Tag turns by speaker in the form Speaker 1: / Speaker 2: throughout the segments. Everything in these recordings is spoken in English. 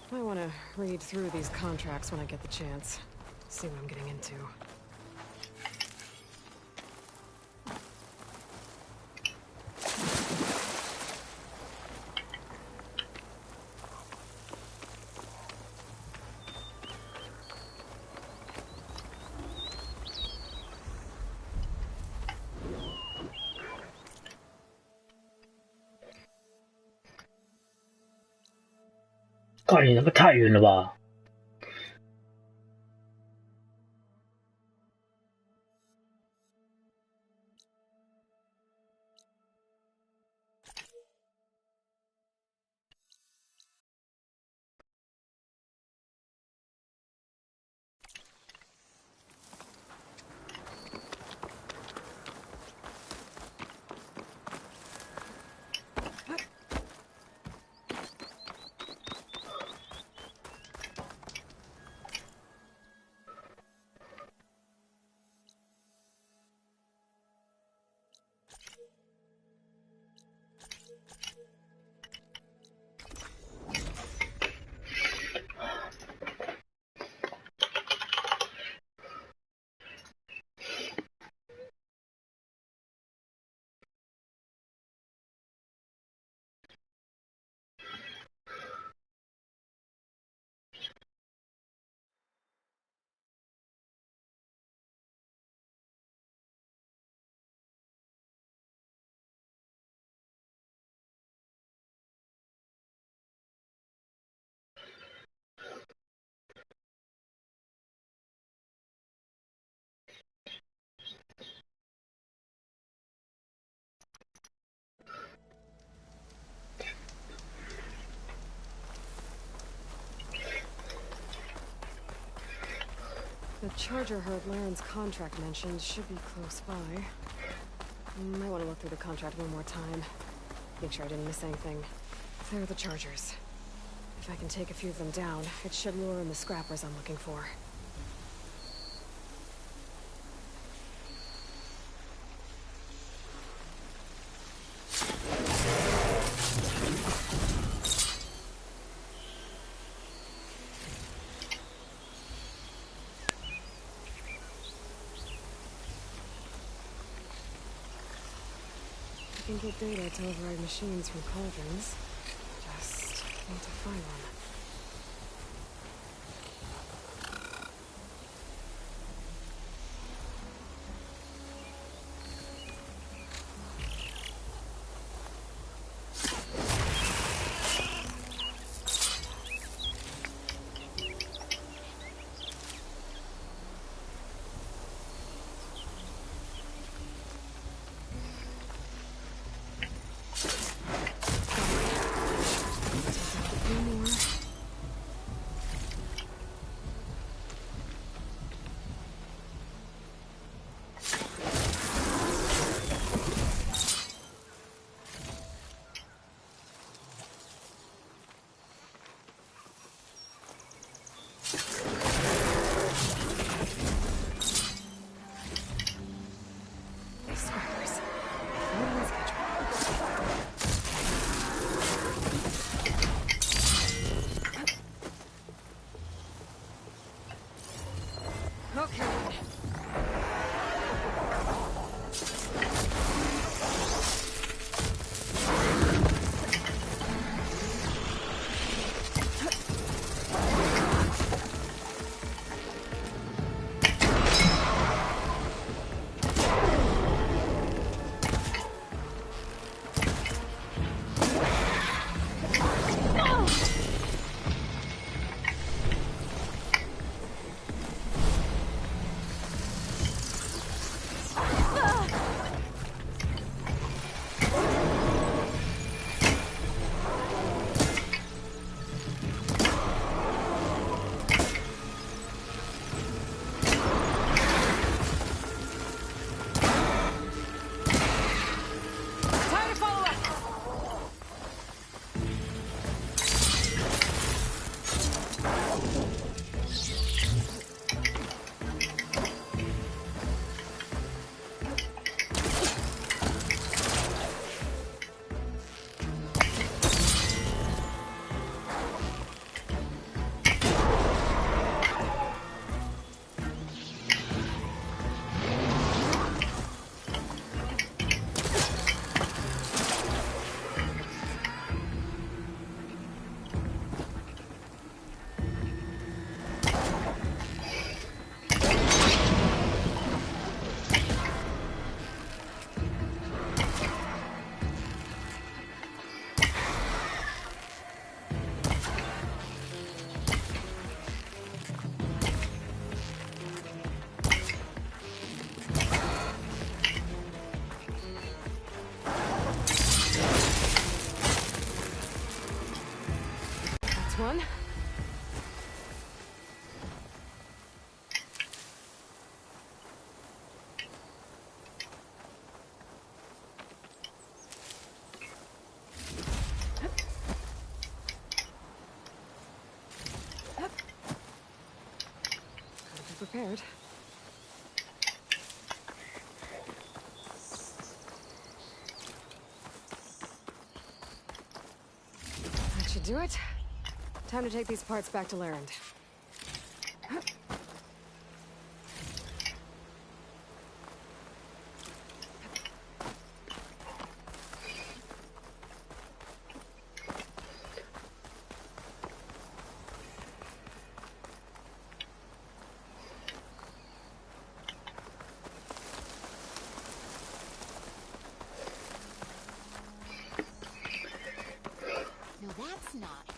Speaker 1: I want to read through these contracts when I get the chance. See what I'm getting into.
Speaker 2: 靠，你他妈太晕了吧！The
Speaker 1: charger herd Laren's contract mentioned should be close by. Might want to look through the contract one more time. Make sure I didn't miss anything. There are the chargers. If I can take a few of them down, it should lure in the scrappers I'm looking for. I can get data to override machines from cauldrons. Just need to find one. Take out a few more. There's one. Prepared. That should do it. Time to take these parts back to Larend.
Speaker 3: No, that's not her.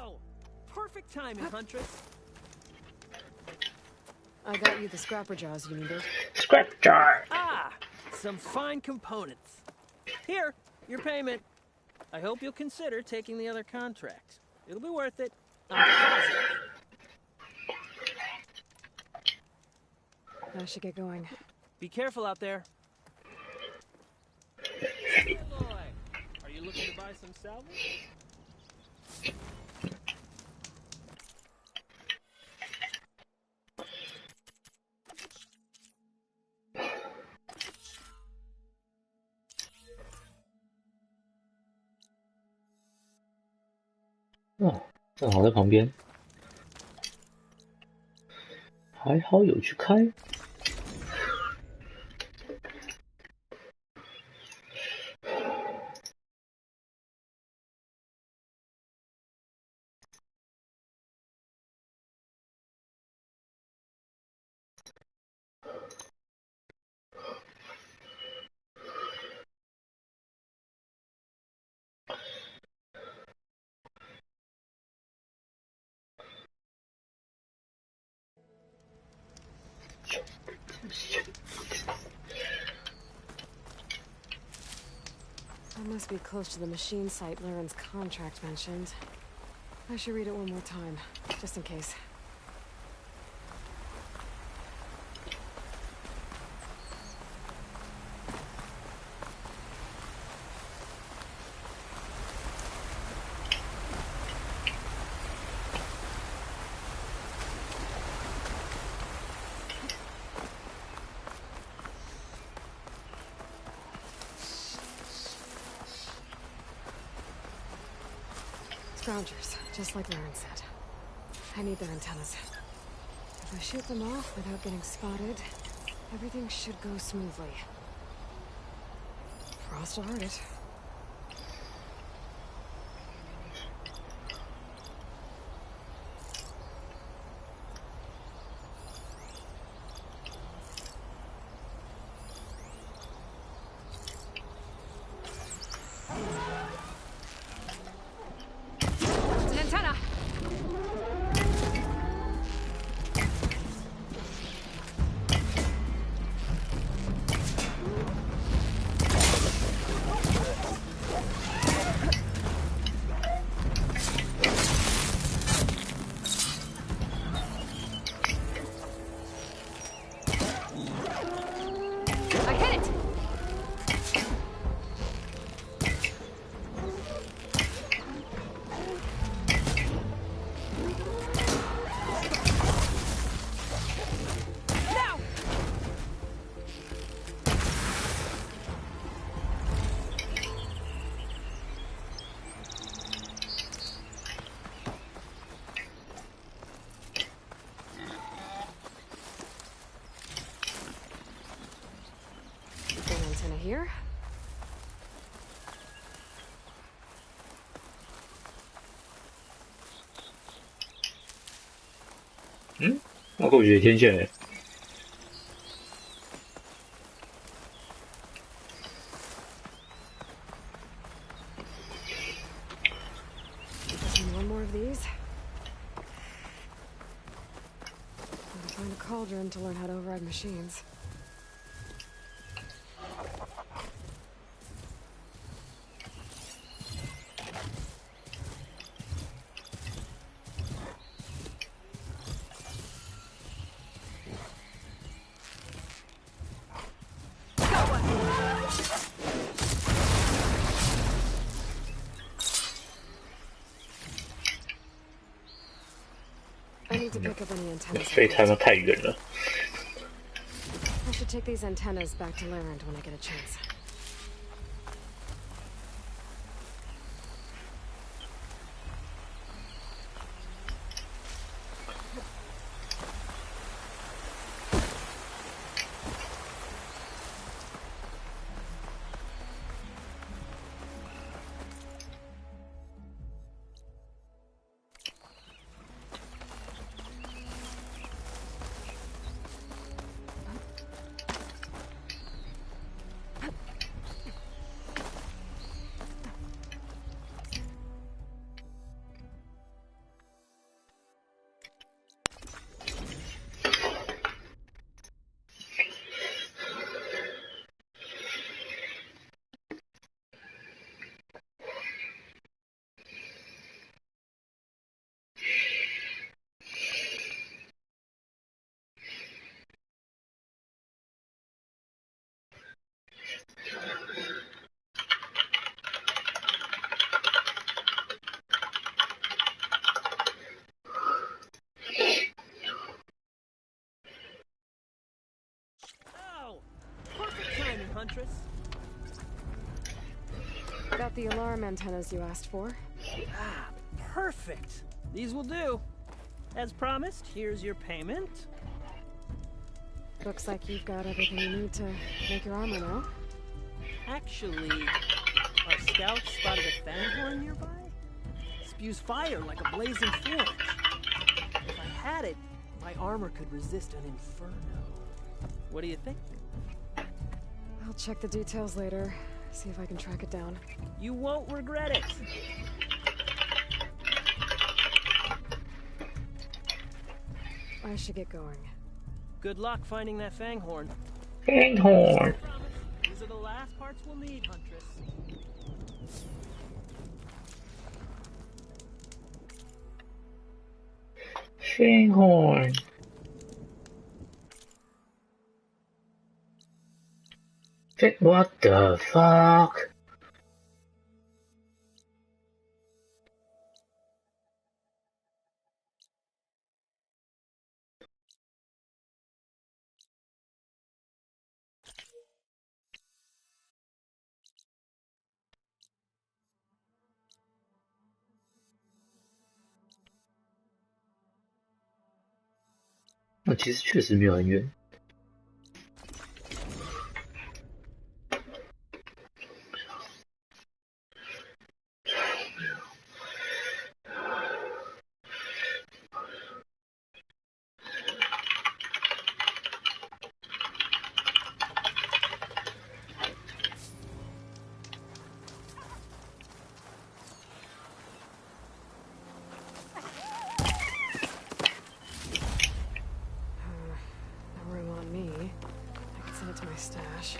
Speaker 4: Oh, perfect timing, Huntress.
Speaker 1: I got you the scrapper jaws you needed.
Speaker 2: Scrap jar!
Speaker 4: Ah, some fine components. Here, your payment. I hope you'll consider taking the other contract. It'll be worth it. I'm positive.
Speaker 1: I should get going.
Speaker 4: Be careful out there. Hey, boy. Are you looking to buy some salvage?
Speaker 2: 哦，正好在旁边，还好有去开。
Speaker 1: I must be close to the machine site Larend's contract mentioned. I should read it one more time, just in case. Scroungers, just like Larend said. I need their antennas. If I shoot them off without getting spotted, everything should go smoothly. Cross to heart it.
Speaker 2: 我过去天线诶。
Speaker 1: Just need one more of these. Need to find a cauldron to learn how to override machines. I need to pick up any antennas.
Speaker 2: 飞他妈太远了。
Speaker 1: I should take these antennas back to Larand when I get a chance.
Speaker 4: Oh, perfect timing, Huntress.
Speaker 1: Got the alarm antennas you asked for.
Speaker 4: Ah, perfect. These will do. As promised, here's your payment.
Speaker 1: Looks like you've got everything you need to make your armor now.
Speaker 4: Actually, our scouts spotted a fanghorn nearby. Spews fire like a blazing forge. If I had it, my armor could resist an inferno. What do you think?
Speaker 1: I'll check the details later, see if I can track it down.
Speaker 4: You won't regret it.
Speaker 1: I should get going.
Speaker 4: Good luck finding that fanghorn.
Speaker 2: Fanghorn.
Speaker 4: These are the last parts we'll need, Huntress.
Speaker 2: Fanghorn. What the fuck?那其实确实没有很远。
Speaker 1: No room on me. I could send it to my stash.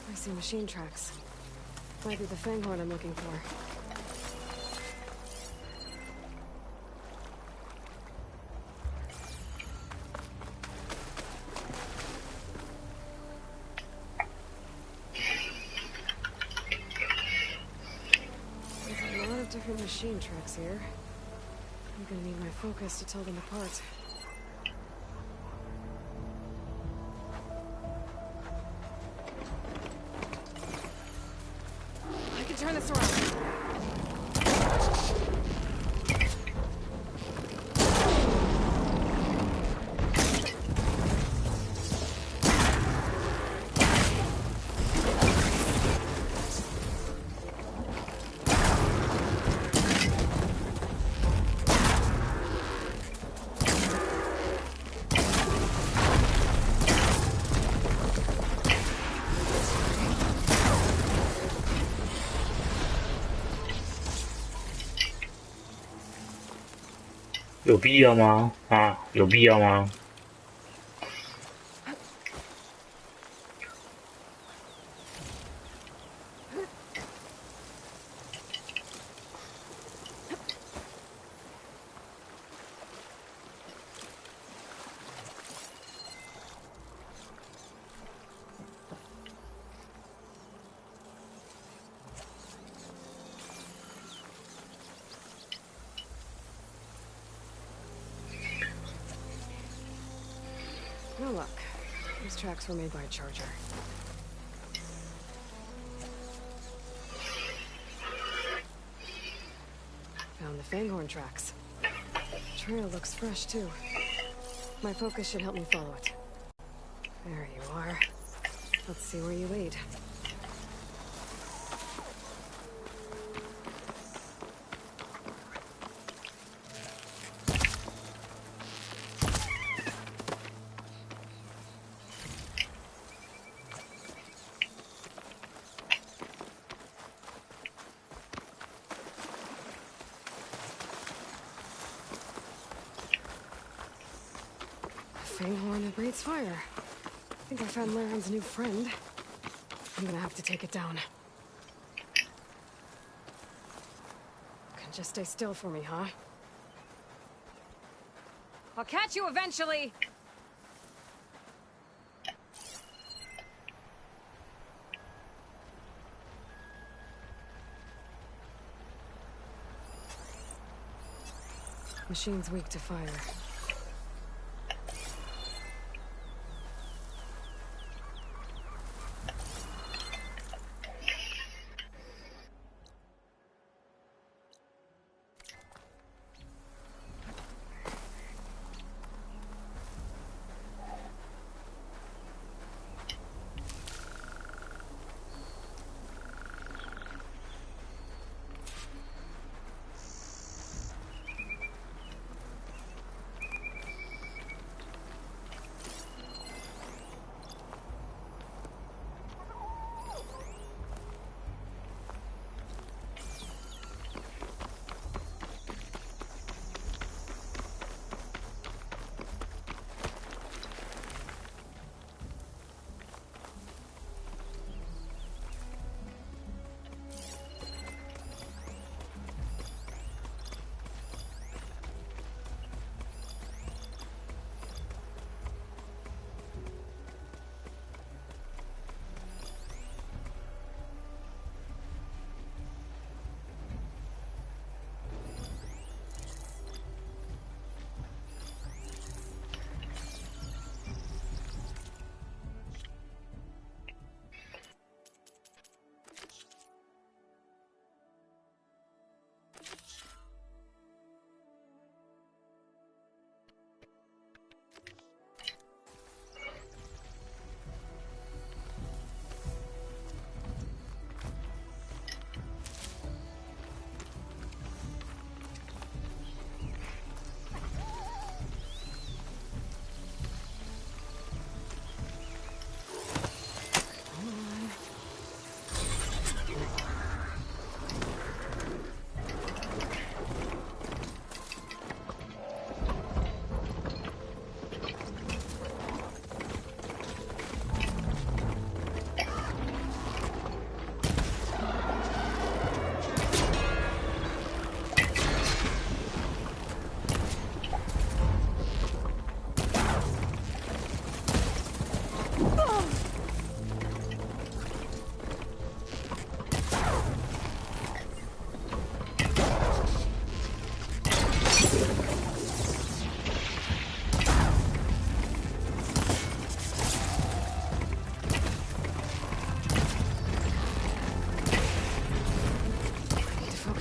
Speaker 1: I see machine tracks. Might be the fanghorn I'm looking for. There's a lot of different machine tracks here. I'm gonna need my focus to tell them apart. turn this around.
Speaker 2: 有必要吗？啊，有必要吗？No
Speaker 1: luck. These tracks were made by a charger. Found the Fanghorn tracks. Trail looks fresh, too. My focus should help me follow it. There you are. Let's see where you lead. Fanghorn that breathes fire. I think I found Laren's new friend. I'm gonna have to take it down. Can just stay still for me, huh? I'll catch you eventually! Machine's weak to fire.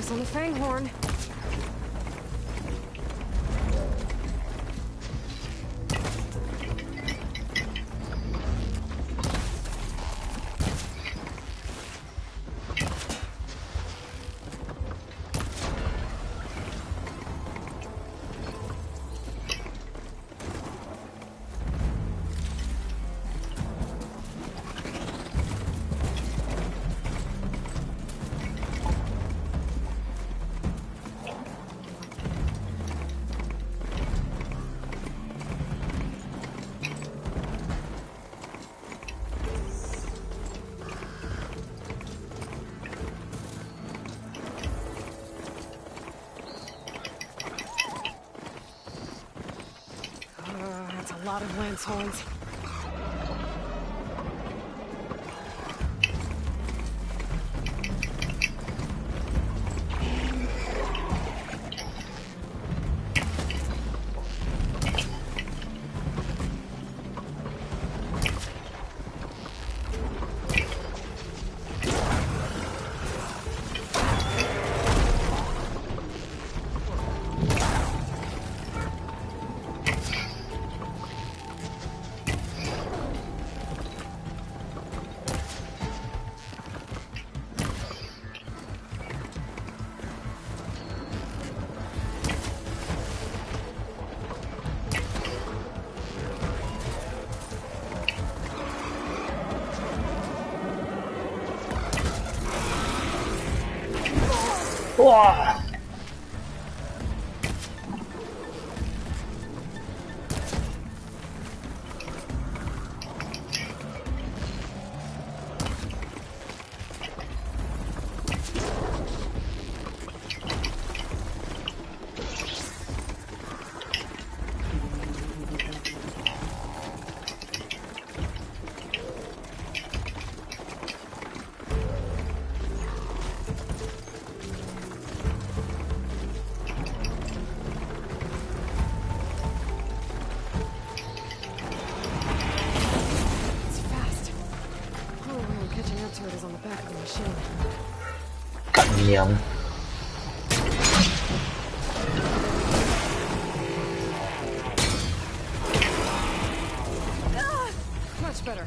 Speaker 1: Focus on the Fanghorn. That's a lot of lance horns.
Speaker 2: Wow. Young.
Speaker 1: Much better.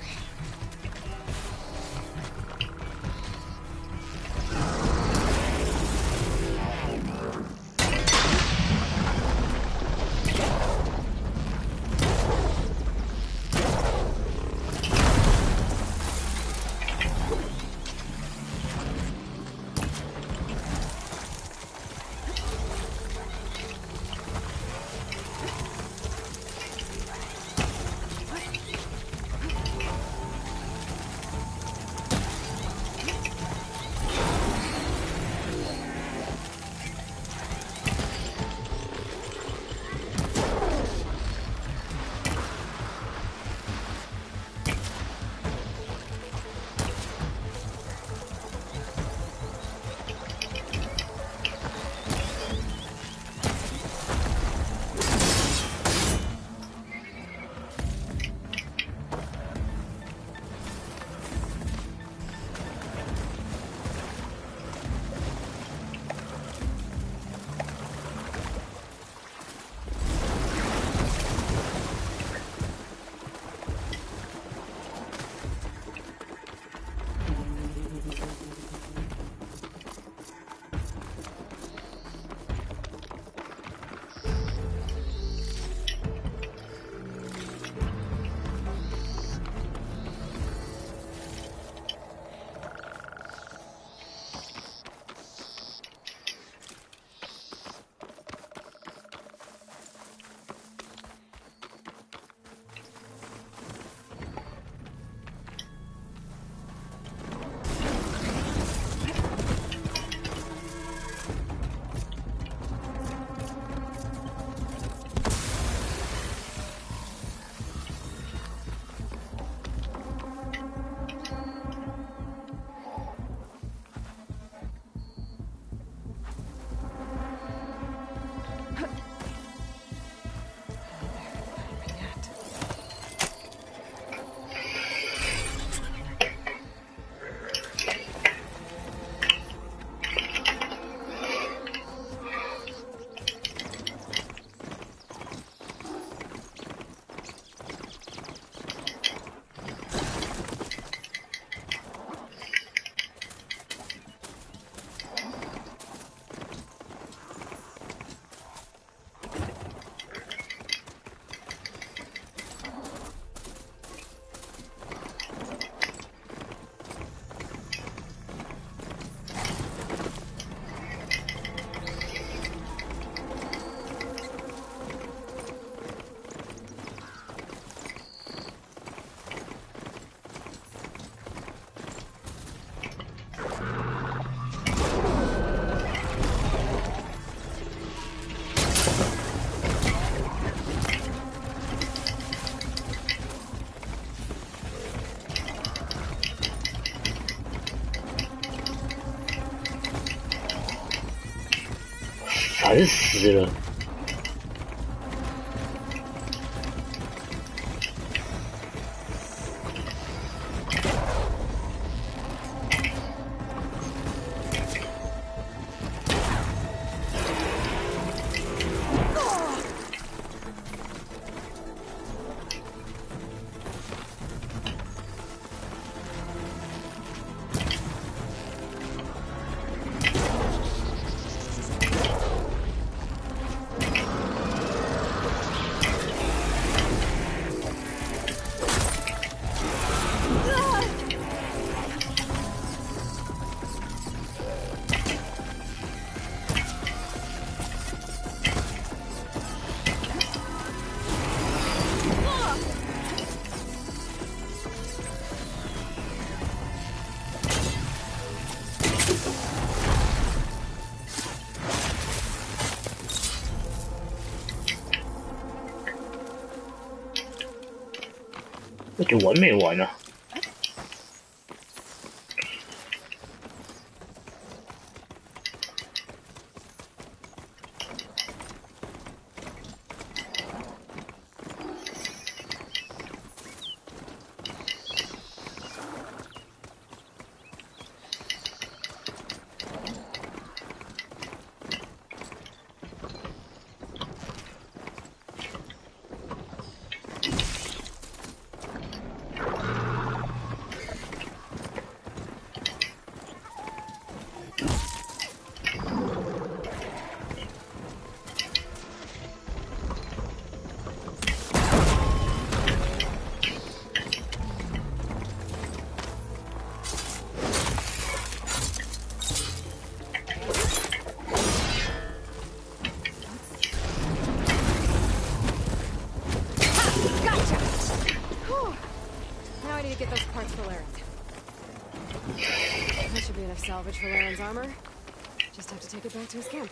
Speaker 2: 惨死了。那就完没完啊？Get
Speaker 1: those parts for Laren. That should be enough salvage for Laren's armor. Just have to take it back to his camp.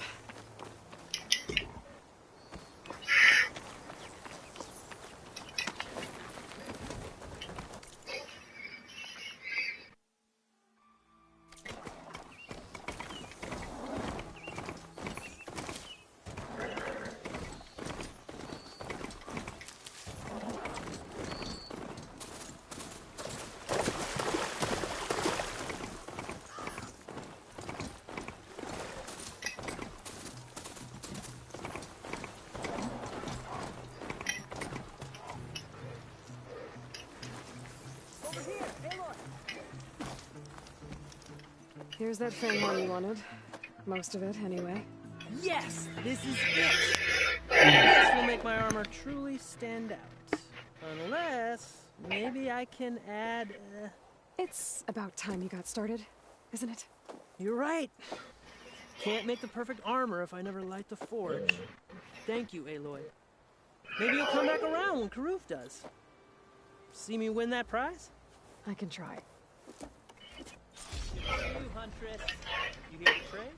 Speaker 1: Here's that thing one you wanted. Most of it, anyway.
Speaker 4: Yes, this is it. This will make my armor truly stand out. Unless, maybe I can add,
Speaker 1: It's about time you got started, isn't it?
Speaker 4: You're right. Can't make the perfect armor if I never light the forge. Thank you, Aloy. Maybe you'll come back around when Karuf does. See me win that prize?
Speaker 1: I can try.
Speaker 4: You, Huntress. You here to trade?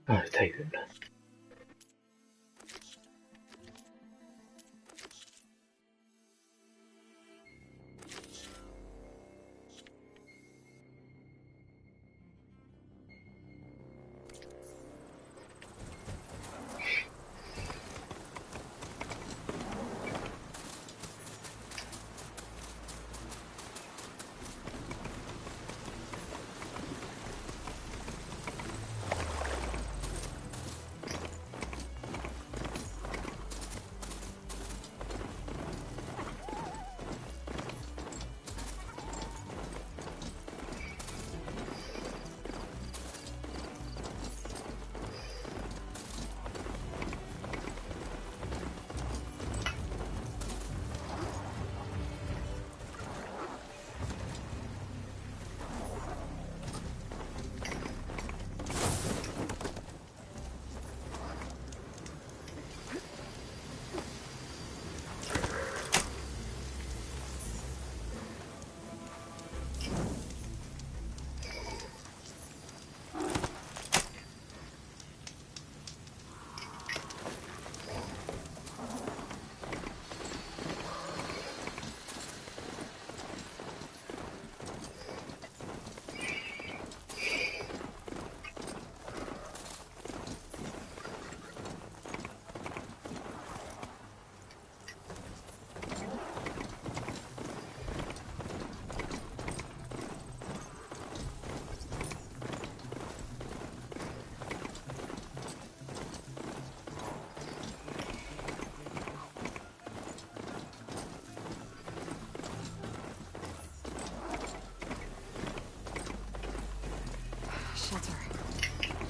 Speaker 2: 啊，太远了。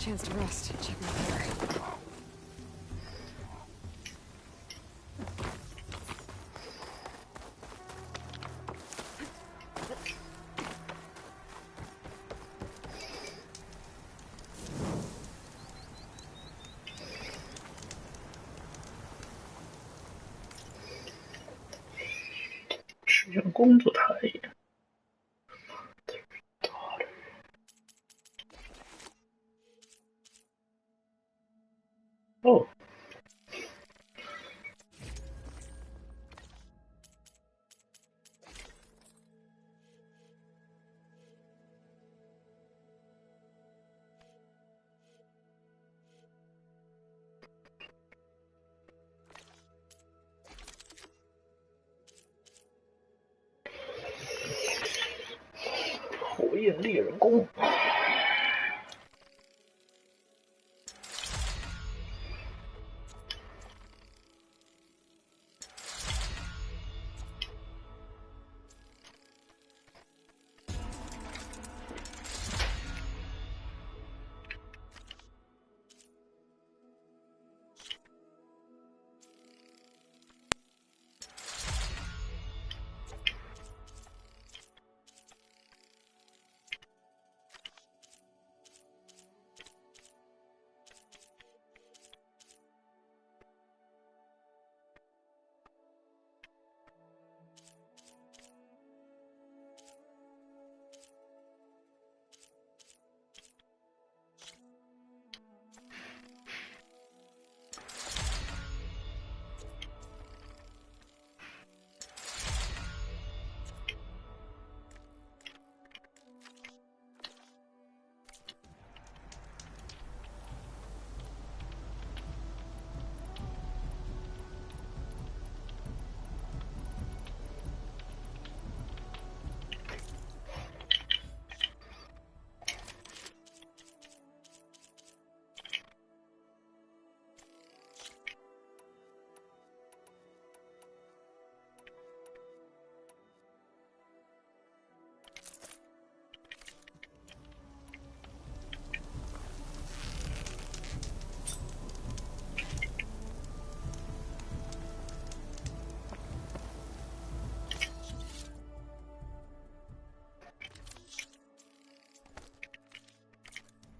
Speaker 1: chance to rest. Check my gear.
Speaker 2: 使用工作台。哦。火焰猎人弓。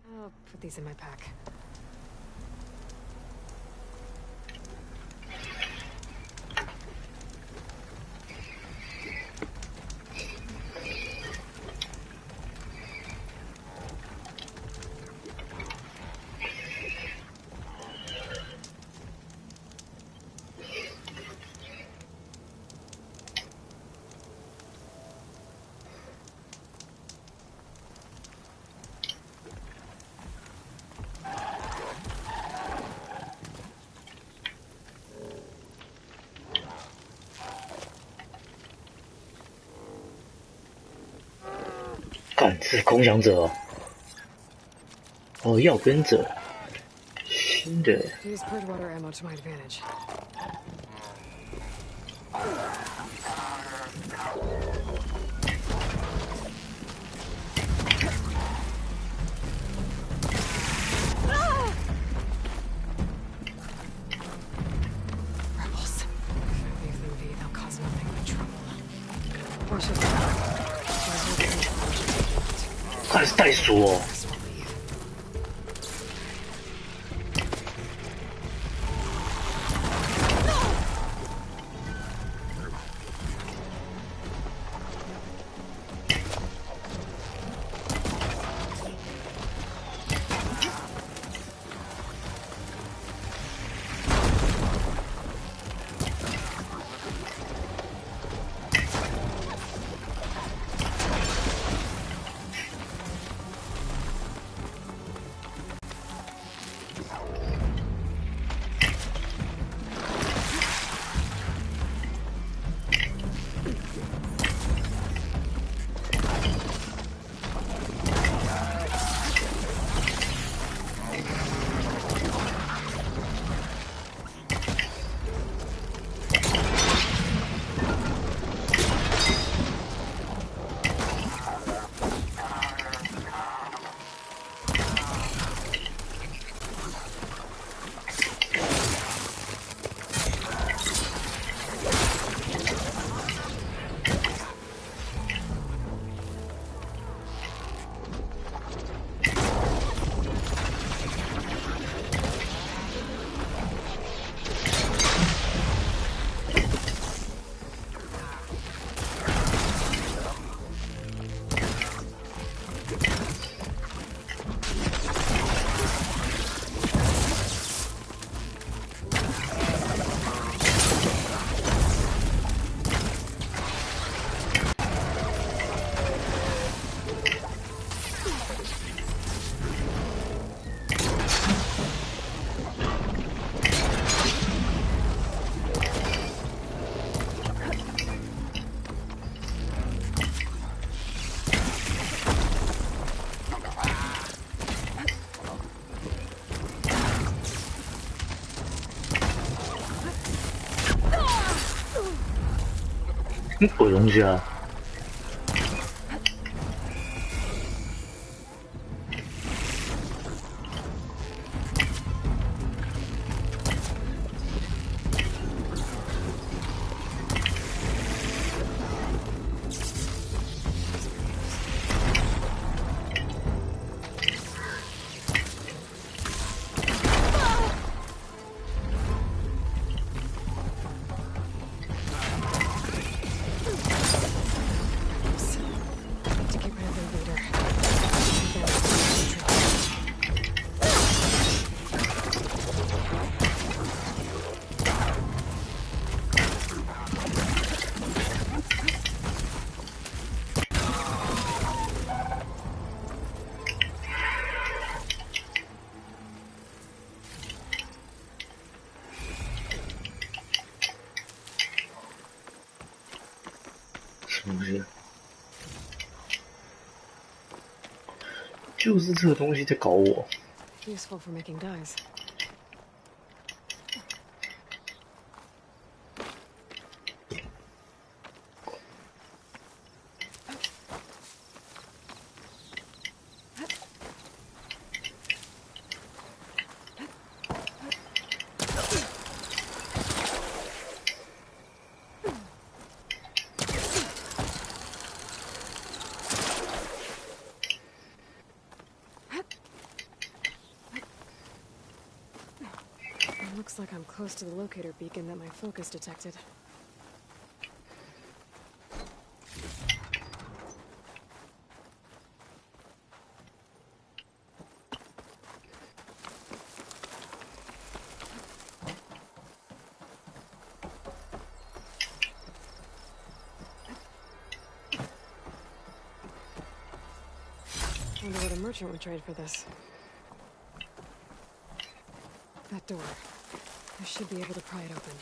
Speaker 1: I'll put these in my pack.
Speaker 2: 干，是空想者哦。哦，要跟者。新的。
Speaker 1: Use Bridgewater ammo to my advantage. Rebels. Leave them be. They'll cause nothing but trouble. Or should I?
Speaker 2: 还是袋鼠哦。鬼东西啊！To
Speaker 1: get rid of their leader.
Speaker 2: 什么东西？就是这个东西在搞我。
Speaker 1: Useful for making dyes. Looks like I'm close to the locator beacon that my focus detected. Wonder what a merchant would trade for this. That door. I should be able to pry it open.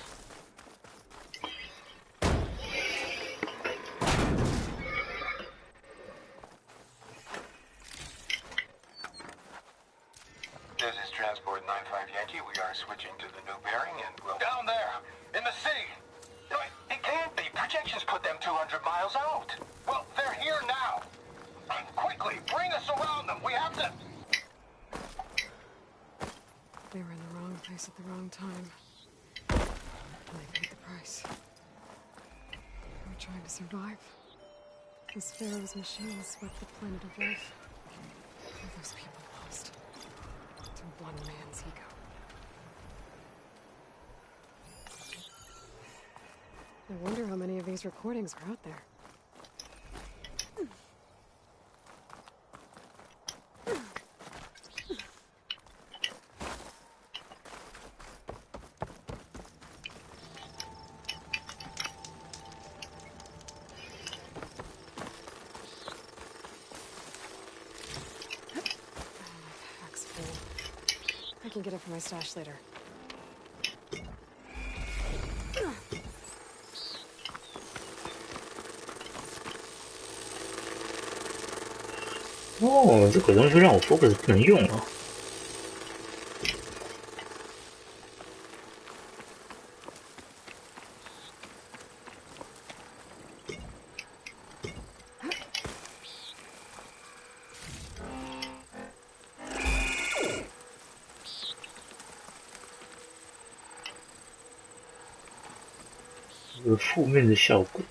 Speaker 5: This is Transport 95 Yankee. We are switching to the new bearing and we'll... Down there! In the city! No, it can't be. Projections put them 200 miles out. Well, they're here now. Quickly, bring us around them. We have to...
Speaker 1: They were in the wrong place at the wrong time. And they paid the price. They were trying to survive. As Pharaoh's machine swept the planet of life. All those people lost. To one man's ego. I wonder how many of these recordings are out there. I can get it from my stash later.
Speaker 2: 哦，这鬼东西让我 focus 不能用啊！有负面的效果。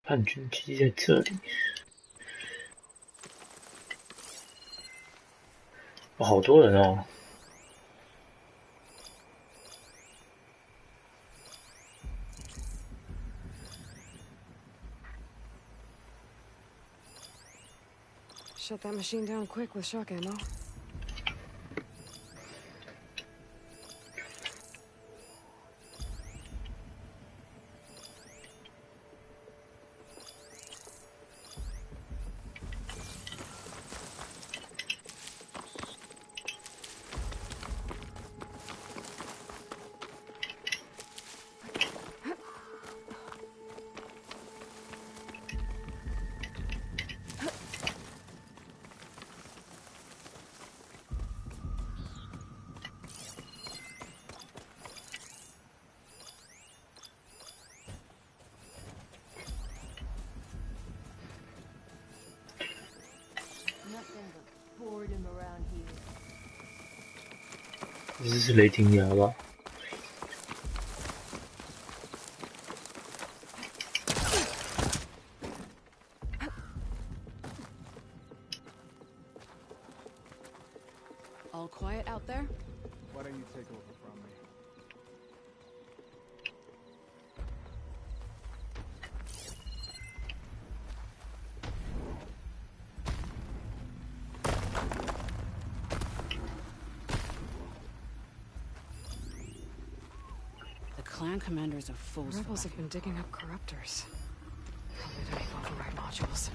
Speaker 2: 叛军基地在这里。哦，好多人哦。
Speaker 1: Shut that machine down quick with shock ammo.
Speaker 2: 这是雷霆牙吧？All
Speaker 6: quiet out there?
Speaker 7: Why don't you take over from me?
Speaker 6: The clan commanders are fools.
Speaker 1: Rebels have been digging up corruptors. Probably to make override modules.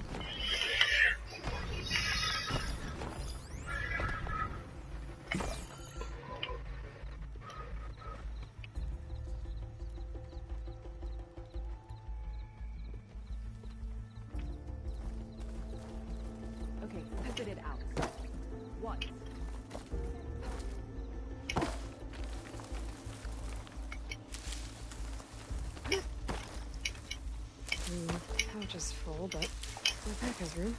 Speaker 6: Okay, spit it out. What?
Speaker 1: Pouch is full, but the pack has room.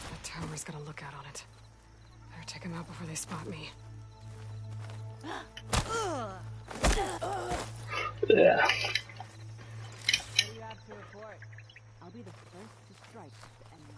Speaker 1: The tower's got a lookout on it. Better take them out before they spot me.
Speaker 2: Yeah.
Speaker 6: What do you have to report? I'll be the first to strike the enemy.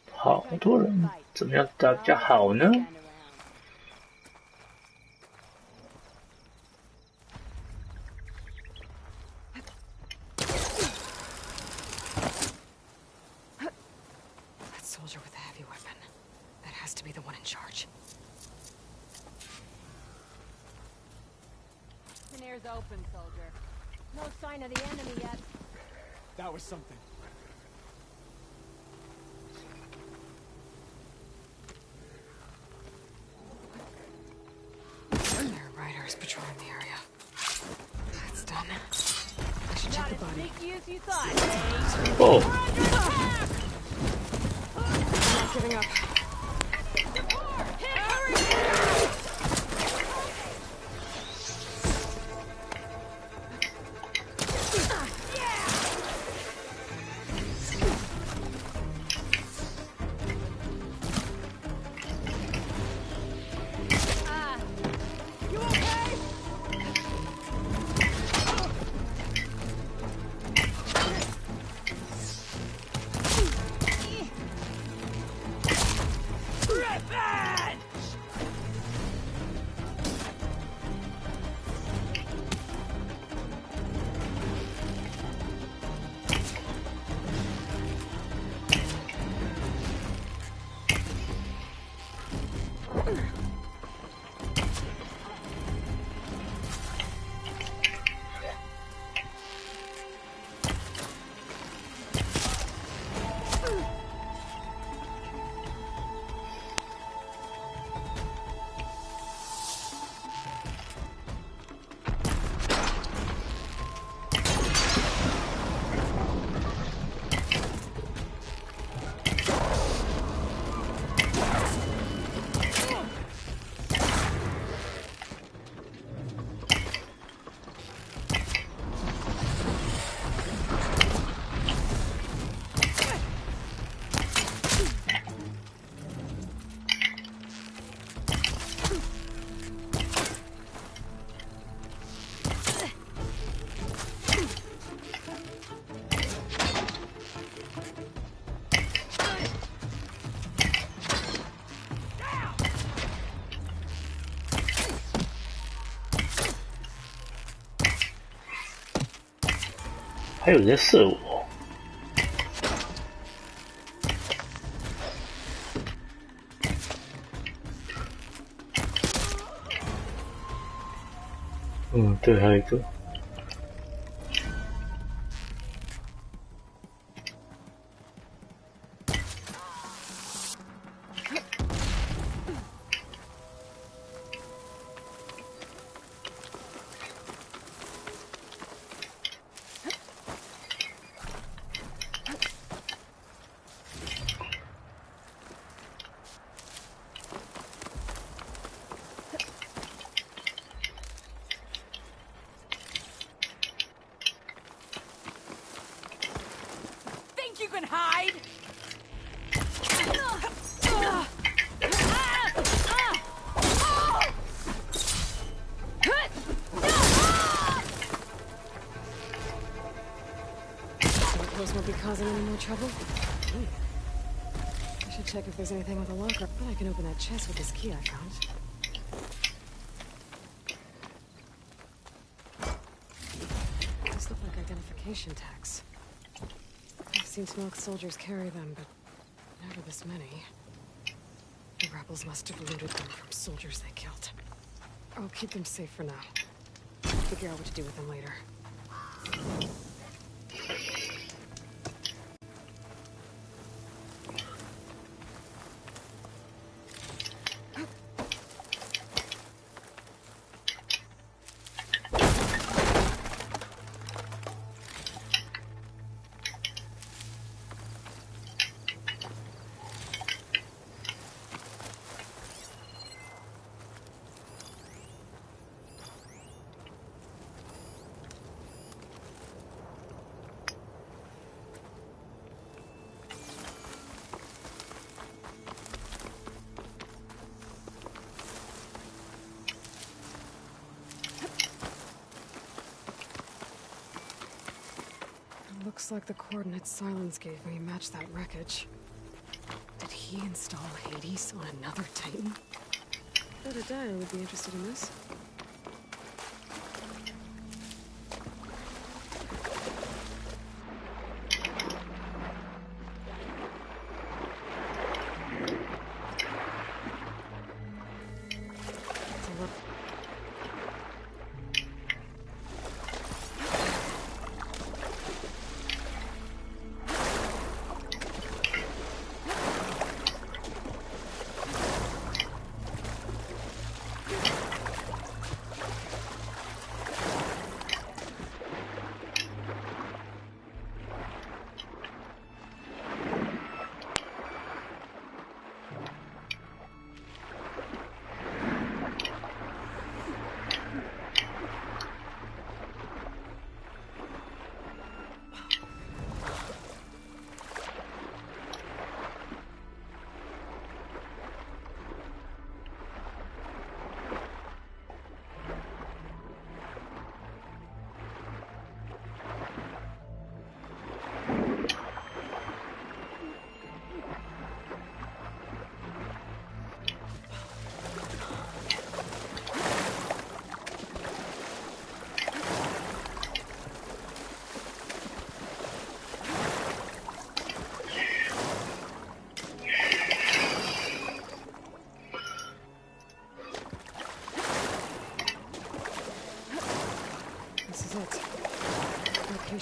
Speaker 2: "好多人，怎么样打比较好呢？"
Speaker 6: Stand around.
Speaker 1: That soldier with the heavy weapon. That has to be the one in charge.
Speaker 6: Ears open, soldier. No sign of the enemy yet.
Speaker 7: That was something.
Speaker 1: There are riders patrolling the area. That's done. I should check the body.
Speaker 6: Sneaky as you thought, eh?
Speaker 2: Oh,
Speaker 1: I'm not giving up.
Speaker 6: You okay?
Speaker 2: 还有人在射我。对，还有一个。
Speaker 1: causing any more trouble? I should check if there's anything with a locker, but I can open that chest with this key I found. These look like identification tags. I've seen Smoke soldiers carry them, but never this many. The rebels must have looted them from soldiers they killed. I'll keep them safe for now. Figure out what to do with them later. Looks like the coordinates Silence gave me match that wreckage. Did he install Hades on another Titan? Bet a Dial would be interested in this.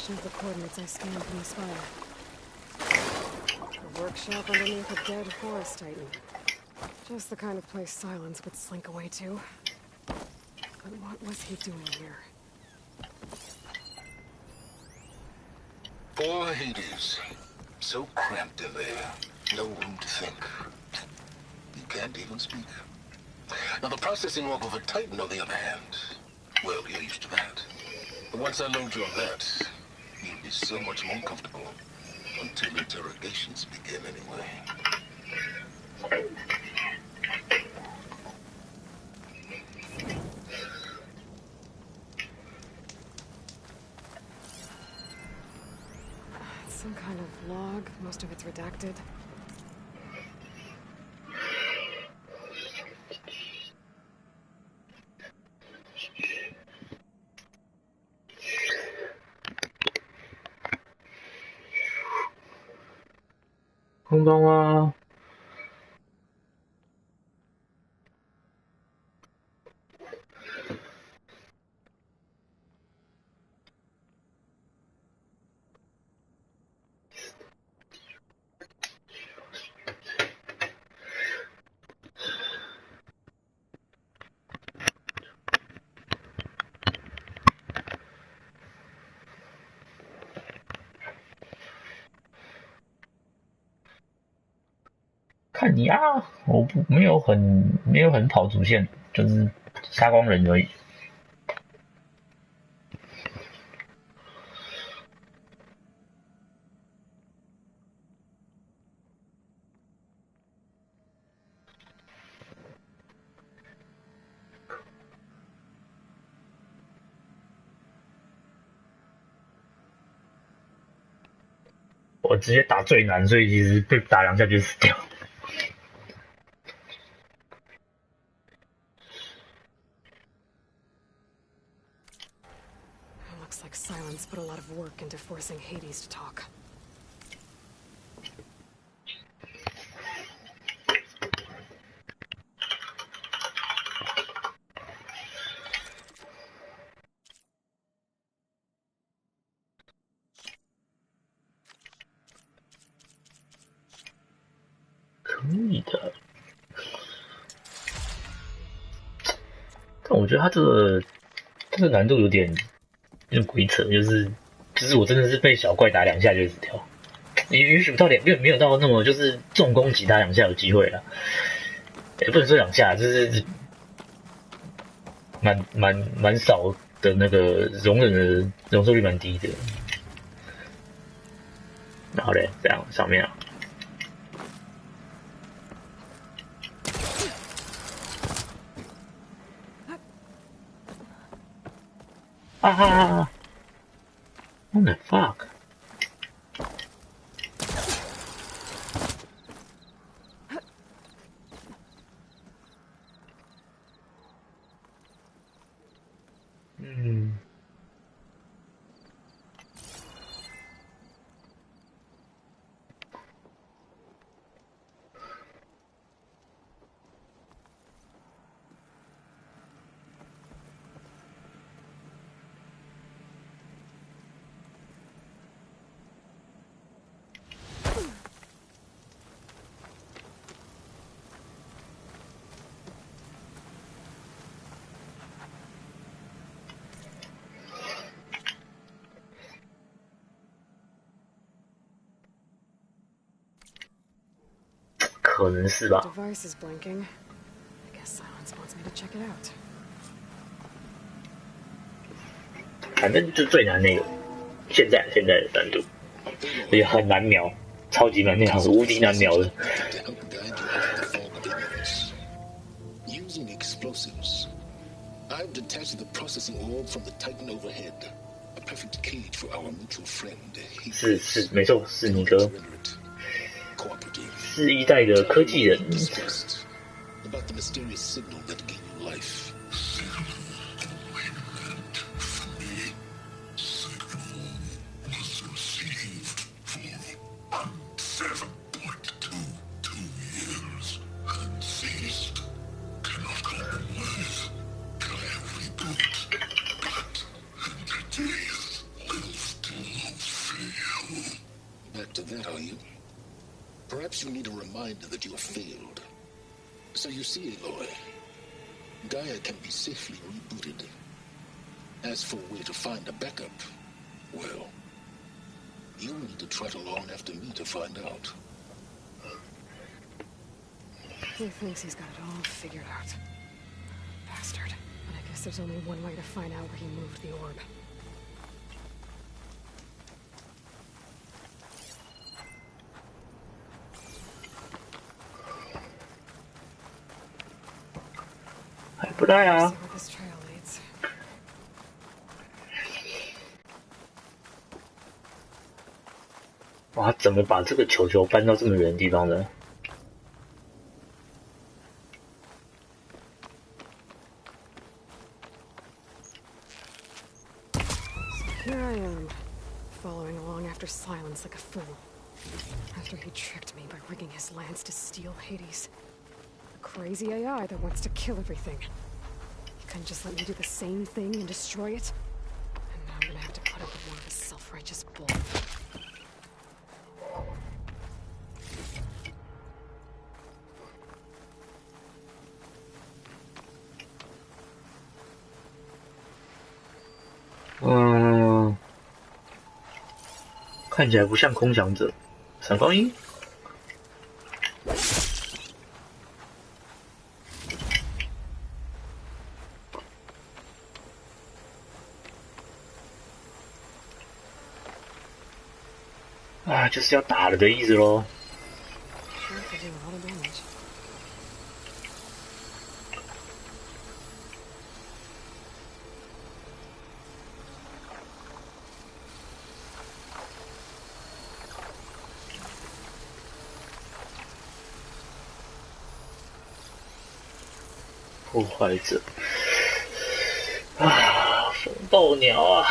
Speaker 1: Of the coordinates I scanned from the spire. A workshop underneath a dead forest titan. Just the kind of place Silence would slink away to. But what was he doing here?
Speaker 5: Poor Hades. So cramped in there. No room to think. You can't even speak. Now the processing org of a titan, on the other hand, well, you're used to that. But once I load you on that, you'll be so much more comfortable. Until interrogations begin, anyway.
Speaker 1: It's some kind of log. Most of it's redacted.
Speaker 2: Konbanwa.看你啊，我不没有很跑主线，就是杀光人而已。我直接打最难，所以其实被打2下就死掉。
Speaker 1: Looks like Silence put a lot of work into forcing Hades to talk.
Speaker 2: 可以的，但我觉得他这个难度有点鬼扯，就是我真的是被小怪打2下就死掉，允许不到没有到那么就是重攻击打2下有机会了，也不能说2下，就是蛮少的那个容忍的容受率蛮低的。然后嘞，这样上面啊。啊 ！What the fuck？ 嗯。可能是吧。
Speaker 1: Device is blinking. I guess Silence wants me to check it out.
Speaker 2: 反正就最难那个，现在的难度，而且很难瞄，超级难瞄，无敌难瞄的。
Speaker 8: Using explosives, I've detached the processing orb from the Titan overhead. A perfect cage for our mutual friend.
Speaker 2: 是没错，是你哥。是一代的科技人。
Speaker 8: About the mysterious signal that gave you life. Back to that, are you? Perhaps you need a reminder that you have failed. So you see, Aloy, Gaia can be safely rebooted. As for a way to find a backup, well, you'll need to trot along after me to find out.
Speaker 1: He thinks he's got it all figured out. Bastard. But I guess there's only one way to find out where he moved the orb.
Speaker 2: 不赖啊！哇，怎么把这个球球搬到这么远的地方呢？
Speaker 1: Here I am, following along after Silence like a fool. After he tricked me by rigging his lance to steal Hades. A crazy AI that wants to kill everything. He couldn't just let me do the same thing and destroy it? And now I'm gonna have to put up with more of his self-righteous bull.
Speaker 2: Mm. 看起来不像空想者，闪光鹰。啊，就是要打了的意思咯。破坏者啊，风暴鸟啊！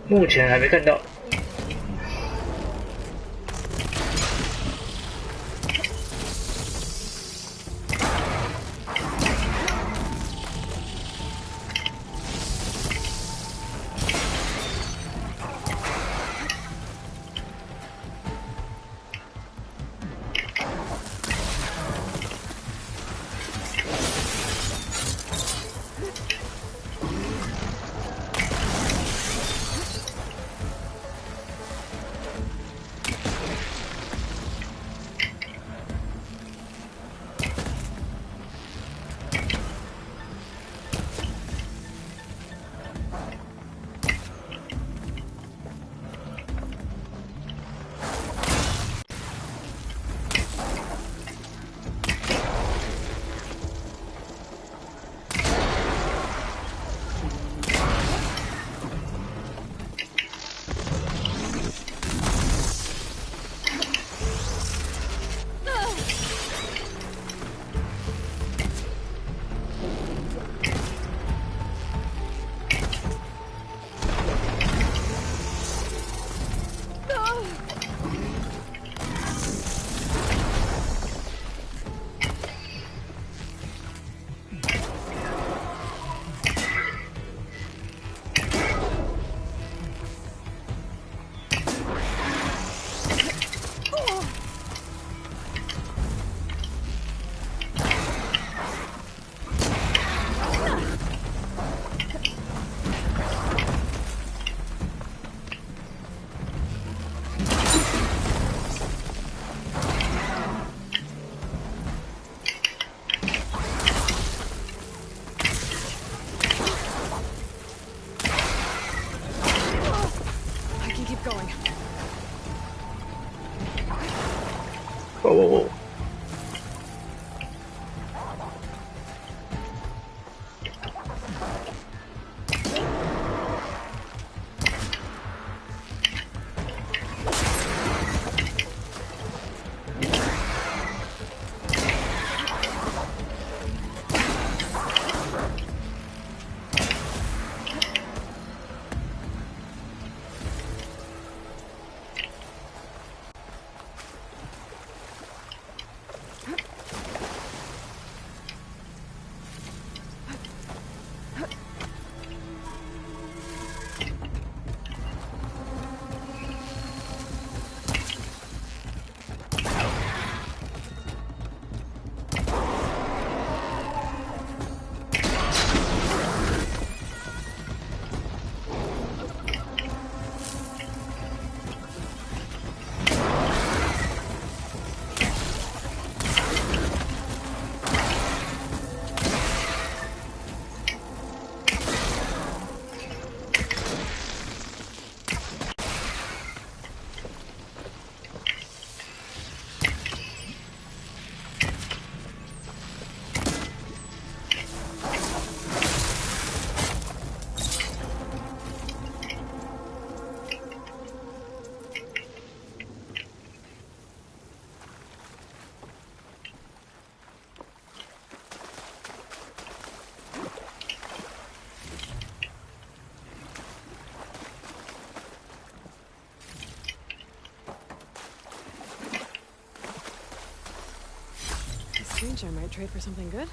Speaker 2: 目前还没看到。哦，Strange,
Speaker 1: I might trade for something good.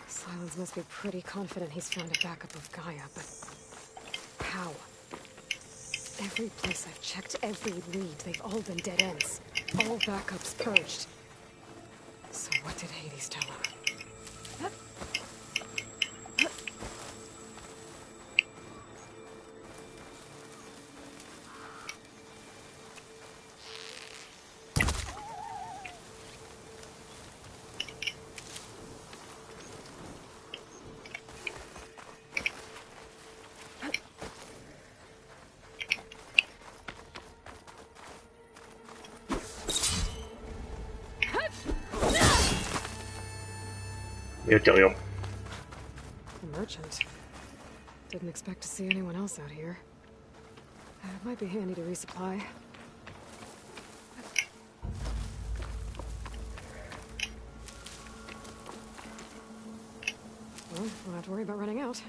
Speaker 1: Silence must be pretty confident he's found a backup of Gaia, but how? Every place I've checked, every lead, they've all been dead ends. All backups purged. So what did Hades tell him?
Speaker 2: 没有脚用。
Speaker 1: A merchant. Didn't expect to see anyone else out here. It might be handy to resupply. Well, won't have to worry about running out.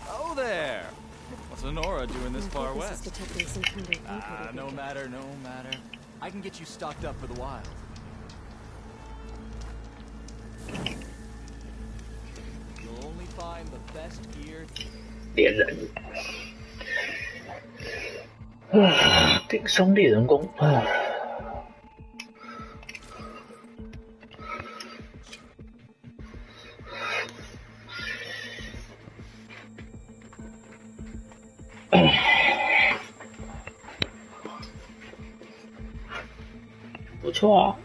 Speaker 7: Oh there! What's Honora doing this
Speaker 1: My
Speaker 7: far
Speaker 1: focus is
Speaker 7: west?
Speaker 1: detecting some kind of locator
Speaker 7: No
Speaker 1: beacon.
Speaker 7: matter, no matter. I can get you stocked up for the wild. You'll only find the best gear.
Speaker 2: 猎人啊，顶上猎人弓啊。不错啊。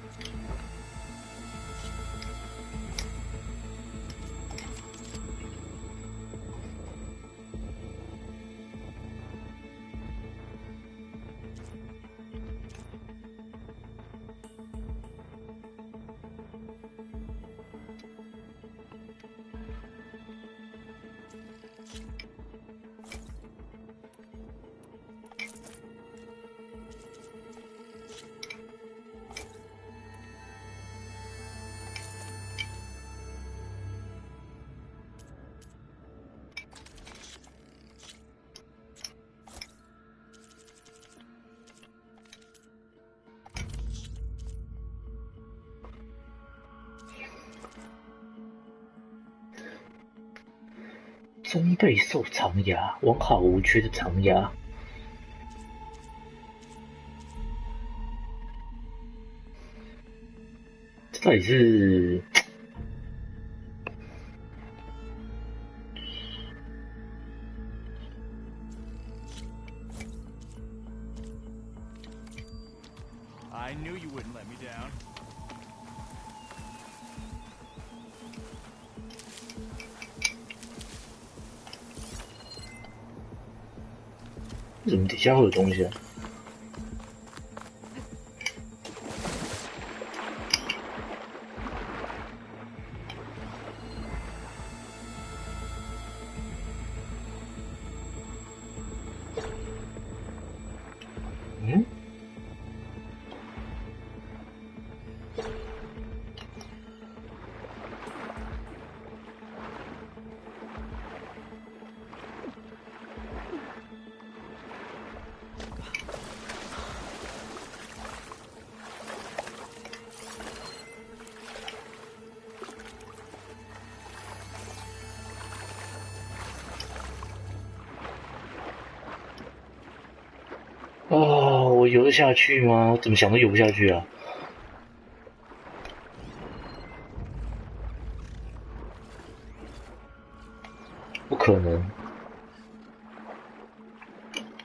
Speaker 2: 中背兽长牙，完好无缺的长牙。这到底是？I
Speaker 7: knew you wouldn't let me down.
Speaker 2: 为什么底下会有东西啊？嗯？哦，我游得下去吗？我怎么想都游不下去啊！不可能，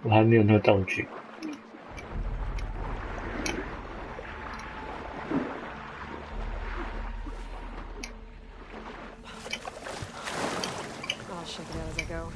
Speaker 2: 我还没有那个道具。
Speaker 1: I'll check it out as I go.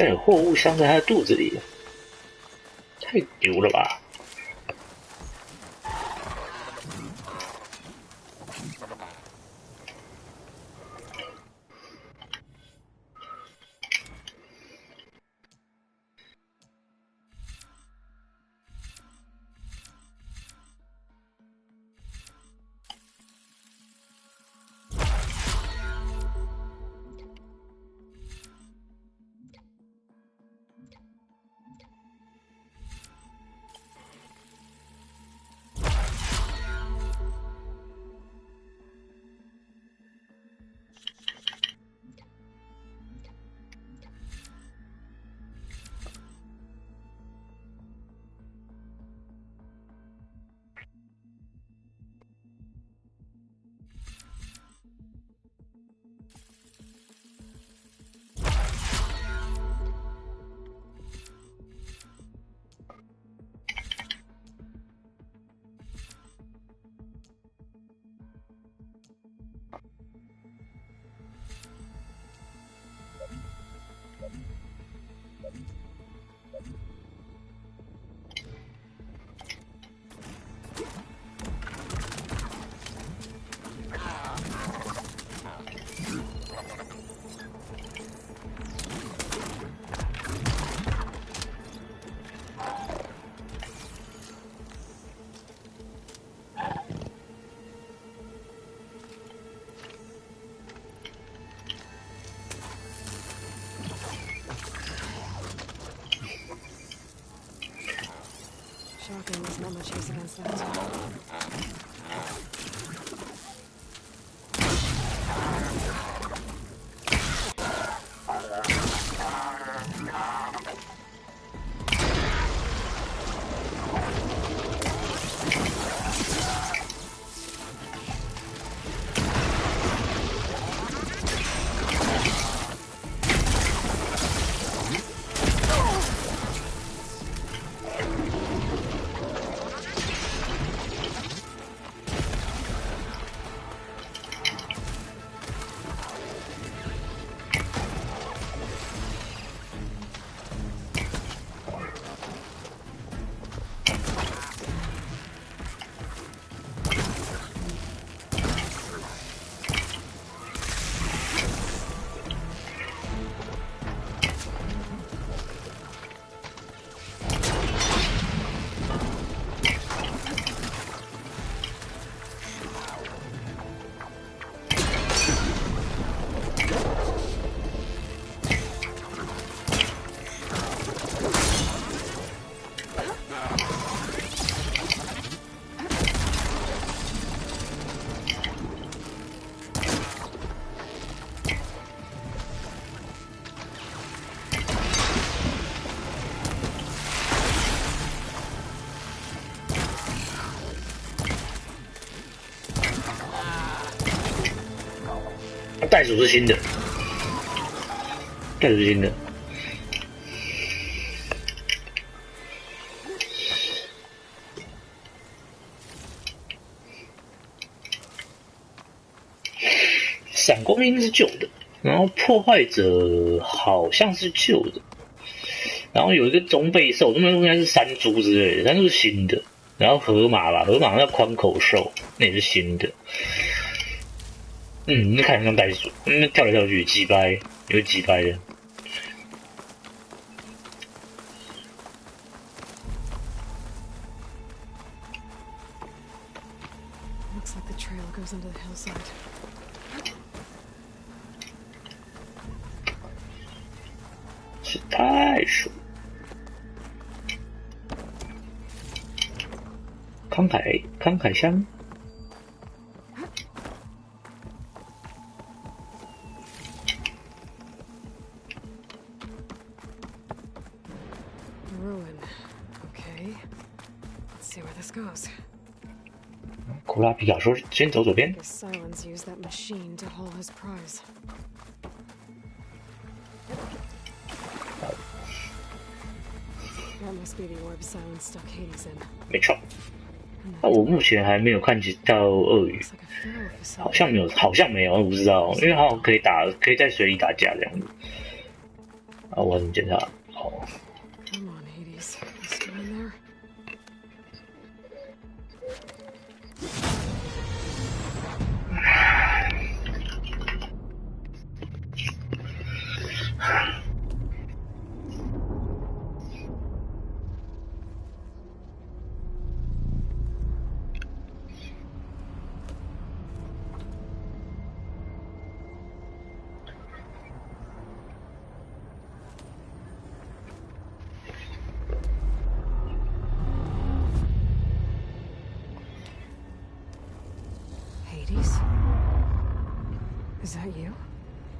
Speaker 2: 居然有货物镶在他的肚子里了，太牛了吧！Shocking,
Speaker 1: there's not much use against that.
Speaker 2: 袋鼠是新的，袋鼠是新的。闪光鹰是旧的，然后破坏者好像是旧的，然后有一个中背兽，中背兽应该是山猪之类的，山猪是新的。然后河马吧，河马叫宽口兽，那也是新的。那看起来像袋鼠，那跳来跳去，鸡掰，有鸡掰的。
Speaker 1: Looks like the trail goes into the hillside.
Speaker 2: 是袋鼠。慷慨箱。库拉皮卡说：“先走左边。”
Speaker 1: Silence used that machine to haul his prize. That must be the orb Silence stuck Hades in.
Speaker 2: 没错。那我目前还没有看到鳄鱼，好像没有，我不知道，因为好像可以在水里打架这样子。啊，我怎么检查？哦，
Speaker 1: Come on, Hades. You still in there? Hades? Is that you?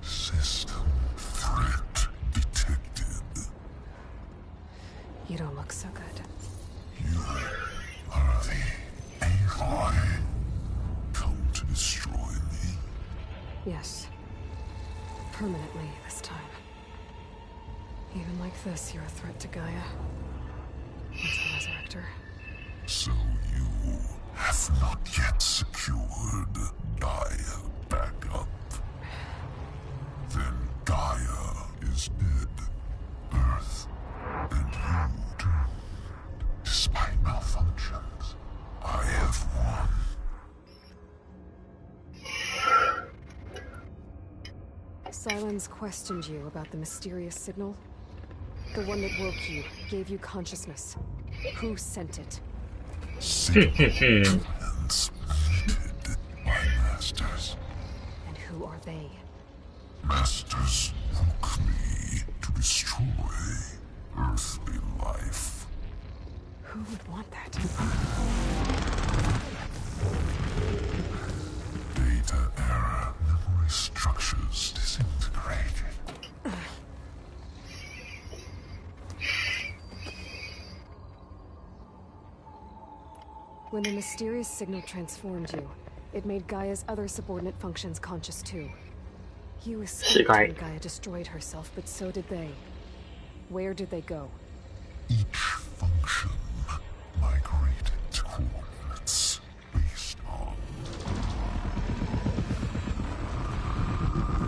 Speaker 8: System threat detected.
Speaker 1: You don't look so good.
Speaker 8: You are the Aloy. Come to destroy me.
Speaker 1: Yes. Permanently this time. Even like this, you're a threat to Gaia. As the Resurrector.
Speaker 8: So you have not yet secured Gaia back up. Then Gaia is dead. Earth and you doomed. Despite malfunctions, I have won.
Speaker 1: Silence questioned you about the mysterious signal. The one that woke you, gave you consciousness. Who sent it?
Speaker 8: Transmitted by masters.
Speaker 1: And who are they?
Speaker 8: Masters woke me to destroy earthly life.
Speaker 1: Who would want that?
Speaker 8: Data era memory structures disintegrated.
Speaker 1: When the mysterious signal transformed you, it made Gaia's other subordinate functions conscious too. You escaped when Gaia destroyed herself, but so did they. Where did they go?
Speaker 8: Each function migrated to coordinates based on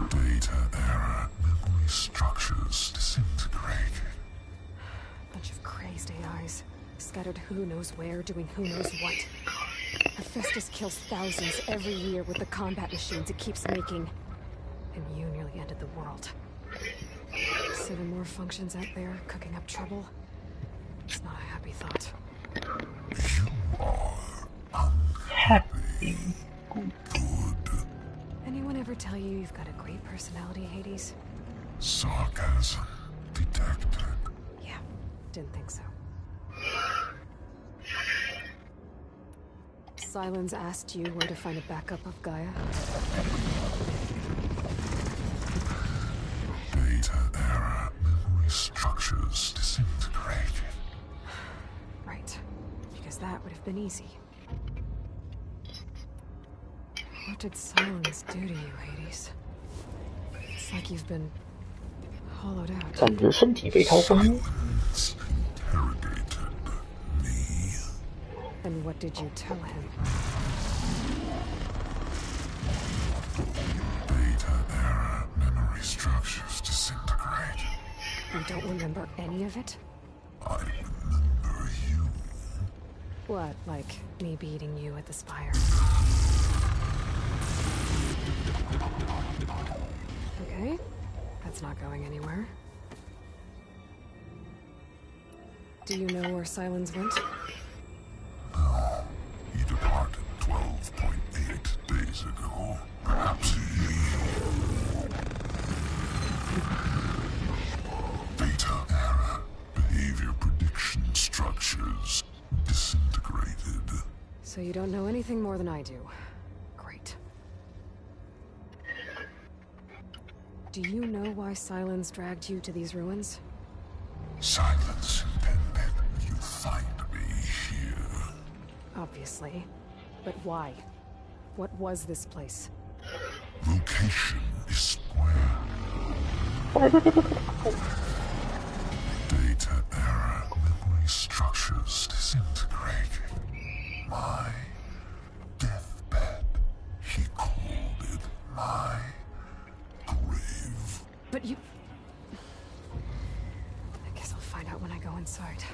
Speaker 8: data era memory structures disintegrated.
Speaker 1: Bunch of crazed AIs, scattered who knows where, doing who knows what. Hephaestus kills thousands every year with the combat machines it keeps making. And you nearly ended the world. 7 more functions out there, cooking up trouble. It's not a happy thought.
Speaker 8: You are unhappy. Good.
Speaker 1: Anyone ever tell you you've got a great personality, Hades?
Speaker 8: Sarcasm detected.
Speaker 1: Yeah, didn't think so. Silence asked you where to find a backup of Gaia.
Speaker 8: Data era memory structures disintegrated.
Speaker 1: Right, because that would have been easy. What did Silence do to you, Hades? It's like you've been hollowed out.
Speaker 2: 感觉身体被掏空。
Speaker 8: Silence interrogated me.
Speaker 1: And what did you tell him?
Speaker 8: Data era memory structures disintegrated.
Speaker 1: You don't remember any of it?
Speaker 8: I remember you.
Speaker 1: What, like me beating you at the spire? Okay, that's not going anywhere. Do you know where Silence went?
Speaker 8: No, he departed 12.8 days ago. Perhaps he... Data era behavior prediction structures disintegrated.
Speaker 1: So you don't know anything more than I do. Great. Do you know why Silence dragged you to these ruins?
Speaker 8: Silence intended you find me here.
Speaker 1: Obviously. But why? What was this place?
Speaker 8: Location is square. Data era memory structures disintegrated. My deathbed, he called it my grave.
Speaker 1: But you... right.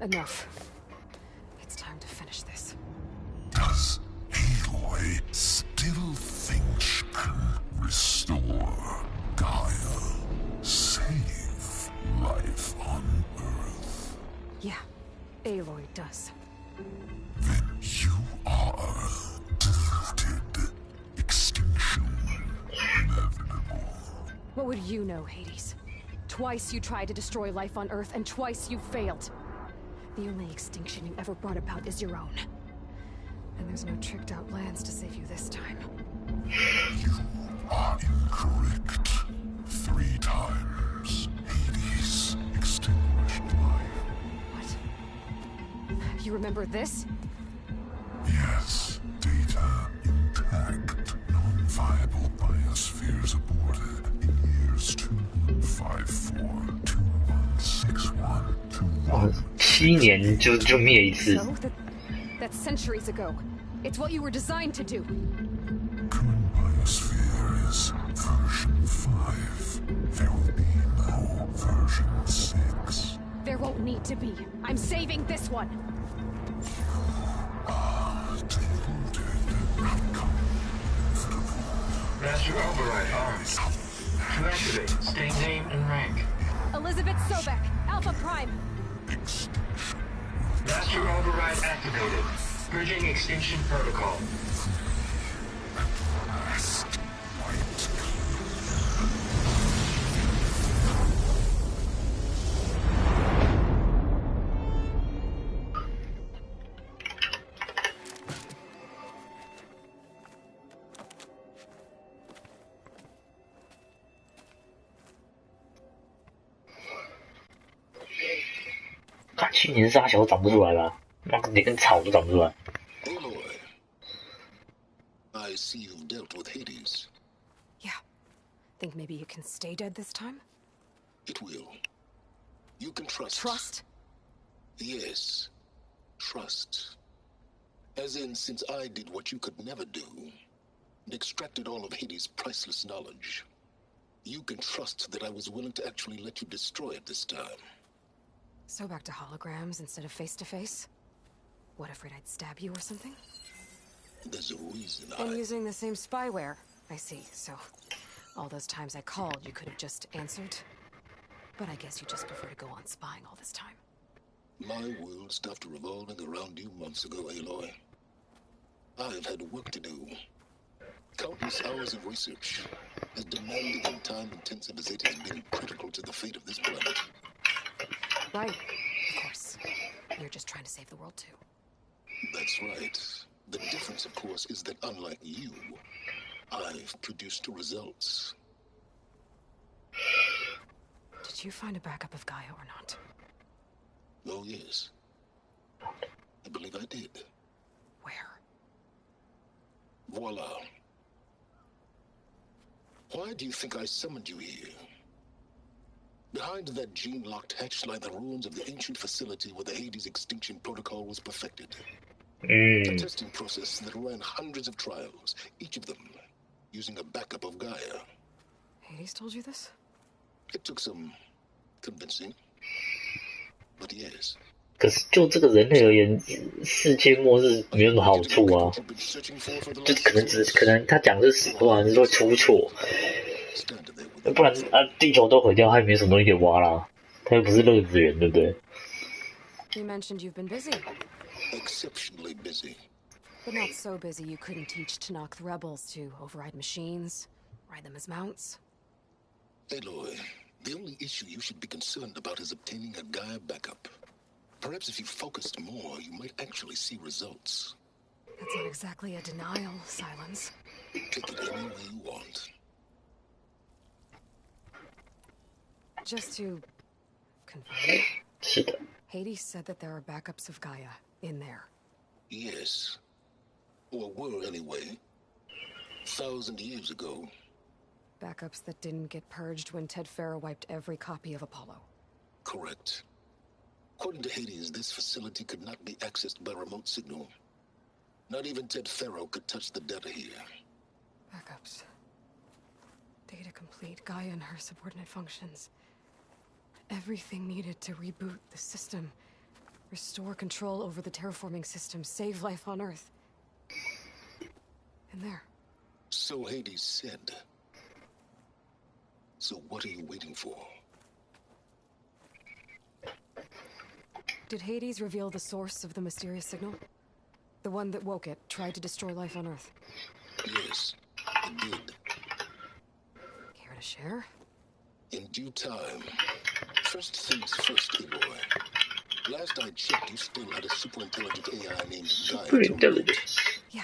Speaker 1: Enough. It's time to finish this.
Speaker 8: Does Aloy still think she can restore Gaia? Save life on Earth?
Speaker 1: Yeah, Aloy does.
Speaker 8: Then you are deluded. Extinction inevitable.
Speaker 1: What would you know, Hades? Twice you tried to destroy life on Earth, and twice you failed. The only extinction you ever brought about is your own. And there's no tricked-out plans to save you this time.
Speaker 8: You are incorrect. 3 times Hades extinguished life.
Speaker 1: What? You remember this?
Speaker 8: Yes, data intact. Non-viable biospheres aborted in years 2154, 2161,
Speaker 2: 7年就灭一次。
Speaker 1: So, that's centuries ago. It's what you were designed to do.
Speaker 8: Current biosphere is version 5. There will be no version 6.
Speaker 1: There won't need to be. I'm saving this one.
Speaker 8: Deluded. Outcome inevitable.
Speaker 5: Master override armed. To activate, state name and rank.
Speaker 1: Elizabeth Sobek, Alpha Prime.
Speaker 8: Extinction.
Speaker 5: Master override activated. Bridging extinction protocol.
Speaker 8: Last light.
Speaker 2: 看7年沙小长不出来吧？妈连草都长不出来。
Speaker 8: Aloy, I see you've dealt with Hades.
Speaker 1: Yeah. Think maybe you can stay dead this time?
Speaker 8: It will. You can trust.
Speaker 1: Trust?
Speaker 8: Yes. Trust. As in, since I did what you could never do, and extracted all of Hades' priceless knowledge, you can trust that I was willing to actually let you destroy it this time.
Speaker 1: So back to holograms instead of face-to-face? What, afraid I'd stab you or something?
Speaker 8: There's a reason
Speaker 1: And using the same spyware. I see, so... all those times I called, you could have just answered? But I guess you just prefer to go on spying all this time.
Speaker 8: My world stopped revolving around you months ago, Aloy. I've had work to do. Countless hours of research, as demanding and time-intensive as it has been critical to the fate of this planet.
Speaker 1: Right. Of course. You're just trying to save the world, too.
Speaker 8: That's right. The difference, of course, is that unlike you, I've produced results.
Speaker 1: Did you find a backup of Gaia or not?
Speaker 8: Oh, yes. I believe I did.
Speaker 1: Where?
Speaker 8: Voila. Why do you think I summoned you here? Behind that gene-locked hatch lie the ruins of the ancient facility where the Hades extinction protocol was perfected. A testing process that ran hundreds of trials, each of them using a backup of Gaia.
Speaker 1: Hades told you this?
Speaker 8: It took some convincing, but yes.
Speaker 2: 可是就这个人类而言，世界末日没有什么好处啊。就可能他讲的是实话，是会出错。不然地球都毁掉，他也没什么东西可以挖啦。他又不是乐子园，对不对？
Speaker 1: You mentioned you've been busy.
Speaker 8: Exceptionally busy.
Speaker 1: But not so busy you couldn't teach Tanakh the rebels to override machines, ride them as mounts.
Speaker 8: Aloy, the only issue you should be concerned about is obtaining a Gaia backup. Perhaps if you focused more, you might actually see results.
Speaker 1: That's not exactly a denial, Silence.
Speaker 8: Take it any way you want.
Speaker 1: Just to confirm,
Speaker 2: 是的。
Speaker 1: Hades said that there are backups of Gaia in there.
Speaker 8: Yes. Or were anyway. 1,000 years ago.
Speaker 1: Backups that didn't get purged when Ted Farrow wiped every copy of Apollo.
Speaker 8: Correct. According to Hades, this facility could not be accessed by remote signal. Not even Ted Farrow could touch the data here.
Speaker 1: Backups. Data complete. Gaia and her subordinate functions. Everything needed to reboot the system. Restore control over the terraforming system. Save life on Earth. And there.
Speaker 8: So Hades said. So what are you waiting for?
Speaker 1: Did Hades reveal the source of the mysterious signal? The one that woke it, tried to destroy life on Earth?
Speaker 8: Yes, it did.
Speaker 1: Care to share?
Speaker 8: In due time. First things first, Aloy. Last I checked, you still had a super-intelligent AI named Gaia.
Speaker 2: Super intelligence.
Speaker 1: Yeah.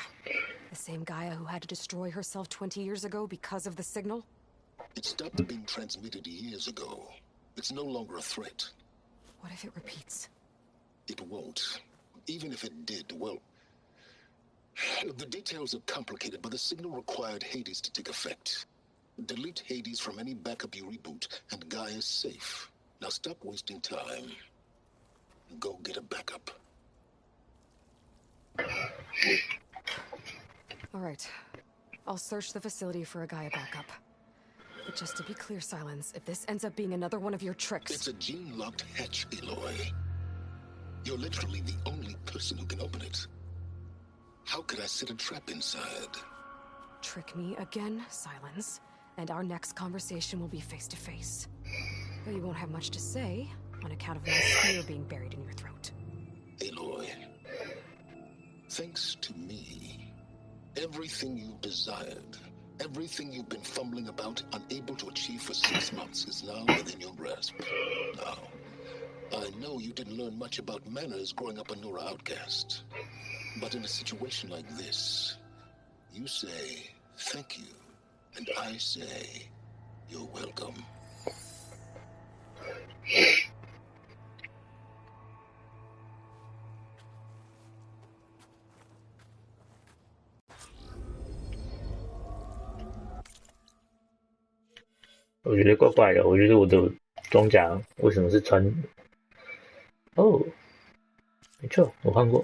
Speaker 1: The same Gaia who had to destroy herself 20 years ago because of the signal?
Speaker 8: It stopped being transmitted years ago. It's no longer a threat.
Speaker 1: What if it repeats?
Speaker 8: It won't. Even if it did, well... The details are complicated, but the signal required Hades to take effect. Delete Hades from any backup you reboot, and Gaia's safe. Now stop wasting time. Go get a backup.
Speaker 1: All right. I'll search the facility for a Gaia backup. But just to be clear, Silence, if this ends up being another one of your tricks...
Speaker 8: It's a gene-locked hatch, Aloy. You're literally the only person who can open it. How could I set a trap inside?
Speaker 1: Trick me again, Silence, and our next conversation will be face-to-face. Though you won't have much to say, on account of my spear being buried in your throat.
Speaker 8: Aloy, thanks to me, everything you desired, everything you've been fumbling about, unable to achieve for 6 months, is now within your grasp. Now, I know you didn't learn much about manners growing up a Nora outcast. But in a situation like this, you say, thank you, and I say, you're welcome.
Speaker 2: 我觉得怪怪的，我觉得我的装甲为什么是穿？哦，没错，我看过。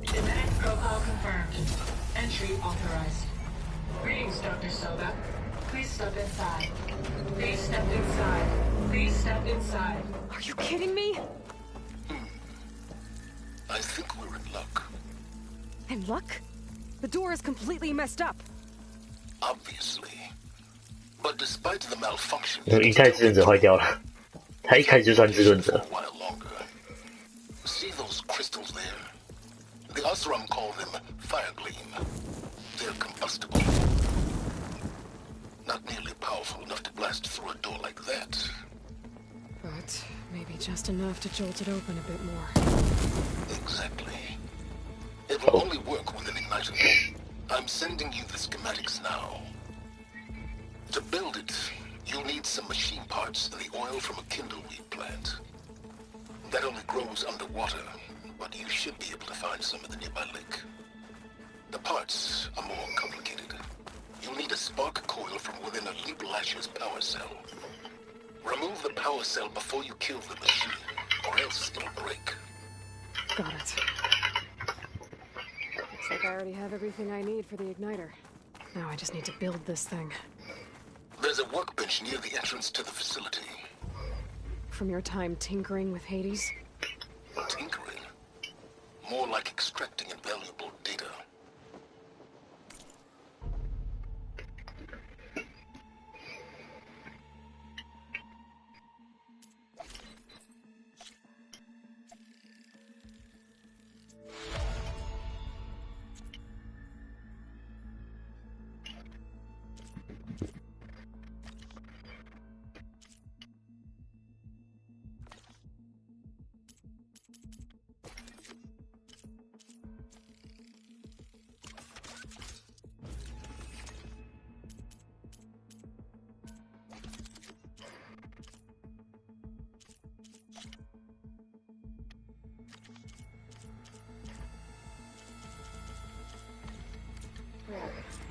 Speaker 9: Genetic profile confirmed. Entry authorized. Greetings, Dr. Soda. Please step inside. Please step inside. Please step inside.
Speaker 1: Are you kidding me?
Speaker 8: I think we're in luck.
Speaker 1: In luck? The door is completely messed up.
Speaker 8: Obviously. But despite the malfunction...
Speaker 2: 一代智能者坏掉了，他一开始就算智能者。
Speaker 8: See those crystals there? The Osram call them fire gleam. They're combustible. Not nearly powerful enough to blast through a door like that.
Speaker 1: But maybe just enough to jolt it open a bit more.
Speaker 8: Exactly. It will only work with an igniter. I'm sending you the schematics now. To build it, you'll need some machine parts and the oil from a kindleweed plant. That only grows underwater, but you should be able to find some in the nearby lake. The parts are more complicated. You'll need a spark coil from within a Leap Lasher's power cell. Remove the power cell before you kill the machine, or else it'll break.
Speaker 1: Got it. Looks like I already have everything I need for the igniter. Now I just need to build this thing.
Speaker 8: There's a workbench near the entrance to the facility.
Speaker 1: From your time tinkering with Hades?
Speaker 8: Tinkering? More like extracting invaluable data.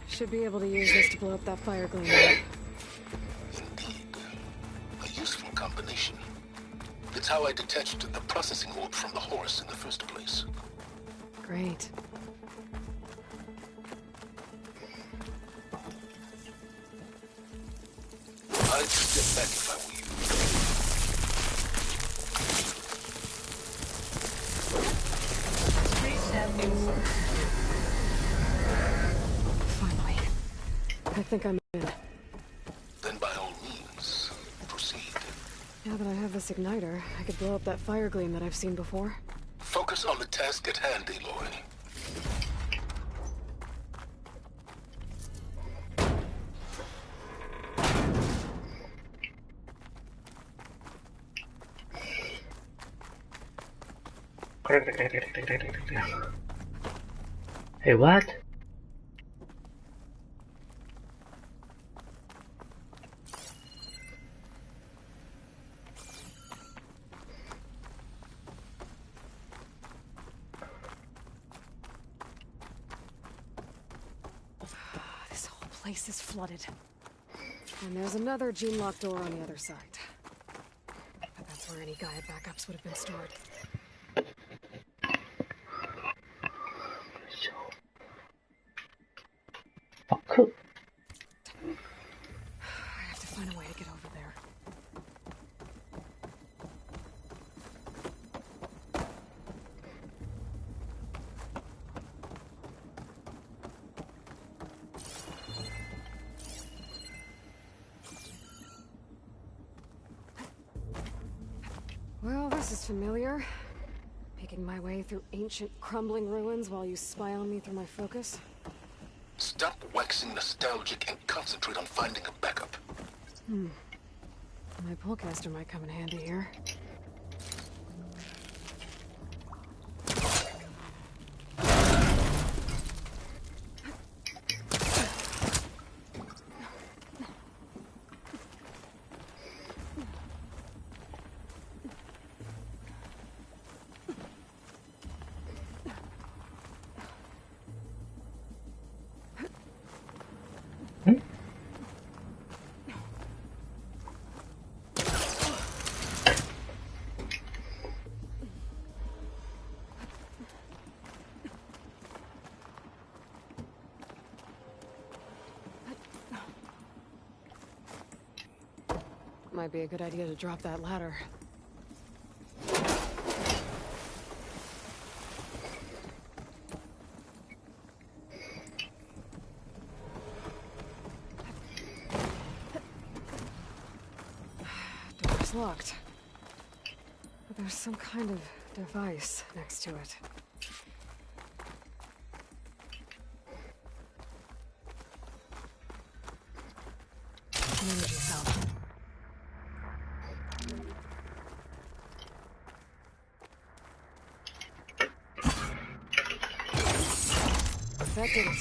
Speaker 1: Should be able to use this to blow up that fire gleam.
Speaker 8: Indeed. A useful combination. how I detached the processing orb from the horse in the first place.
Speaker 1: Great.
Speaker 8: I'd step back if I were you.
Speaker 9: Three-step insert.
Speaker 1: Finally. I think I'm in.
Speaker 8: Then by all means, proceed.
Speaker 1: Now that I have this igniter, I could blow up that fire gleam that I've seen before.
Speaker 8: Focus on the task at hand, Aloy.
Speaker 2: Hey, what?
Speaker 1: This whole place is flooded. And there's another gene-locked door on the other side. But that's where any Gaia backups would have been stored.
Speaker 2: Fuck. Cool.
Speaker 1: I have to find a way to get over there. Well, this is familiar. Making my way through ancient, crumbling ruins while you spy on me through my focus.
Speaker 8: Stop waxing nostalgic and concentrate on finding a backup.
Speaker 1: My pullcaster might come in handy here. Might be a good idea to drop that ladder. Door's locked. But there's some kind of device next to it. An energy cell. That did it.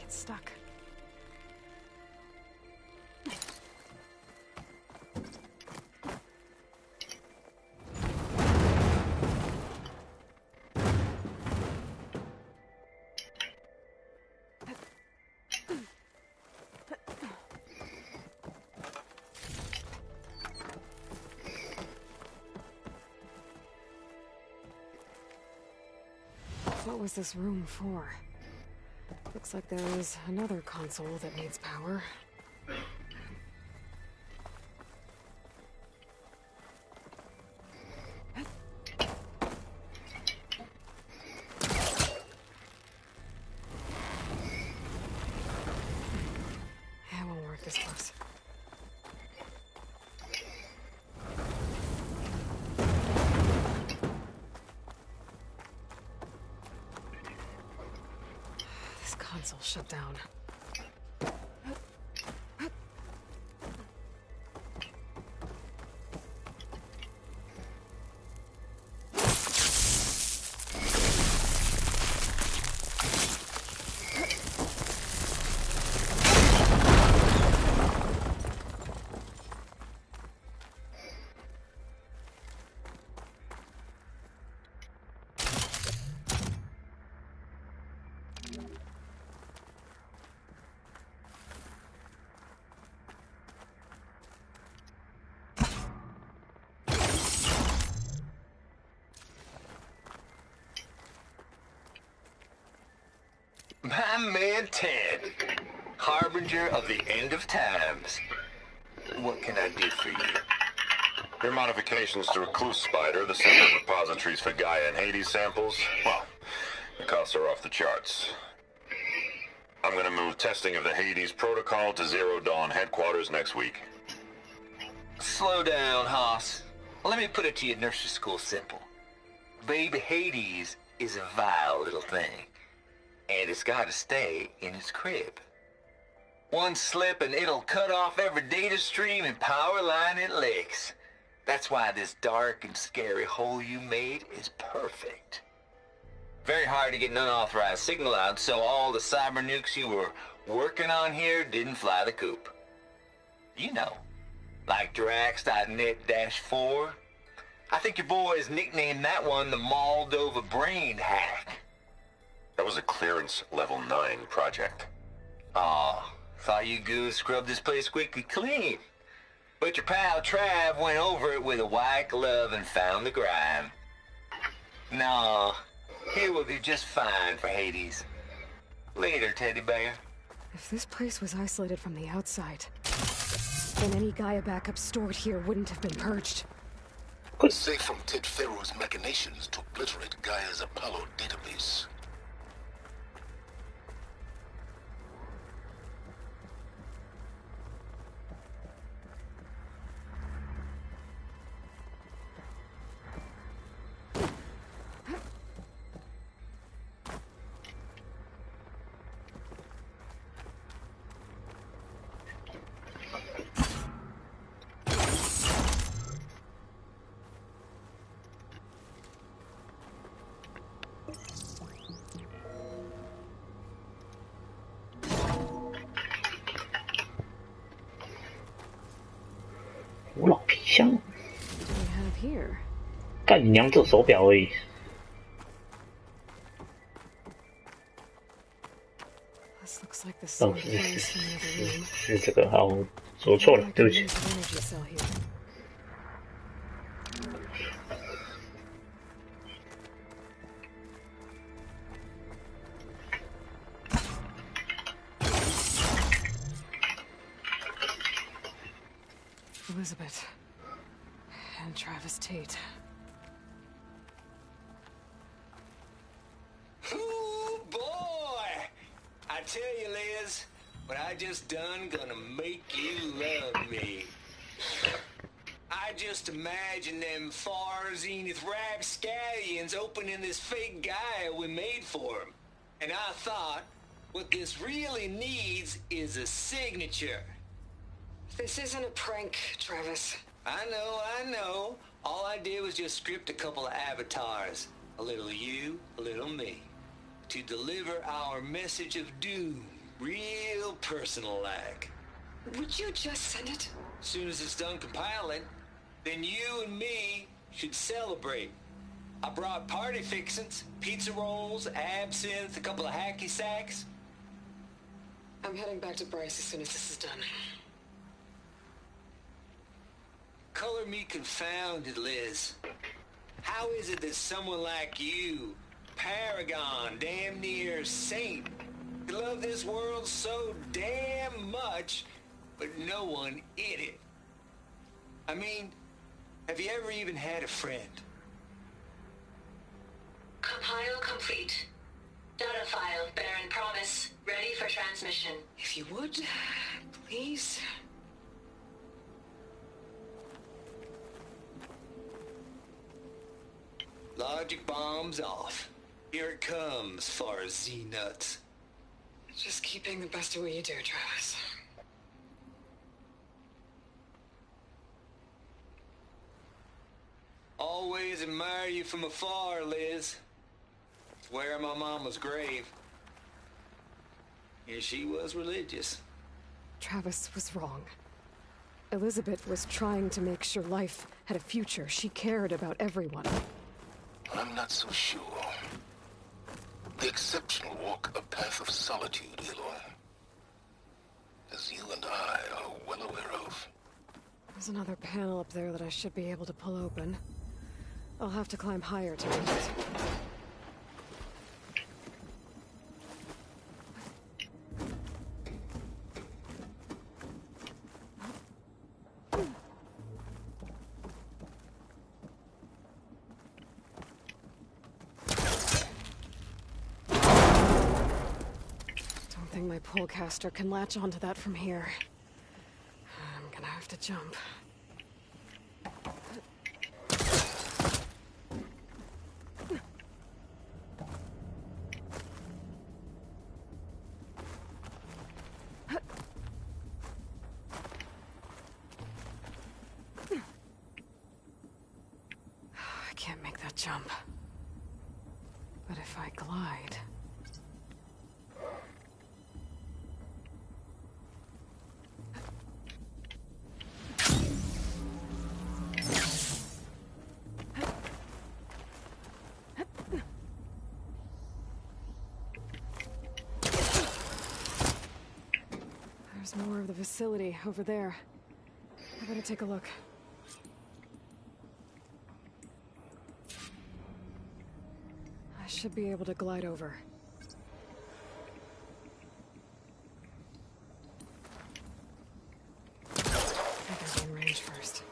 Speaker 1: Stuck. What was this room for? Looks like there is another console that needs power. It won't work this close. This console shut down.
Speaker 5: My man Ted, harbinger of the end of times. What can I do for you?
Speaker 10: Your modifications to Recluse Spider, the separate repositories for Gaia and Hades samples, well, the costs are off the charts. I'm gonna move testing of the Hades protocol to Zero Dawn headquarters next week.
Speaker 5: Slow down, Hoss. Let me put it to you nursery school simple. Baby Hades is a vile little thing, and it's got to stay in its crib. One slip and it'll cut off every data stream and power line it licks. That's why this dark and scary hole you made is perfect. Very hard to get an unauthorized signal out, so all the cyber nukes you were working on here didn't fly the coop. You know, like Drax.net-4. I think your boys nicknamed that one the Moldova Brain Hack.
Speaker 10: That was a clearance level 9 project.
Speaker 5: Aw, thought you goons scrubbed this place squeaky clean. But your pal Trav went over it with a white glove and found the grime. Nah, here will do just fine for Hades. Later, teddy bear.
Speaker 1: If this place was isolated from the outside, then any Gaia backup stored here wouldn't have been purged.
Speaker 8: Safe from Ted Pharaoh's machinations to obliterate Gaia's Apollo database.
Speaker 2: 古老皮箱，
Speaker 1: What do we have here?
Speaker 2: 干你娘这手表而已。
Speaker 1: This looks like the
Speaker 2: 哦，
Speaker 1: same
Speaker 2: 是
Speaker 1: place in the other room.
Speaker 2: 是这个，好，我说错了，对不起。
Speaker 1: There's an energy cell here. Elizabeth and Travis Tate.
Speaker 5: Ooh, boy! I tell you, Liz, what I just done gonna make you love me. I just imagine them far zenith rapscallions opening this fake Gaia we made for them. And I thought, what this really needs is a signature.
Speaker 1: This isn't a prank, Travis.
Speaker 5: I know. All I did was just script a couple of avatars. A little you, a little me. To deliver our message of doom. Real personal-like.
Speaker 1: Would you just send it?
Speaker 5: As soon as it's done compiling, then you and me should celebrate. I brought party fixins, pizza rolls, absinthe, a couple of hacky sacks.
Speaker 1: I'm heading back to Bryce as soon as this is done.
Speaker 5: Color me confounded, Liz. How is it that someone like you, paragon, damn near saint, could love this world so damn much, but no one in it? I mean, have you ever even had a friend?
Speaker 9: Compile complete. Data file, Baron Promise, ready for transmission.
Speaker 1: If you would, please.
Speaker 5: Logic bombs off. Here it comes, far Z-nuts.
Speaker 1: Just keep being the best at what you do, Travis.
Speaker 5: Always admire you from afar, Liz. Swear on my mama's grave. And she was religious.
Speaker 1: Travis was wrong. Elizabeth was trying to make sure life had a future. She cared about everyone.
Speaker 8: I'm not so sure. The exceptional walk a path of solitude, Aloy. As you and I are well aware of.
Speaker 1: There's another panel up there that I should be able to pull open. I'll have to climb higher to reach it. hoping my polecaster can latch onto that from here. I'm gonna have to jump. I can't make that jump. But if I glide... There's more of the facility over there. I better take a look. I should be able to glide over. I gotta be in range first.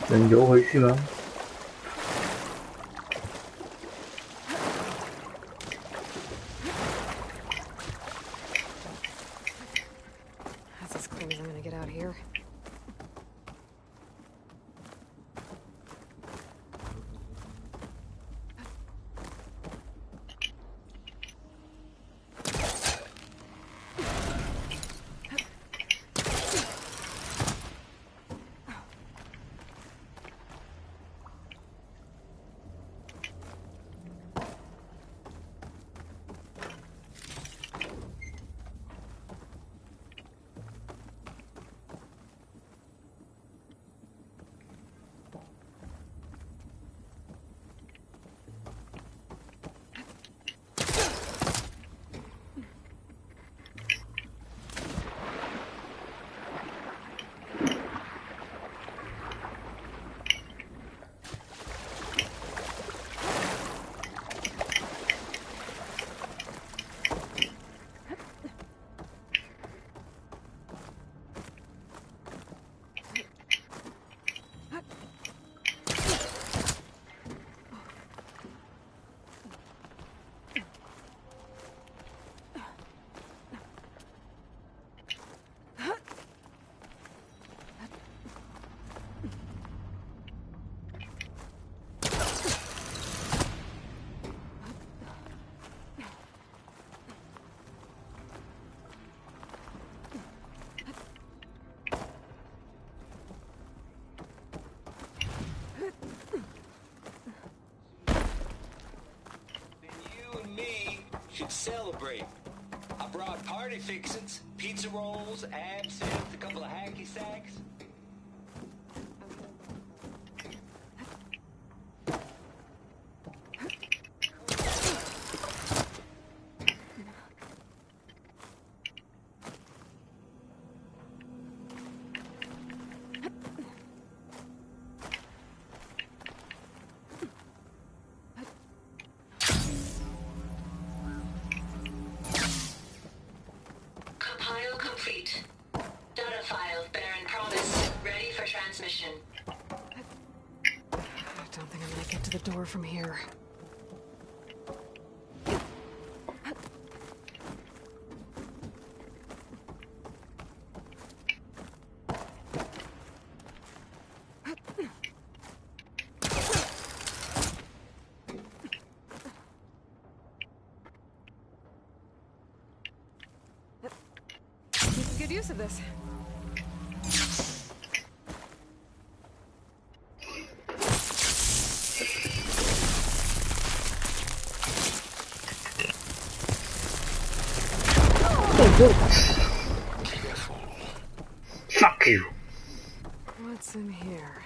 Speaker 2: 能游回去吗？
Speaker 1: That's as clean as I'm gonna get out here.
Speaker 11: Should celebrate. I brought party fixins, pizza rolls, absinthe, a couple of hacky sacks.
Speaker 9: Compile complete. Data file bearing promise. Ready for transmission.
Speaker 1: I don't think I'm gonna get to the door from here. Good use of this.
Speaker 2: Fuck you.
Speaker 1: What's in here?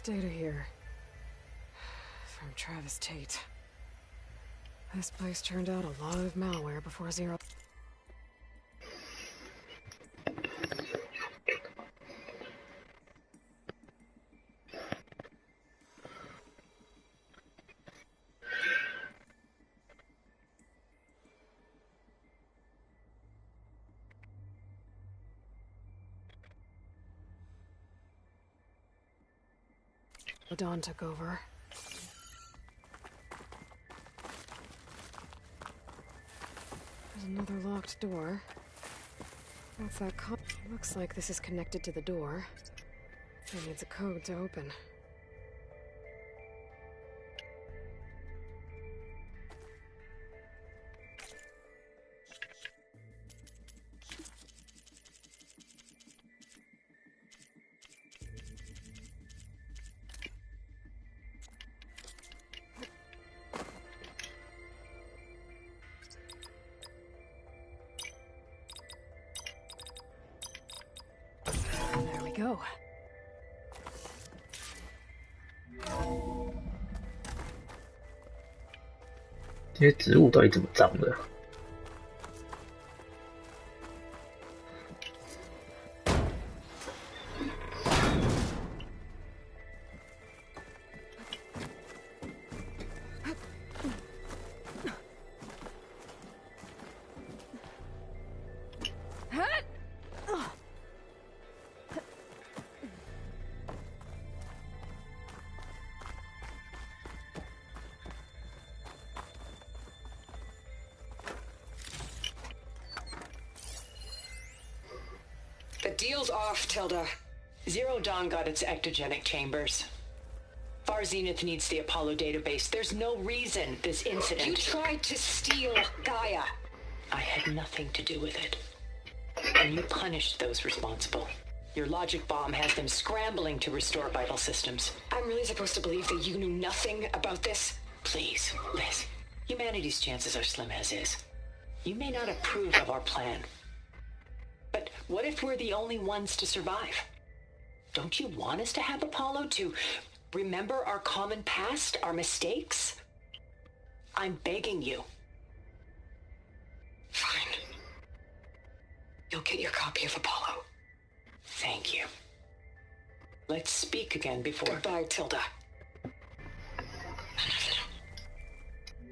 Speaker 1: This data here. From Travis Tate. This place turned out a lot of malware before Zero. Dawn took over. There's another locked door. What's that code? Looks like this is connected to the door. It needs a code to open. There we go.
Speaker 2: 这些植物到底怎么长的？The
Speaker 12: deal's off, Tilda. Zero Dawn got its ectogenic chambers. Far Zenith needs the Apollo database. There's no reason this incident... You tried to steal Gaia. I had nothing to do with it. And you punished those responsible. Your logic bomb has them scrambling to restore vital systems. I'm really supposed to believe that you knew nothing about this? Please, Liz. Humanity's chances are slim as is. You may not approve of our plan. But what if we're the only ones to survive? Don't you want us to have Apollo to remember our common past, our mistakes? I'm begging you. Fine. You'll get your copy of Apollo. Thank you. Let's speak again before... Goodbye, Tilda.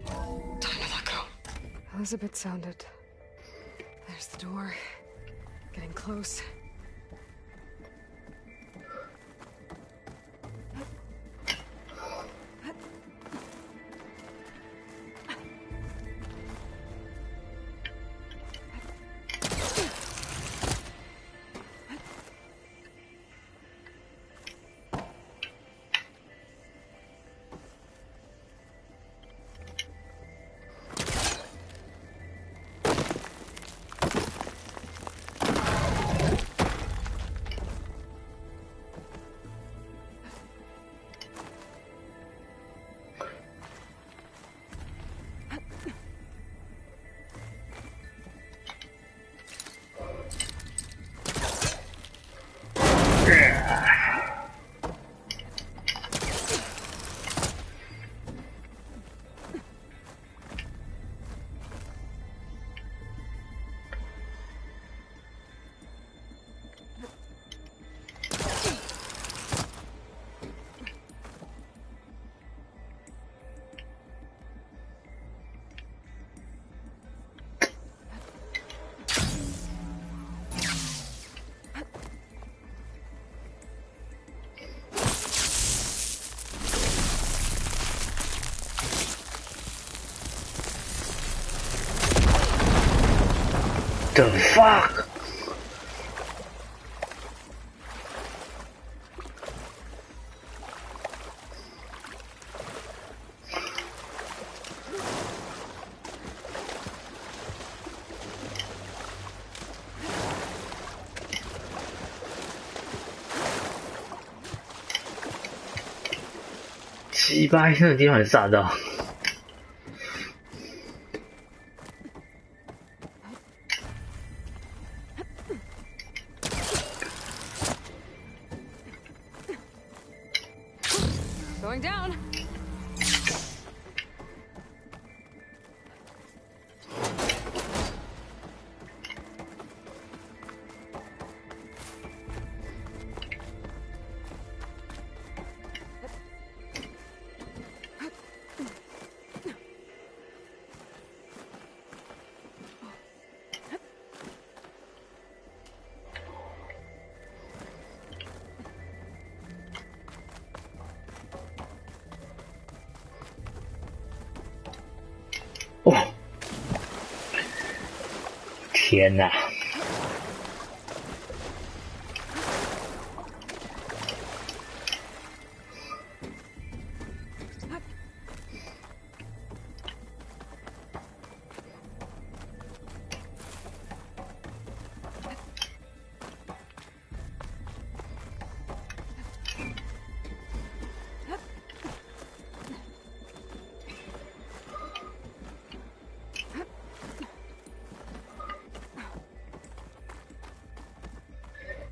Speaker 12: Time to let go.
Speaker 1: Elizabeth sounded. There's the door. Getting close.
Speaker 2: The fuck?鸡巴，那个地方也炸到。
Speaker 1: Going down.
Speaker 2: 哇！天哪！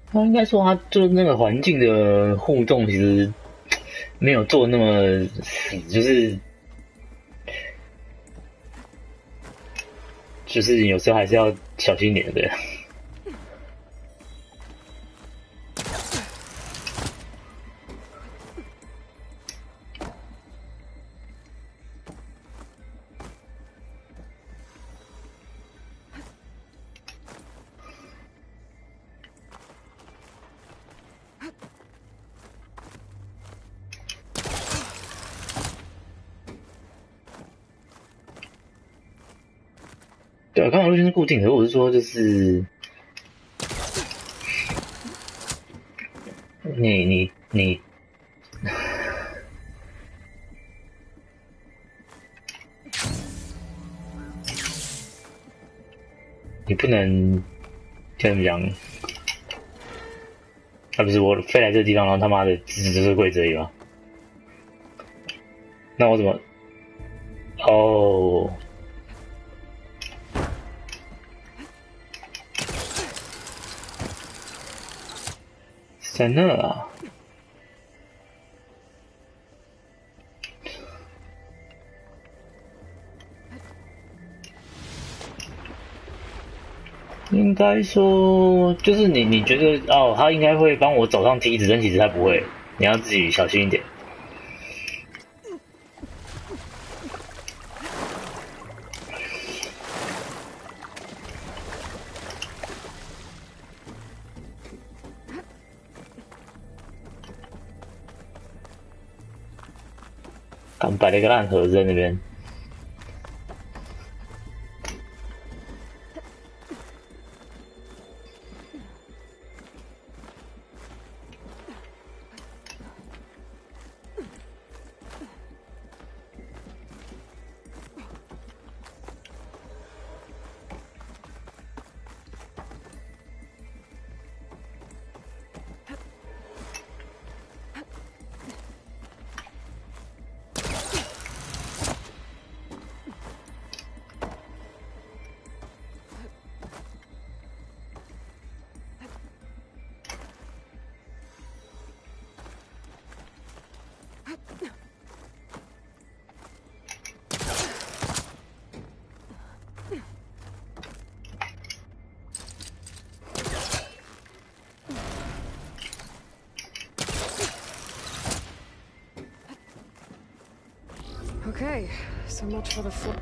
Speaker 2: 他应该说，他就是那个环境的互动，其实没有做那么死，就是有时候还是要小心一点的，对。对啊，刚好路线是固定的，我是说就是你不能怎么讲？啊，不是我飞来这个地方，然后他妈的只是跪着而已吗？那我怎么？哦。在那啊，应该说就是你觉得哦，他应该会帮我走上梯子，但其实他不会，你要自己小心一点。刚摆了一个烂盒子在那边。
Speaker 1: Okay, so much for the floor.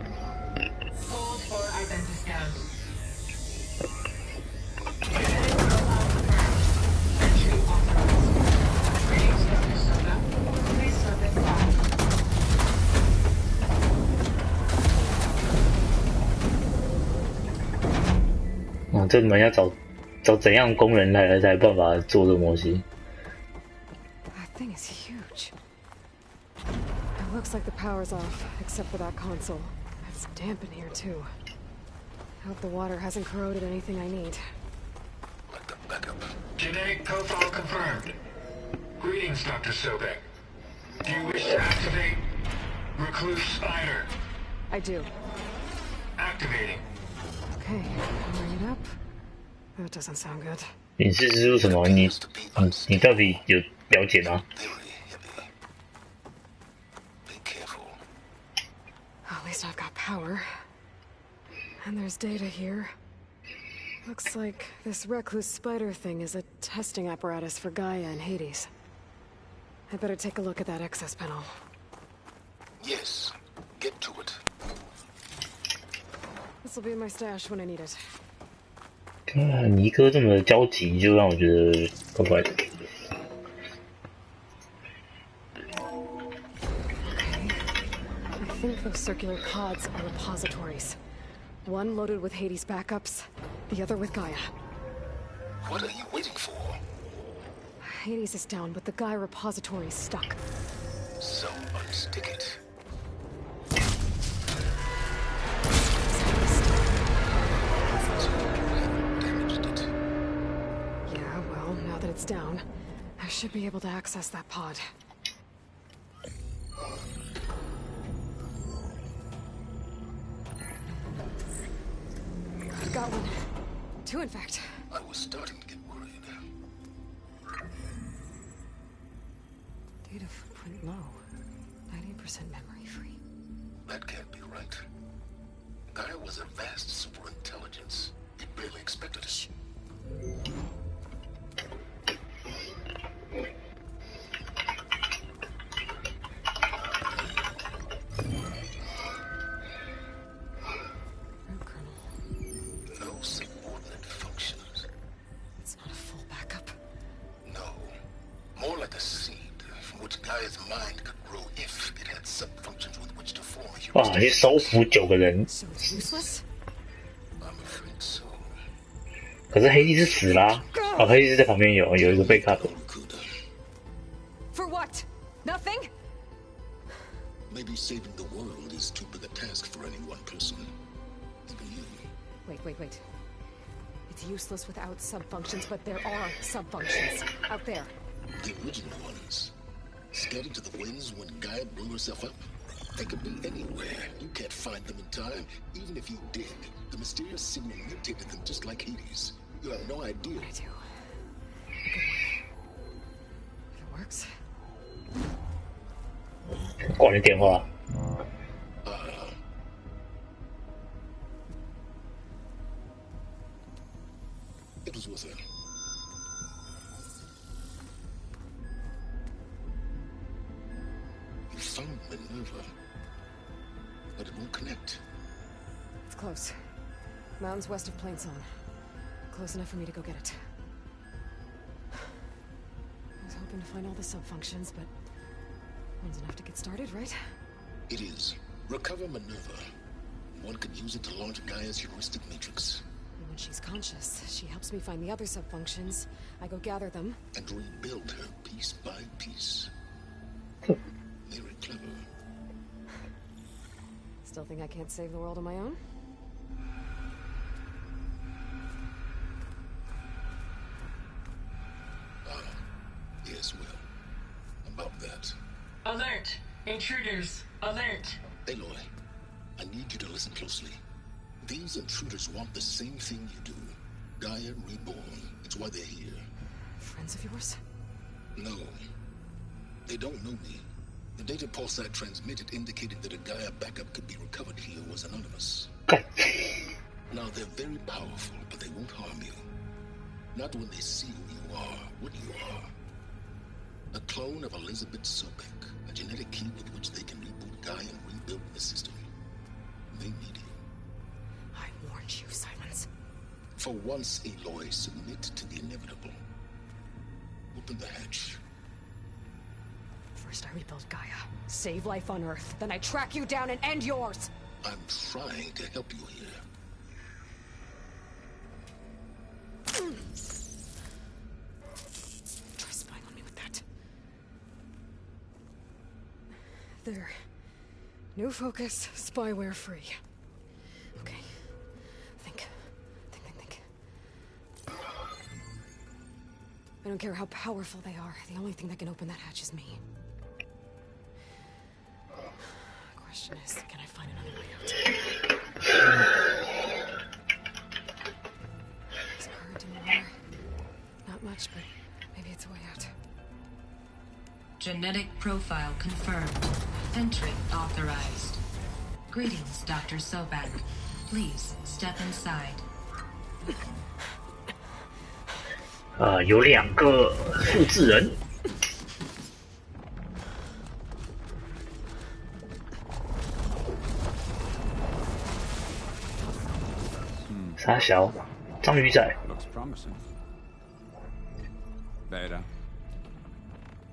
Speaker 9: Hold for identiscan. Entry authorized. Greetings, Dr. Soda. Please step inside.
Speaker 2: 哦，这门要找怎样工人来才有办法做这个东西。
Speaker 1: That thing is huge. It looks like the power's off, except for that console. It's damp in here too. I hope the water hasn't corroded anything I need.
Speaker 5: Genetic profile confirmed. Greetings, Dr. Sobek. Do you wish to activate Recluse Spider?
Speaker 1: I do.
Speaker 5: Activating.
Speaker 1: Okay, powering it up. That doesn't sound good.
Speaker 2: 你是说什么？你到底有了解吗？
Speaker 1: At least I've got power. And there's data here. Looks like this recluse spider thing is a testing apparatus for Gaia and Hades. I'd better take a look at that access panel.
Speaker 8: Yes, get to it.
Speaker 1: This'll be in my stash when I need it.
Speaker 2: 尼哥这么焦急，就让我觉得怪怪的。
Speaker 1: I think those circular pods are repositories. One loaded with Hades backups, the other with Gaia.
Speaker 8: What are you waiting for?
Speaker 1: Hades is down, but the Gaia repository is stuck.
Speaker 8: So unstick it. Damaged it.
Speaker 1: Yeah, well, now that it's down, I should be able to access that pod. Got one. Two, in fact.
Speaker 8: I was starting to get worried.
Speaker 1: Data footprint low. 90% memory free.
Speaker 8: That can't be right. Gaia was a vast superintelligence. You barely expected it.
Speaker 1: Shh.
Speaker 8: No subordinate functions.
Speaker 1: It's not a full backup.
Speaker 8: No. More like a seed from which Gaia's mind could grow if it had sub-functions with which to form a
Speaker 2: 哇，
Speaker 8: heuristic.
Speaker 2: 去收服9个人，
Speaker 1: So it's useless?
Speaker 8: I'm afraid so.
Speaker 2: 可是黑帝是死啦。哦，黑帝是在旁边有一个被 cut 的。
Speaker 1: For what? Nothing?
Speaker 8: Maybe saving the world is too big a task for any one person. Even you.
Speaker 1: Wait. It's useless without sub-functions, but there are sub-functions out there.
Speaker 8: The original ones. Scattered to the winds when Gaia blew herself up. They could be anywhere. You can't find them in time. Even if you did, the mysterious signal mutated them just like Hades. You have no idea.
Speaker 1: I do. If it works.
Speaker 2: 挂你电话。
Speaker 8: It was worth it. You found Minerva, but it won't connect.
Speaker 1: It's close. Mountains west of Plain Zone. Close enough for me to go get it. I was hoping to find all the sub-functions, but one's enough to get started, right?
Speaker 8: It is. Recover Minerva. One could use it to launch Gaia's heuristic matrix.
Speaker 1: And when she's conscious, she helps me find the other sub-functions. I go gather them.
Speaker 8: And rebuild her piece by piece. Very clever.
Speaker 1: Still think I can't save the world on my own?
Speaker 8: Yes, well, about that.
Speaker 9: Alert! Intruders! Alert!
Speaker 8: Aloy, I need you to listen closely. These intruders want the same thing you do. Gaia reborn. It's why they're here.
Speaker 1: Friends of yours?
Speaker 8: No. They don't know me. The data Pulsar transmitted indicated that a Gaia backup could be recovered here was anonymous. Now, they're very powerful, but they won't harm you. Not when they see who you are, what you are. A clone of Elizabeth Sobek, a genetic key with which they can reboot Gaia and rebuild the system. They need you.
Speaker 1: I warned you, Silence.
Speaker 8: For once, Aloy, submit to the inevitable. Open the hatch.
Speaker 1: First I rebuild Gaia, save life on Earth, then I track you down and end yours!
Speaker 8: I'm trying to help you here.
Speaker 1: Try spying on me with that. There. New focus, spyware free. Okay. Think. I don't care how powerful they are. The only thing that can open that hatch is me. Question is, can I find another way out? There's current in the water. Not much, but maybe it's a way out.
Speaker 9: Genetic profile confirmed. Entry authorized. Greetings, Dr. Sobek. Please step inside.
Speaker 2: 有2个复制人。傻小，章鱼仔。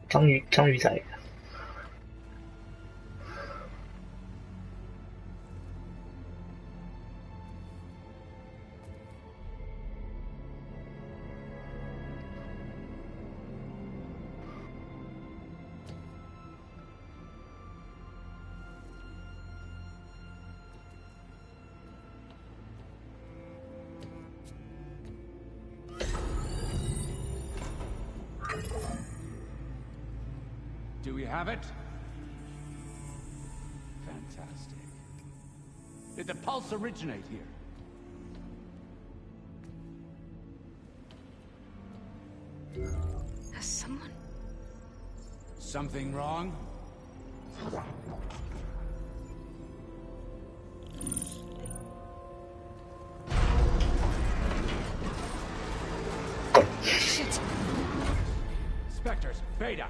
Speaker 2: 章鱼仔。
Speaker 13: Do we have it? Fantastic. Did the pulse originate here?
Speaker 1: Has someone...
Speaker 13: Something wrong?
Speaker 1: Shit!
Speaker 13: Spectres, Beta!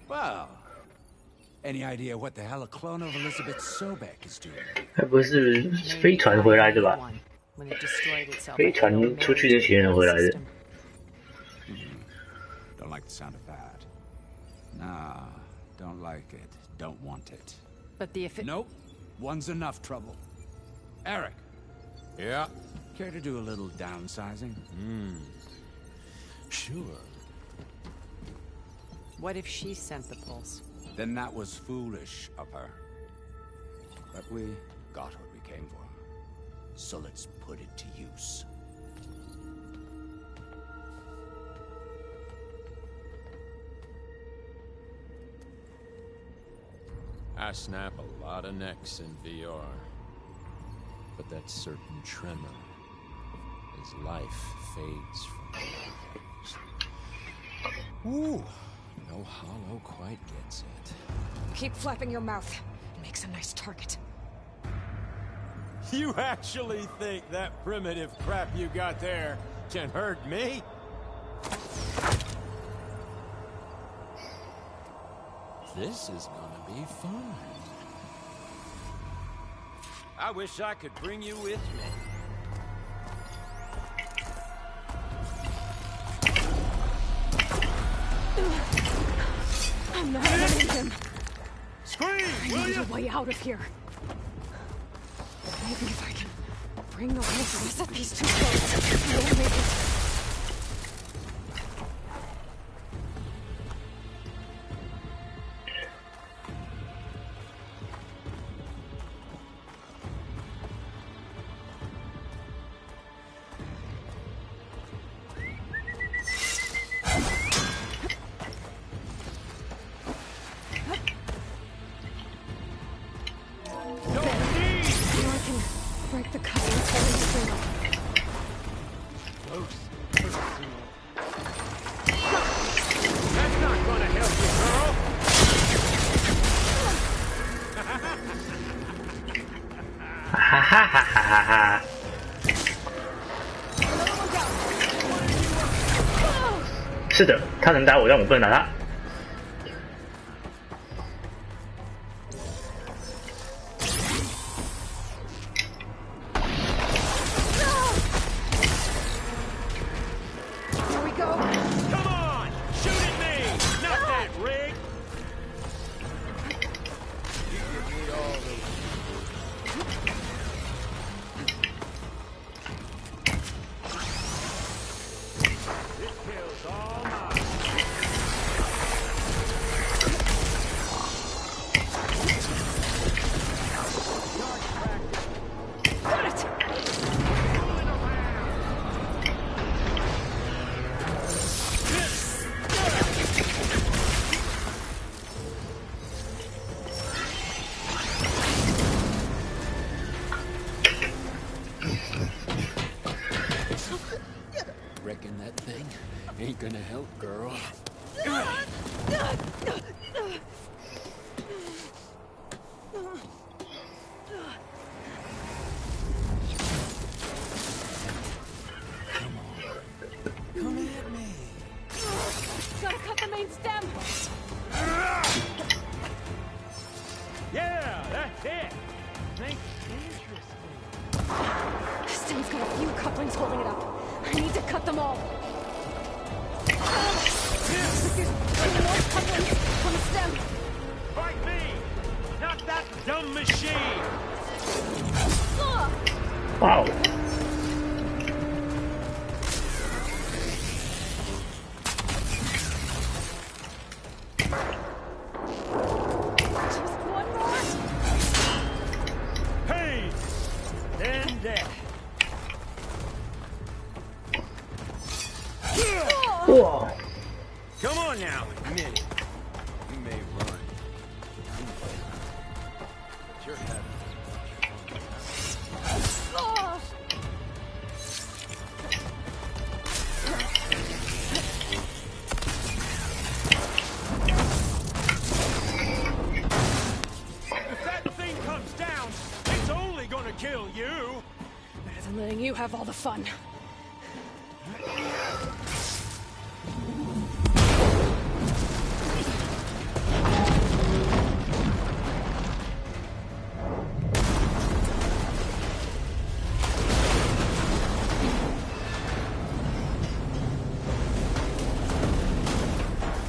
Speaker 13: Well, any idea what the hell a clone of Elizabeth Sobek is doing?
Speaker 2: 该不会是飞船回来的吧？飞船出去那群人回来的。
Speaker 13: Don't like the sound of that. Nah, don't like it. Don't want it.
Speaker 1: But the
Speaker 13: Nope. One's enough trouble. Eric.
Speaker 7: Yeah?
Speaker 13: Care to do a little downsizing?
Speaker 7: Sure.
Speaker 6: What if she sent the pulse?
Speaker 13: Then that was foolish of her. But we got what we came for. So let's put it to use.
Speaker 7: I snap a lot of necks in VR. But that certain tremor as life fades from the eyes. Ooh, no hollow quite gets it.
Speaker 1: Keep flapping your mouth. It makes a nice target.
Speaker 7: You actually think that primitive crap you got there can hurt me? This is gonna be fun. I wish I could bring you with me.
Speaker 1: I'm not letting him.
Speaker 7: Scream,
Speaker 1: I need a way out of here. Maybe if I can bring the whole set these two close, we'll make it. Break the cover and pull the thing up.
Speaker 7: Close. That's not gonna help you, girl.
Speaker 2: 哈哈哈哈哈哈！是的，他能打我，但我不能打他。
Speaker 13: ain't gonna help, girl.
Speaker 6: Come at me.
Speaker 1: Gotta cut the main stem.
Speaker 4: Yeah, that's it. Makes interesting.
Speaker 1: This stem's got a few couplings holding it up. I need to cut them all. There's more couplings on the stem.
Speaker 4: Fight me, not that dumb machine.
Speaker 2: Wow.
Speaker 1: Just one more.
Speaker 4: Pain, then death.
Speaker 2: Wow.
Speaker 4: Come on now.
Speaker 13: Admit it. You may run. But you're having
Speaker 4: If that thing comes down, it's only gonna kill you.
Speaker 1: Better than letting you have all the fun.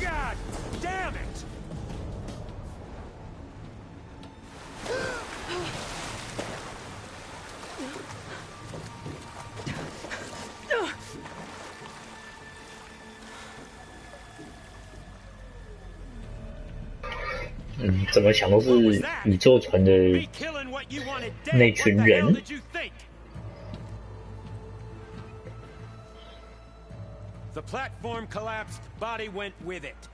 Speaker 4: God damn it!
Speaker 2: 嗯，怎么想都是宇宙船的
Speaker 4: Me killing what you wanted
Speaker 2: 那
Speaker 4: dead.
Speaker 2: 群
Speaker 4: What the hell
Speaker 2: 人。
Speaker 4: did you think? The platform collapsed, body went with it.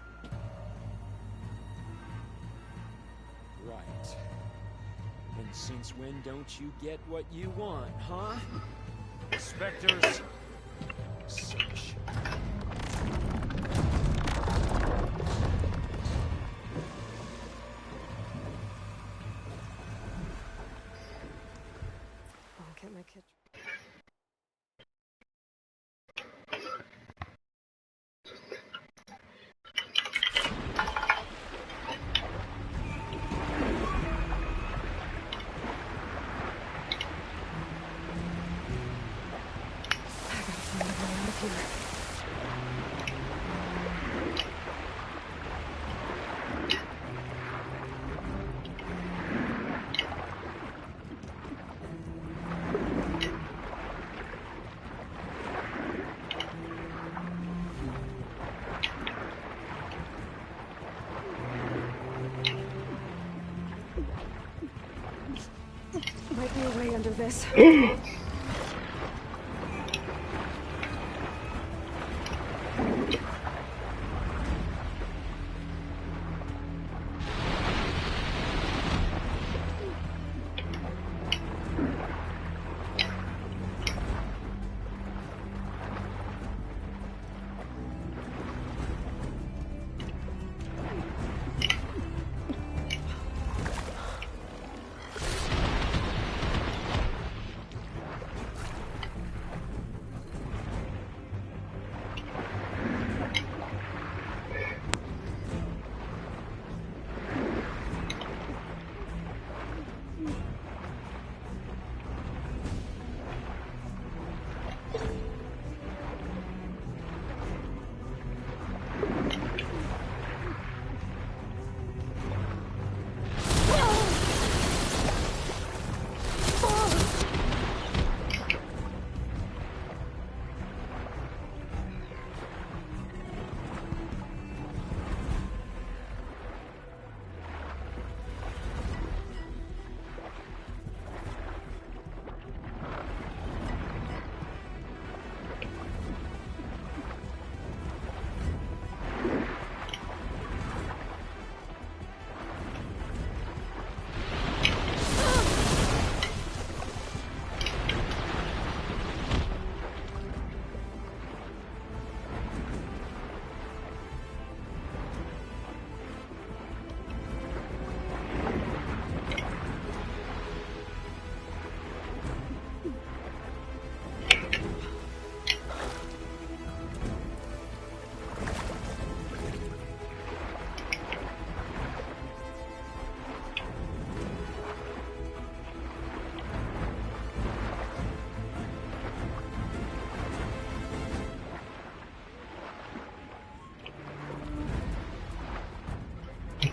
Speaker 7: Right. And since when don't you get what you want, huh?
Speaker 4: Spectres.
Speaker 7: Such.
Speaker 1: I'll get my kitchen. I gotta find a way out of here. Might be a way under this.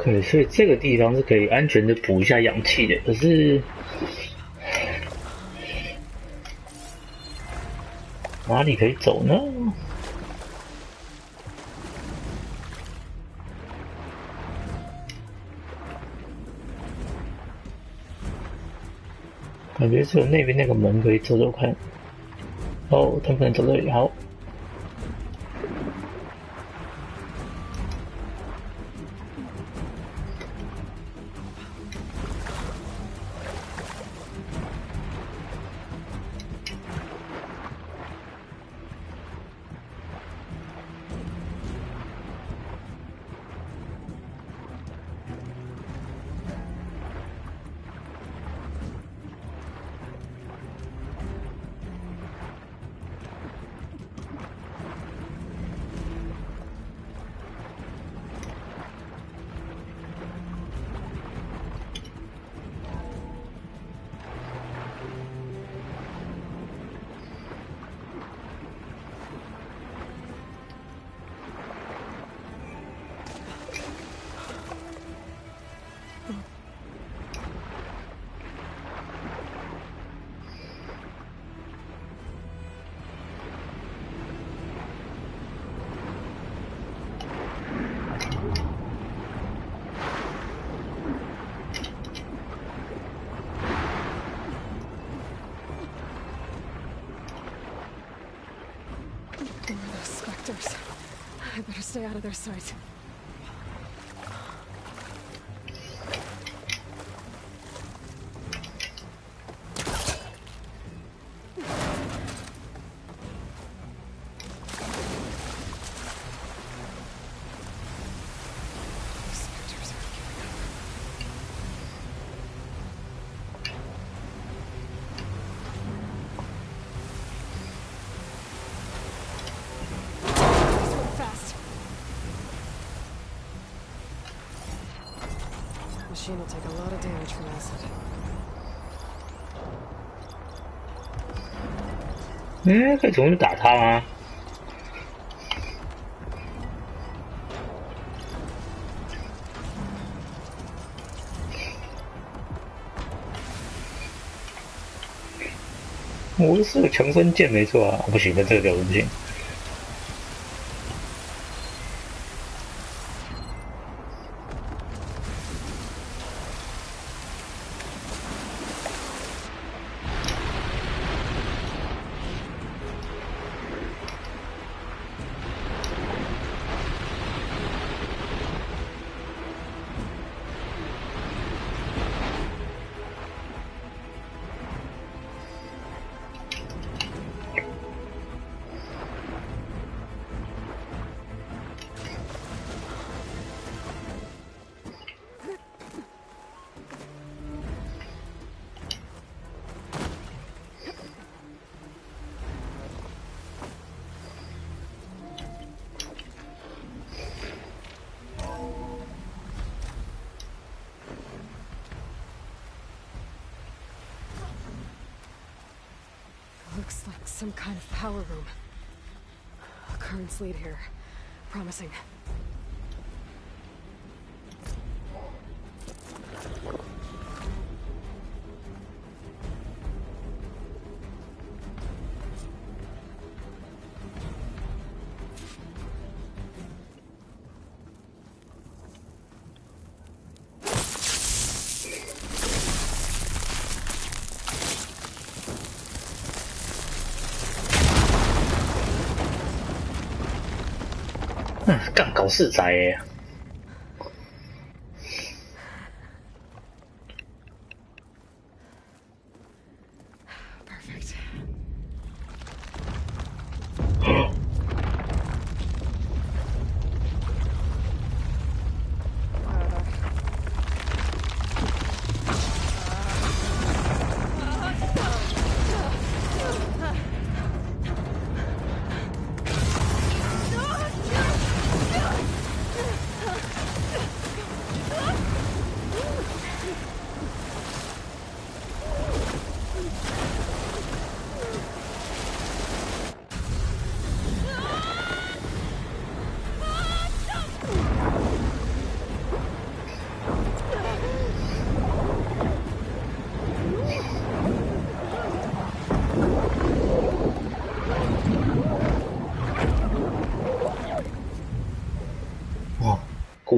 Speaker 2: OK， 所以这个地方是可以安全的补一下氧气的，可是哪里可以走呢？感觉只有那边那个门可以走走看。哦，他不能走这里，好。
Speaker 1: I better stay out of their sight. Machine will take a lot of damage from acid.
Speaker 2: 可以从这打他吗？我是个强身剑没错啊，不行，在这个角度不行。
Speaker 1: Looks like some kind of power room. A currents lead here. Promising.
Speaker 2: 干搞事仔耶！
Speaker 1: Perfect.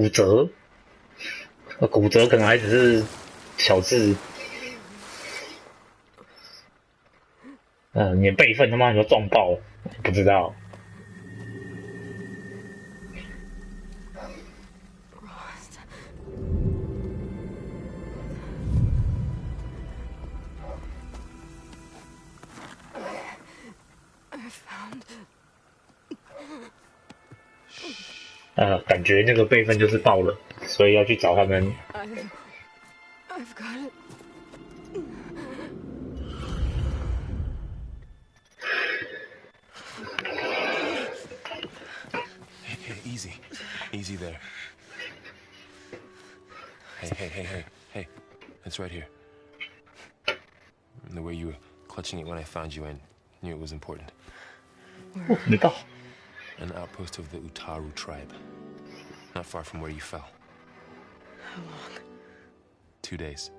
Speaker 2: 骨折，骨折可能还只是小事。你的备份他妈有撞爆，不知道。感觉那个备份就是爆了，所以要去找他们。
Speaker 1: I've got it.
Speaker 14: Hey, easy there. Hey, it's right here. The way you were clutching it when I found you, I knew it was important. An outpost of the Utaru tribe. Not far from where you fell.
Speaker 1: How long?
Speaker 14: 2 days.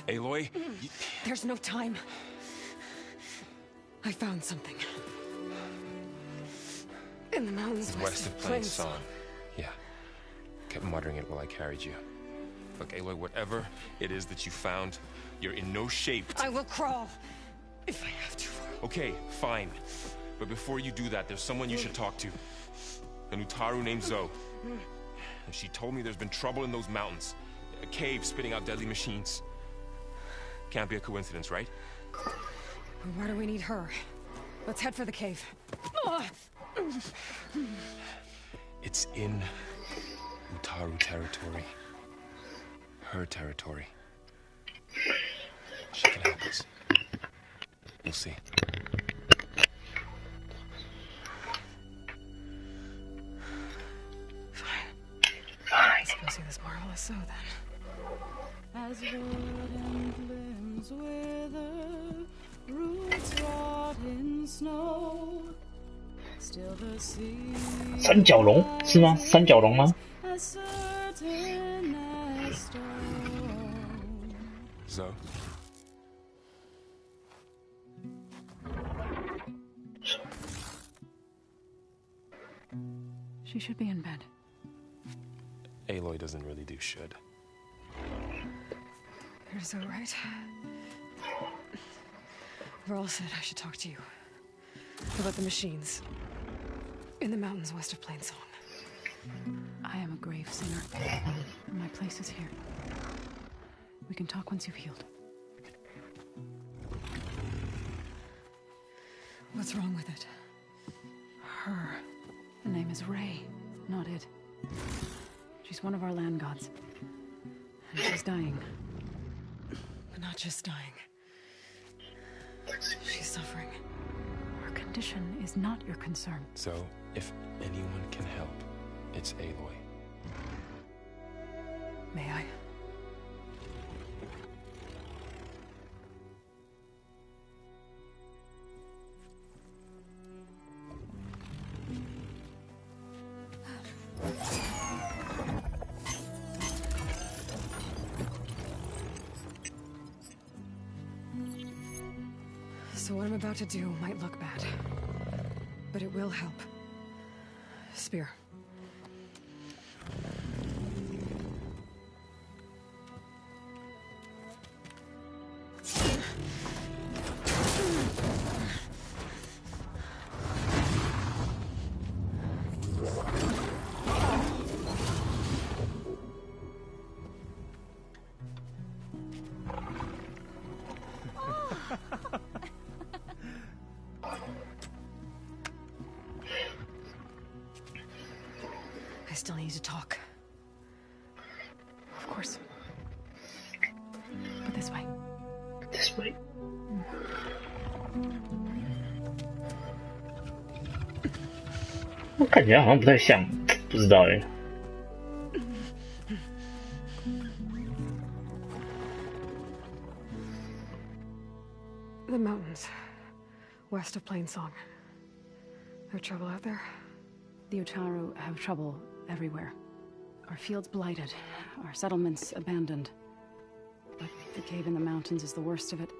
Speaker 14: Aloy?
Speaker 1: There's no time. I found something. In the mountains
Speaker 14: west of Plainsong. Yeah. Kept muttering it while I carried you. Look, Aloy, whatever it is that you found, you're in no shape.
Speaker 1: I will crawl if I have to.
Speaker 14: Okay, fine. But before you do that, there's someone you should talk to. An Utaru named Zoe. And she told me there's been trouble in those mountains. A cave spitting out deadly machines. Can't be a coincidence, right?
Speaker 1: Why do we need her? Let's head for the cave.
Speaker 14: It's in Utaru territory. Her territory. She can help us. You'll see.
Speaker 1: Fine. Let's go see this marvelous Zoe then.
Speaker 6: As verdant limbs wither, roots rot in snow. Still the sea
Speaker 2: 三角龙是吗？三角龙吗？
Speaker 6: as certain as stone.
Speaker 14: Zoe?
Speaker 6: She should be in bed.
Speaker 14: Aloy doesn't really do should.
Speaker 1: You're so right. Varl said I should talk to you about the machines in the mountains west of Plainsong.
Speaker 6: I am a grave sinner. My place is here. We can talk once you've healed.
Speaker 1: What's wrong with it?
Speaker 6: Her. The name is Ray, not it. She's one of our land gods. And she's dying.
Speaker 1: But not just dying. She's suffering.
Speaker 6: Her condition is not your concern.
Speaker 14: So, if anyone can help, it's Aloy.
Speaker 1: May I? So what I'm about to do might look bad, but it will help. Spear. I still need to talk.
Speaker 6: Of course. But this way.
Speaker 2: This way. 我感觉好像不太像，不知道哎。
Speaker 1: The mountains west of Plainsong. There trouble out there?
Speaker 6: The Utaru have trouble everywhere. Our fields blighted, our settlements abandoned. But the cave in the mountains is the worst of it.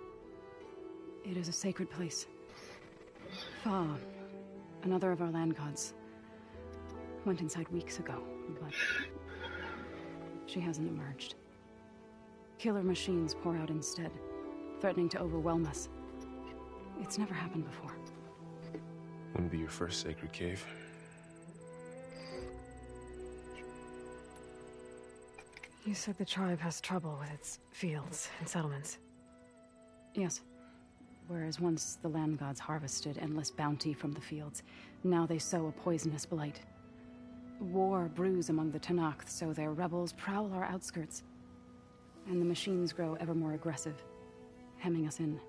Speaker 6: It is a sacred place. Fa, another of our land gods, went inside weeks ago, but she hasn't emerged. Killer machines pour out instead, threatening to overwhelm us. It's never happened before.
Speaker 14: Wouldn't be your first sacred cave.
Speaker 1: You said the tribe has trouble with its fields and settlements.
Speaker 6: Yes. Whereas once the land gods harvested endless bounty from the fields, now they sow a poisonous blight. War brews among the Tanakh, so their rebels prowl our outskirts. And the machines grow ever more aggressive, hemming us in,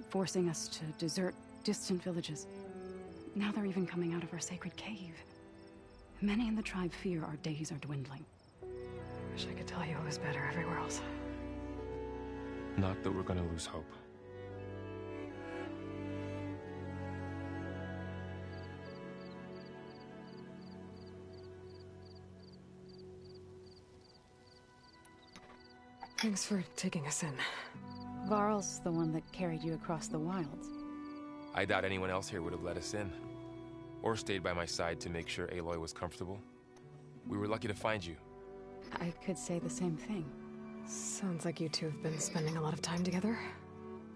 Speaker 6: forcing us to desert distant villages. Now they're even coming out of our sacred cave. Many in the tribe fear our days are dwindling.
Speaker 1: Wish I could tell you it was better everywhere else.
Speaker 14: Not that we're gonna lose hope.
Speaker 1: Thanks for taking us in.
Speaker 6: Varl's the one that carried you across the wilds.
Speaker 14: I doubt anyone else here would have let us in. Or stayed by my side to make sure Aloy was comfortable. We were lucky to find you.
Speaker 6: I could say the same thing.
Speaker 1: Sounds like you two have been spending a lot of time together.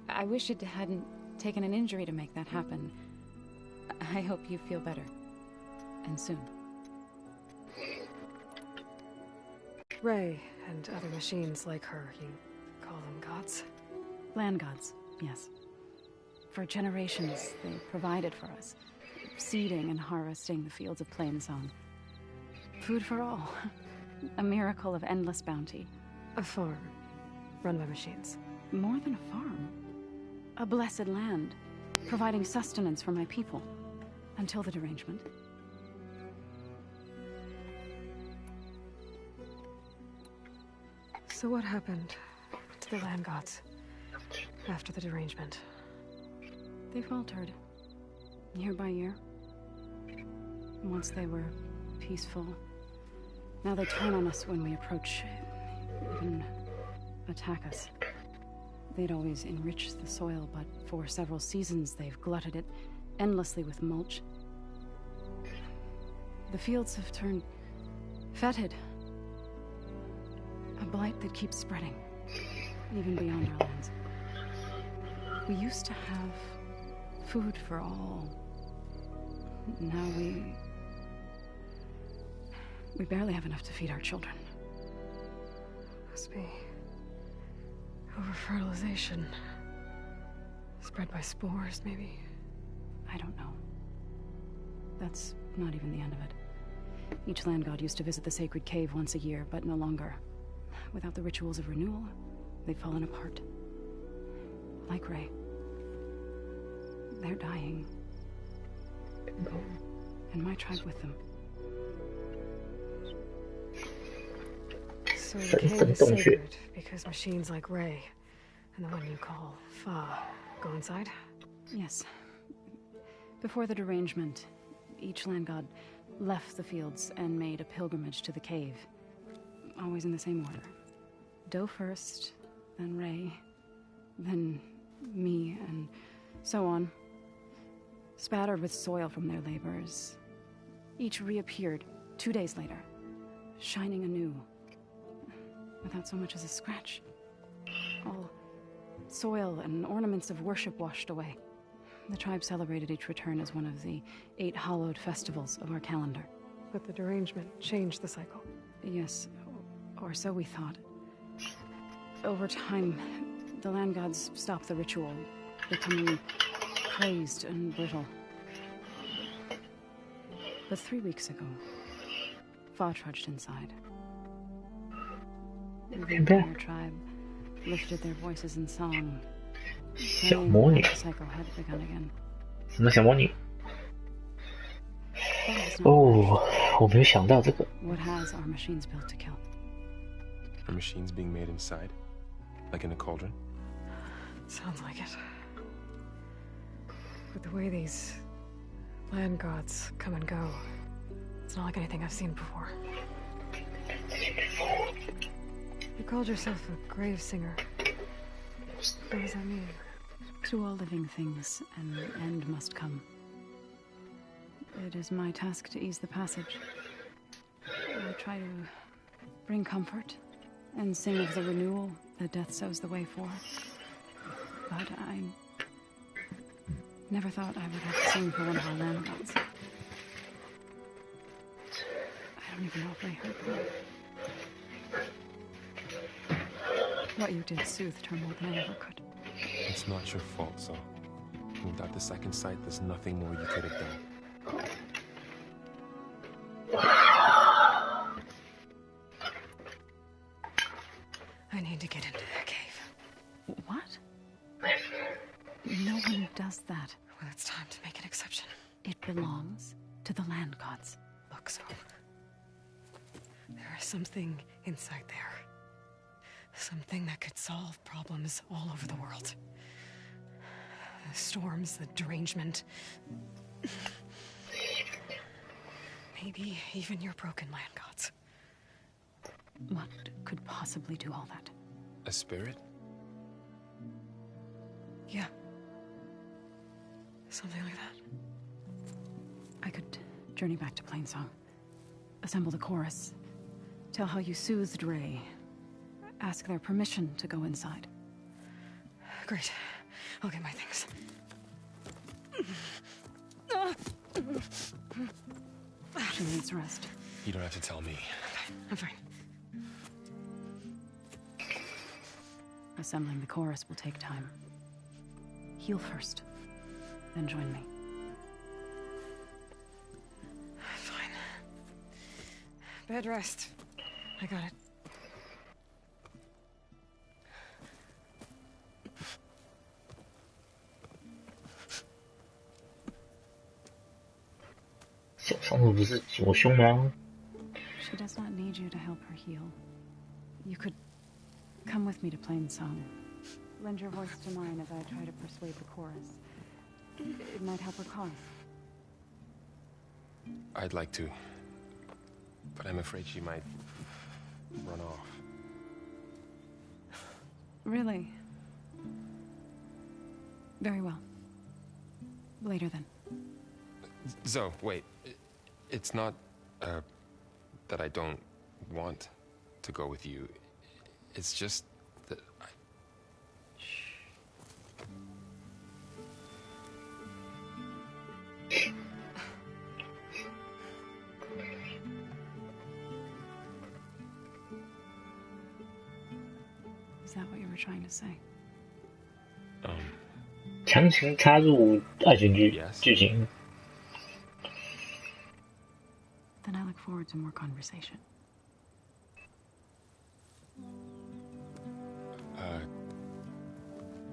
Speaker 6: I wish it hadn't taken an injury to make that happen. I hope you feel better. And soon.
Speaker 1: Ray and other machines like her, you call them gods?
Speaker 6: Land gods, yes. For generations, they provided for us, seeding and harvesting the fields of Plainsong. Food for all. A miracle of endless bounty.
Speaker 1: A farm, run by machines.
Speaker 6: More than a farm. A blessed land, providing sustenance for my people. Until the derangement.
Speaker 1: So what happened to the land gods after the derangement?
Speaker 6: They faltered, year by year. Once they were peaceful. Now they turn on us when we approach, even attack us. They'd always enriched the soil, but for several seasons they've glutted it endlessly with mulch. The fields have turned fetid. A blight that keeps spreading, even beyond our lands. We used to have food for all. Now we barely have enough to feed our children.
Speaker 1: Must be over-fertilization. Spread by spores, maybe?
Speaker 6: I don't know. That's not even the end of it. Each land god used to visit the sacred cave once a year, but no longer. Without the rituals of renewal, they've fallen apart. Like Ray. They're dying. And my tribe with them.
Speaker 1: So the cave is sacred because machines like Ray and the one you call Fa go inside?
Speaker 6: Yes. Before the derangement, each land god left the fields and made a pilgrimage to the cave. Always in the same order. Do first, then Ray, then me, and so on. Spattered with soil from their labors. Each reappeared 2 days later, shining anew. Without so much as a scratch. All soil and ornaments of worship washed away. The tribe celebrated each return as one of the 8 hallowed festivals of our calendar.
Speaker 1: But the derangement changed the cycle.
Speaker 6: Yes, or so we thought. Over time, the land gods stopped the ritual, becoming crazed and brittle. But 3 weeks ago, Fa trudged inside. The entire tribe lifted their voices in song, saying that the cycle had begun again.
Speaker 2: 什么小魔女？哦，我没有想到这个。
Speaker 6: What has our machines built to kill?
Speaker 14: Are machines being made inside? Like in a cauldron?
Speaker 1: Sounds like it. But the way these land gods come and go, it's not like anything I've seen before. You called yourself a grave singer. What does that mean?
Speaker 6: To all living things, an end must come. It is my task to ease the passage. I try to bring comfort and sing of the renewal that death sows the way for. But I never thought I would have to sing for one of our land gods. I don't even know if I heard that. What you did soothed her more than I ever could.
Speaker 14: It's not your fault, so without the second sight, there's nothing more you could have done.
Speaker 1: I need to get into that cave.
Speaker 6: What? No one does that.
Speaker 1: Well, it's time to make an exception.
Speaker 6: It belongs to the land gods.
Speaker 1: Look, so there is something inside there. Something that could solve problems all over the world. The storms, the derangement. Maybe even your broken land gods.
Speaker 6: What could possibly do all that?
Speaker 14: A spirit?
Speaker 1: Yeah. Something like that.
Speaker 6: I could journey back to Plainsong. Assemble the chorus. Tell how you soothed Ray. Ask their permission to go inside.
Speaker 1: Great. I'll get my things.
Speaker 6: She needs rest.
Speaker 14: You don't have to tell me.
Speaker 1: I'm fine.
Speaker 6: Assembling the chorus will take time. Heal first, then join me.
Speaker 1: Fine. Bed rest. I got it.
Speaker 2: 小上次不是左胸吗？
Speaker 6: She does not need you to help her heal. You could come with me to Plainsong. Lend your voice to mine as I try to persuade the chorus. It might help her cause.
Speaker 14: I'd like to, but I'm afraid she might run off.
Speaker 6: Really? Very well. Later then.
Speaker 14: Zoe, wait. It's not, that I don't want to go with you. It's just that I...
Speaker 6: Is that what you were trying to say?
Speaker 2: 强行插入爱情剧情。
Speaker 6: Then I look forward to more conversation.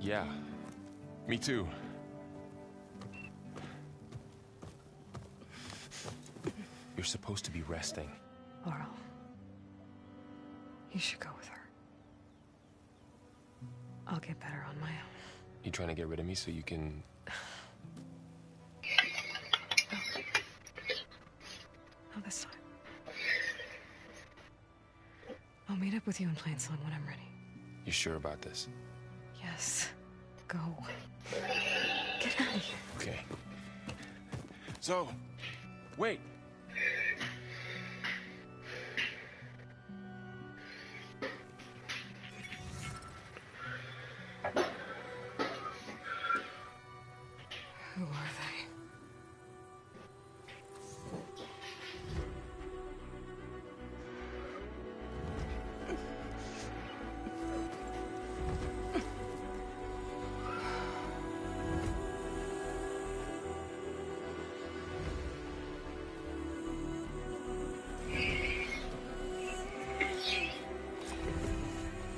Speaker 14: Yeah. Me too. You're supposed to be resting.
Speaker 1: Laurel. You should go with her. I'll get better on my own.
Speaker 14: You trying to get rid of me so you can...
Speaker 1: Not this time. I'll meet up with you in Plainsong when I'm ready.
Speaker 14: You sure about this?
Speaker 1: Yes. Go. Get out of here.
Speaker 14: Okay. So, wait.
Speaker 1: Who are they?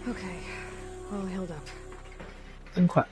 Speaker 1: Okay, all healed up.
Speaker 2: 真快。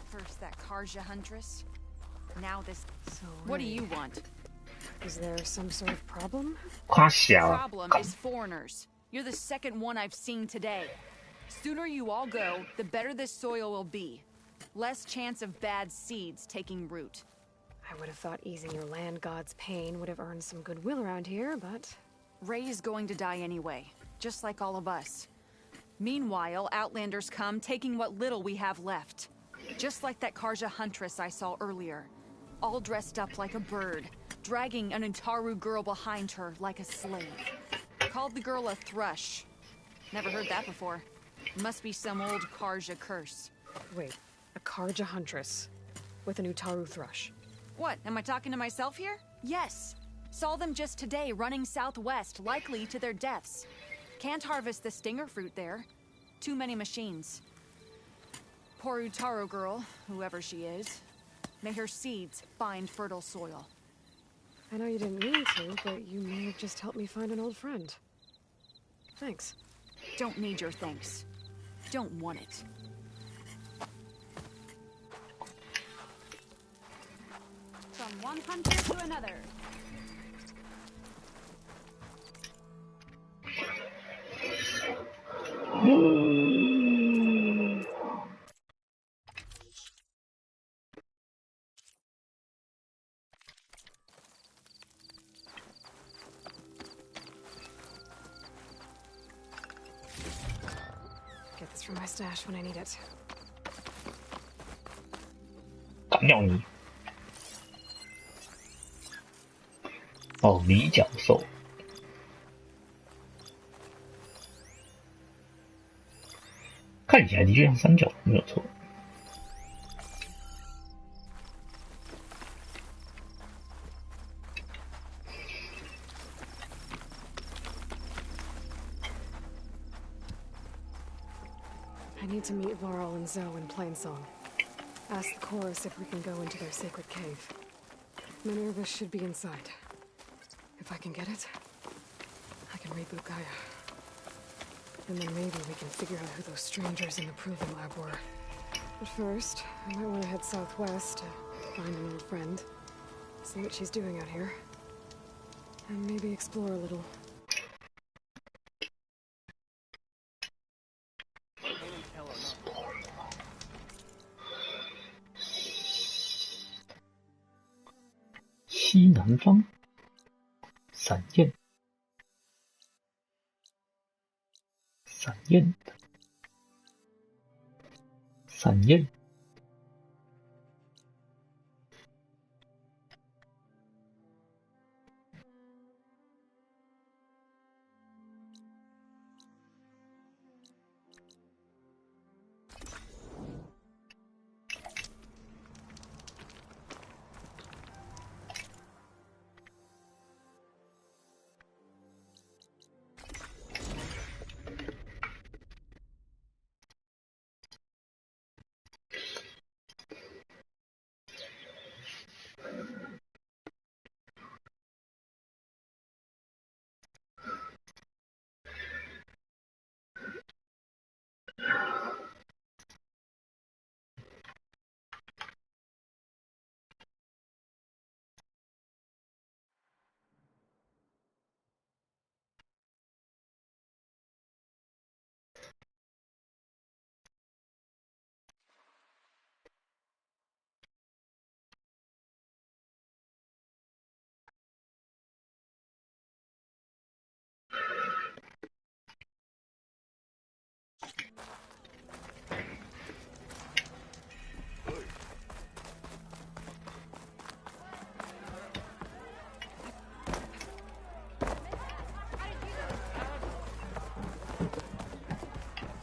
Speaker 15: First that Karja Huntress, now this.
Speaker 1: So,
Speaker 15: what do you want?
Speaker 1: Is there some sort of problem?
Speaker 15: Problem is foreigners. You're the second one I've seen today. Sooner you all go, the better this soil will be. Less chance of bad seeds taking root.
Speaker 1: I would have thought easing your land god's pain would have earned some goodwill around here, but...
Speaker 15: Ray is going to die anyway, just like all of us. Meanwhile, Outlanders come, taking what little we have left. Just like that Karja Huntress I saw earlier. All dressed up like a bird, dragging an Utaru girl behind her like a slave. Called the girl a thrush. Never heard that before. Must be some old Karja curse.
Speaker 1: Wait, a Karja Huntress with an Utaru thrush.
Speaker 15: What, am I talking to myself here? Yes. Saw them just today running southwest, likely to their deaths. Can't harvest the stinger fruit there. Too many machines. Poor Utaru girl, whoever she is. May her seeds find fertile soil.
Speaker 1: I know you didn't mean to, but you may have just helped me find an old friend. Thanks.
Speaker 15: Don't need your thanks. Don't want it.
Speaker 6: From one hunter to another.
Speaker 1: Get this from my stash when I need it.
Speaker 2: 干掉你！哦，离角兽。看起来的确像三角，没有错。
Speaker 1: I need to meet Varl and Zoe in Plainsong. Ask the chorus if we can go into their sacred cave. Minerva should be inside. If I can get it, I can reboot Gaia. And then maybe we can figure out who those strangers in the proving lab were. But first, I might want to head southwest to find an old friend. See what she's doing out here. And maybe explore a little.
Speaker 2: Explore. 西南方，闪焰，闪焰，闪焰。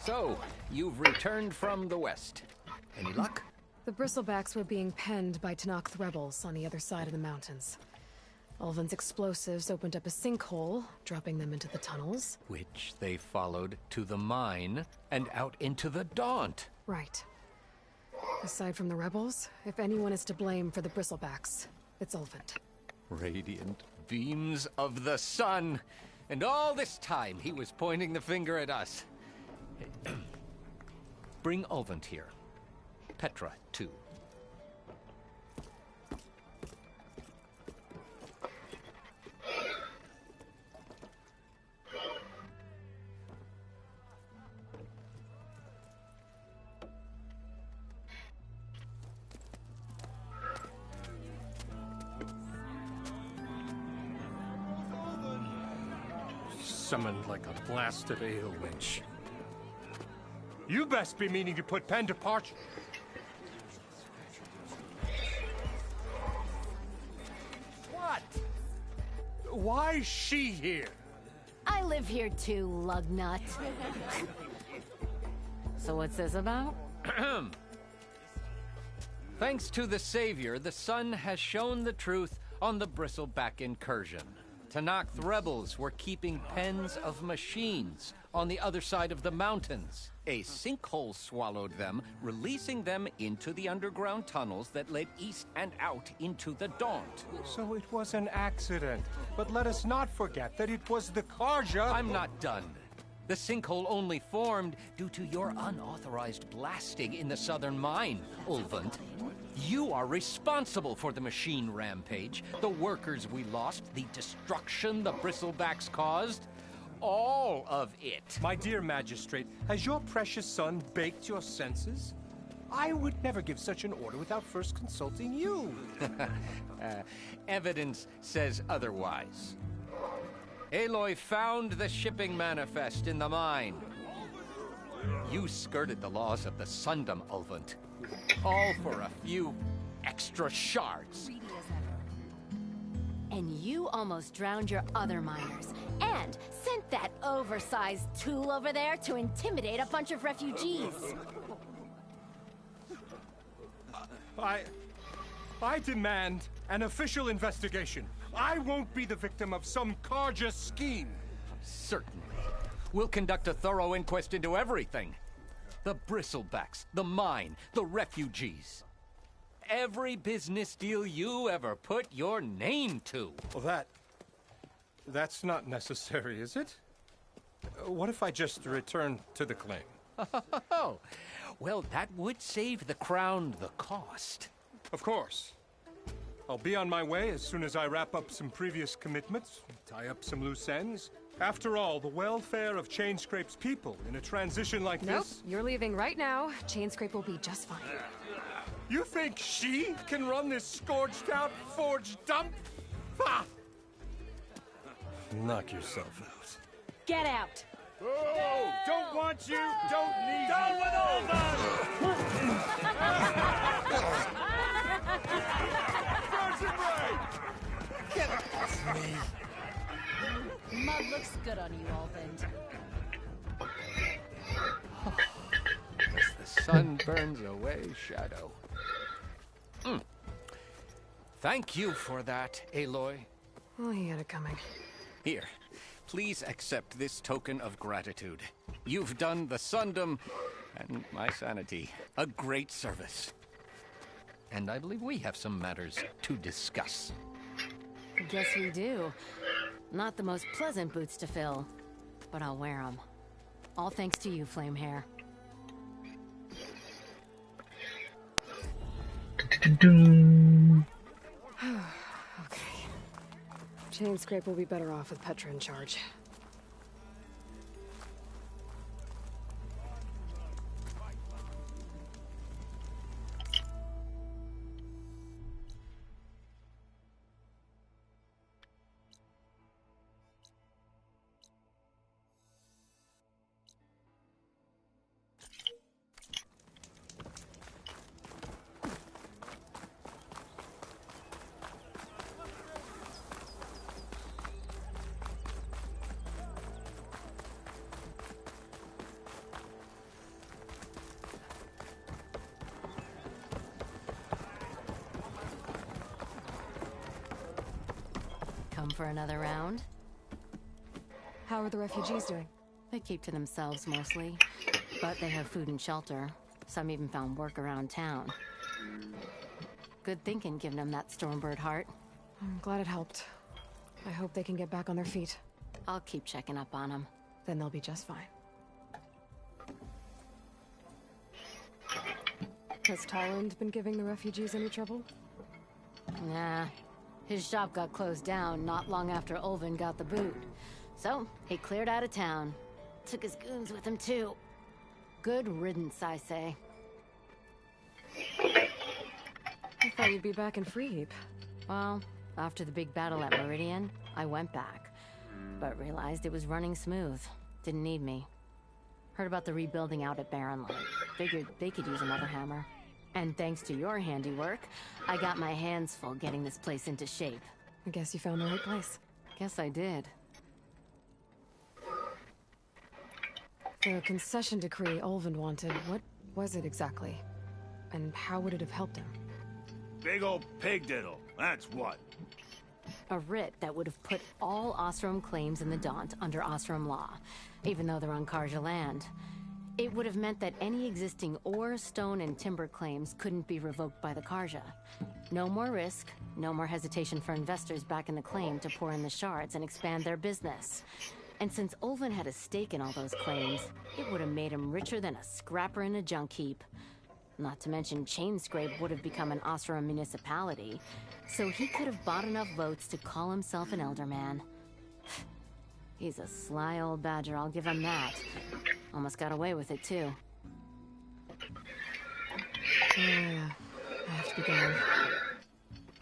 Speaker 16: So, you've returned from the west. Any luck?
Speaker 1: The bristlebacks were being penned by Tanakh rebels on the other side of the mountains. Ulvin's explosives opened up a sinkhole, dropping them into the tunnels.
Speaker 16: Which they followed to the mine and out into the Daunt.
Speaker 1: Right. Aside from the rebels, if anyone is to blame for the bristlebacks, it's Ulvin.
Speaker 16: Radiant beams of the sun! And all this time he was pointing the finger at us. Bring Ulvent here. Petra, too.
Speaker 17: Summoned like a blasted ale winch. You best be meaning to put pen to parchment. What? Why is she here?
Speaker 18: I live here too, lugnut. So what's this about?
Speaker 16: Thanks to the Savior, the sun has shown the truth on the Bristleback incursion. Tanakh rebels were keeping pens of machines on the other side of the mountains. A sinkhole swallowed them, releasing them into the underground tunnels that led east and out into the Daunt.
Speaker 17: So it was an accident. But let us not forget that it was the Karja...
Speaker 16: I'm not done. The sinkhole only formed due to your unauthorized blasting in the southern mine, Ulvent. You are responsible for the machine rampage, the workers we lost, the destruction the Bristlebacks caused. All of it.
Speaker 17: My dear magistrate, has your precious son baked your senses? I would never give such an order without first consulting you.
Speaker 16: Evidence says otherwise. Aloy found the shipping manifest in the mine. You skirted the laws of the Sundom, Ulvent. All for a few extra shards.
Speaker 18: And you almost drowned your other miners. And sent that oversized tool over there to intimidate a bunch of refugees.
Speaker 17: I demand an official investigation. I won't be the victim of some Karja scheme.
Speaker 16: Certainly. We'll conduct a thorough inquest into everything. The Bristlebacks, the mine, the refugees. Every business deal you ever put your name to.
Speaker 17: Well, that's not necessary, is it? What if I just return to the claim?
Speaker 16: Oh, well, that would save the Crown the cost.
Speaker 17: Of course. I'll be on my way as soon as I wrap up some previous commitments, tie up some loose ends. After all, the welfare of Chainscrape's people in a transition like
Speaker 1: Nope,
Speaker 17: this...
Speaker 1: you're leaving right now. Chainscrape will be just fine.
Speaker 17: You think she can run this scorched-out forged dump? Ha! Knock yourself out.
Speaker 18: Get out!
Speaker 17: Oh, don't want you, don't need down with all
Speaker 18: Get off me! Mud looks good on you, Ulvent.
Speaker 16: As the sun burns away shadow. Thank you for that, Aloy.
Speaker 1: Oh, he had it coming.
Speaker 16: Here, please accept this token of gratitude. You've done the Sundom and my sanity a great service. And I believe we have some matters to discuss.
Speaker 18: Guess we do. Not the most pleasant boots to fill, but I'll wear them. All thanks to you, Flamehair.
Speaker 1: Okay. Chainscrape will be better off with Petra in charge.
Speaker 18: Come for another round?
Speaker 1: How are the refugees doing?
Speaker 18: They keep to themselves mostly, but they have food and shelter. Some even found work around town. Good thinking, giving them that Stormbird heart.
Speaker 1: I'm glad it helped. I hope they can get back on their feet.
Speaker 18: I'll keep checking up on them.
Speaker 1: Then they'll be just fine. Has Tolland been giving the refugees any trouble?
Speaker 18: Nah. His shop got closed down not long after Ulvin got the boot. So, he cleared out of town. Took his goons with him, too. Good riddance, I say.
Speaker 1: I thought you'd be back in Freeheap.
Speaker 18: Well, after the big battle at Meridian, I went back. But realized it was running smooth. Didn't need me. Heard about the rebuilding out at Barren Light. Figured they could use another hammer. And thanks to your handiwork, I got my hands full getting this place into shape.
Speaker 1: I guess you found the right place.
Speaker 18: Guess I did.
Speaker 1: The concession decree Ulvin wanted, what was it exactly? And how would it have helped him?
Speaker 13: Big old pig diddle, that's what.
Speaker 18: A writ that would have put all Osram claims in the Daunt under Osram law, even though they're on Karja land. It would have meant that any existing ore, stone, and timber claims couldn't be revoked by the Karja. No more risk, no more hesitation for investors backing the claim to pour in the shards and expand their business. And since Ulvin had a stake in all those claims, it would have made him richer than a scrapper in a junk heap. Not to mention Chainscrape would have become an Osram municipality, so he could have bought enough votes to call himself an elderman. He's a sly old badger, I'll give him that. Almost got away with it, too.
Speaker 1: Yeah, I have to be going.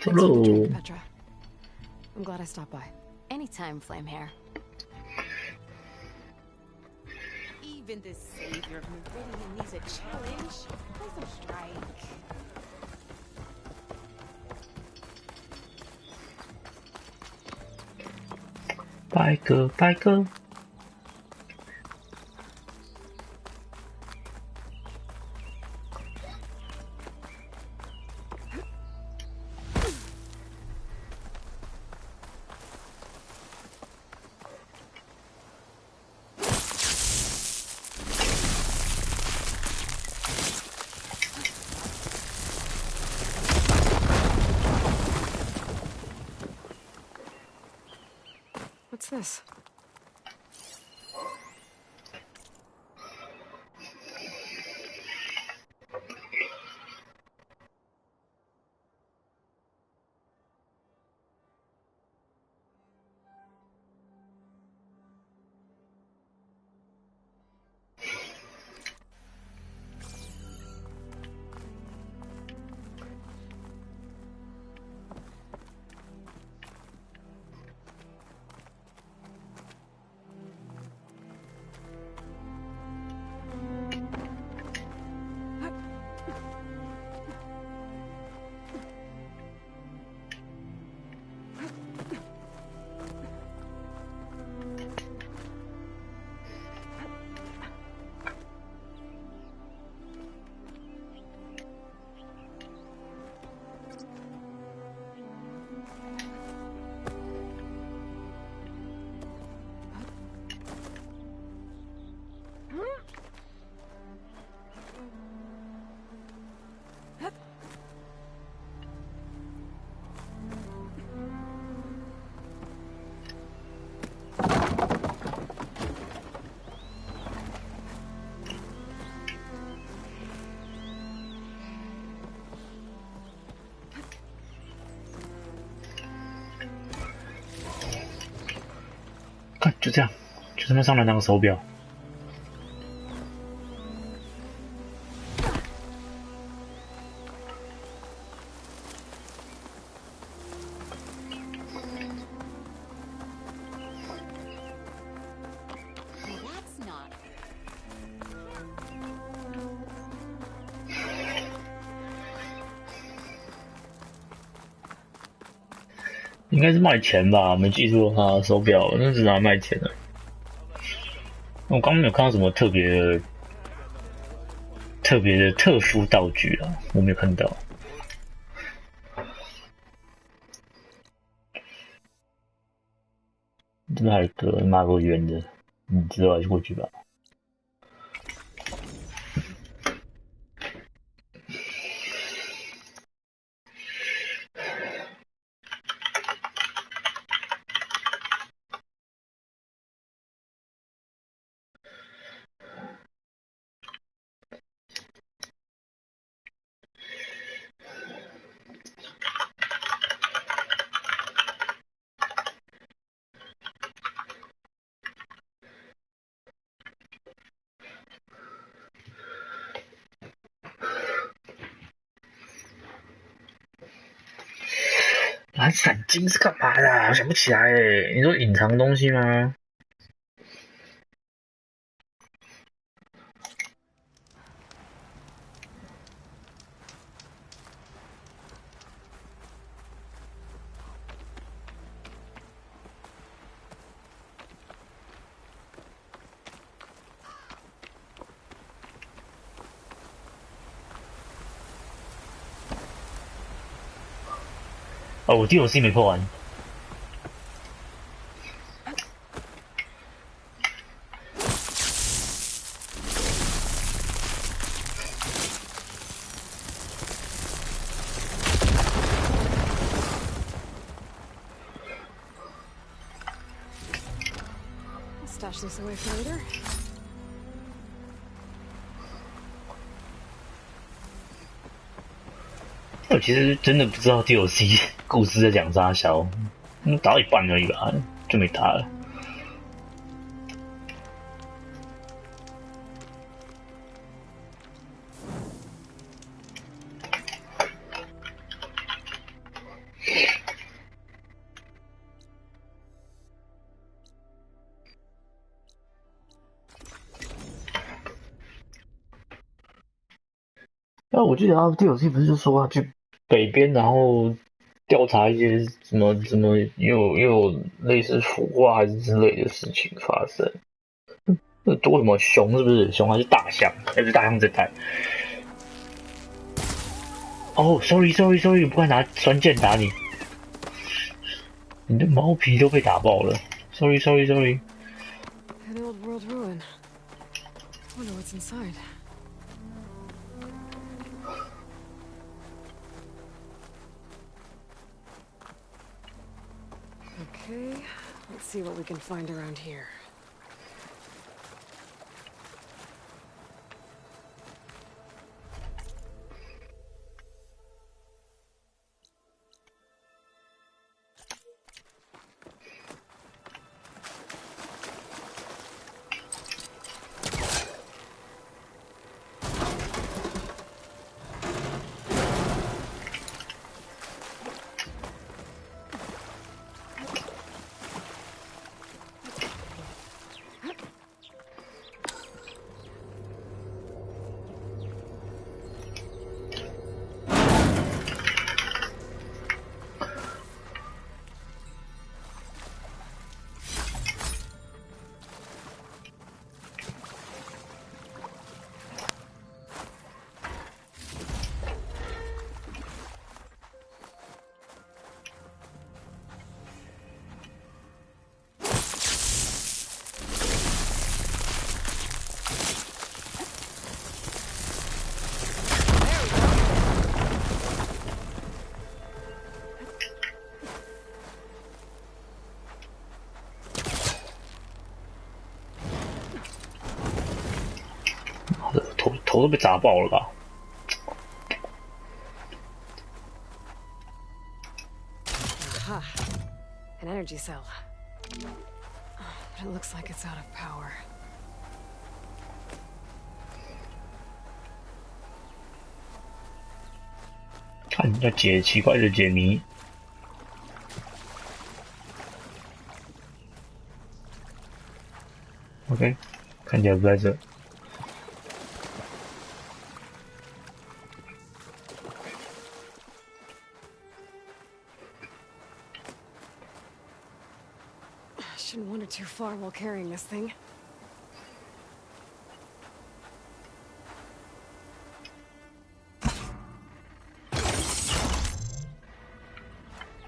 Speaker 2: Hello.
Speaker 1: Thanks for the drink, Petra. I'm glad I stopped by.
Speaker 18: Anytime, Flamehair.
Speaker 19: Even the savior of Meridian needs a challenge. Play some strike.
Speaker 2: Biker, biker.
Speaker 1: What's this?
Speaker 2: 看，就这样，就这么上来当个手表。应该是卖钱吧，没记错的话，手表那是拿来卖钱的。我刚刚没有看到什么特别的特殊道具啊，我没有看到。这边还有个马个圆的，之后还是过去吧。蓝闪金是干嘛的啊？我想不起来诶。你说隐藏东西吗？哦，我DLC没破完。
Speaker 1: Stash this away for later.
Speaker 2: 我其实真的不知道 DLC 故事在讲啥小，打到一半而已吧，就没打了。我记得他 DLC 不是就说他去北边，然后调查一些什么又有类似腐化还是之类的事情发生。那多什么熊是不是？熊还是大象？还是大象这代？哦 ，sorry，不该拿酸剑打你，你的毛皮都被打爆了。Sorry。
Speaker 1: An old world ruin. Wonder what's inside. Okay, let's see what we can find around here.
Speaker 2: 头都被砸爆了吧
Speaker 1: Aha. An energy cell. But it looks like it's out of power.
Speaker 2: 看要解奇怪的解谜。OK， 看起来不在这。
Speaker 1: Shouldn't wander too far while carrying this thing.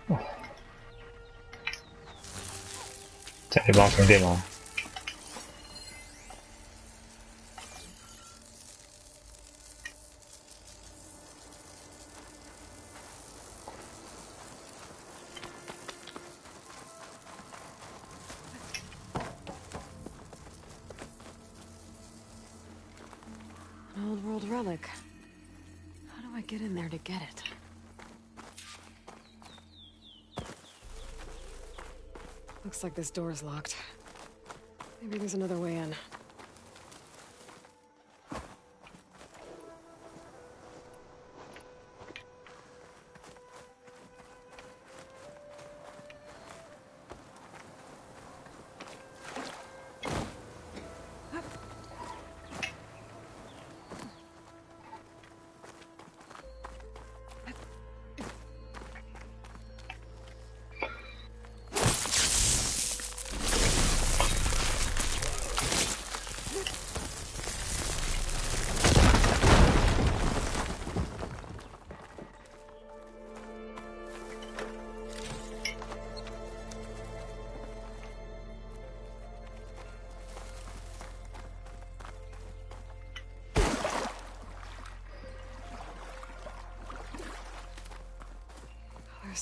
Speaker 2: Oh. 这可以帮我充电吗？
Speaker 1: An old world relic. How do I get in there to get it? Looks like this door's locked. Maybe there's another way in.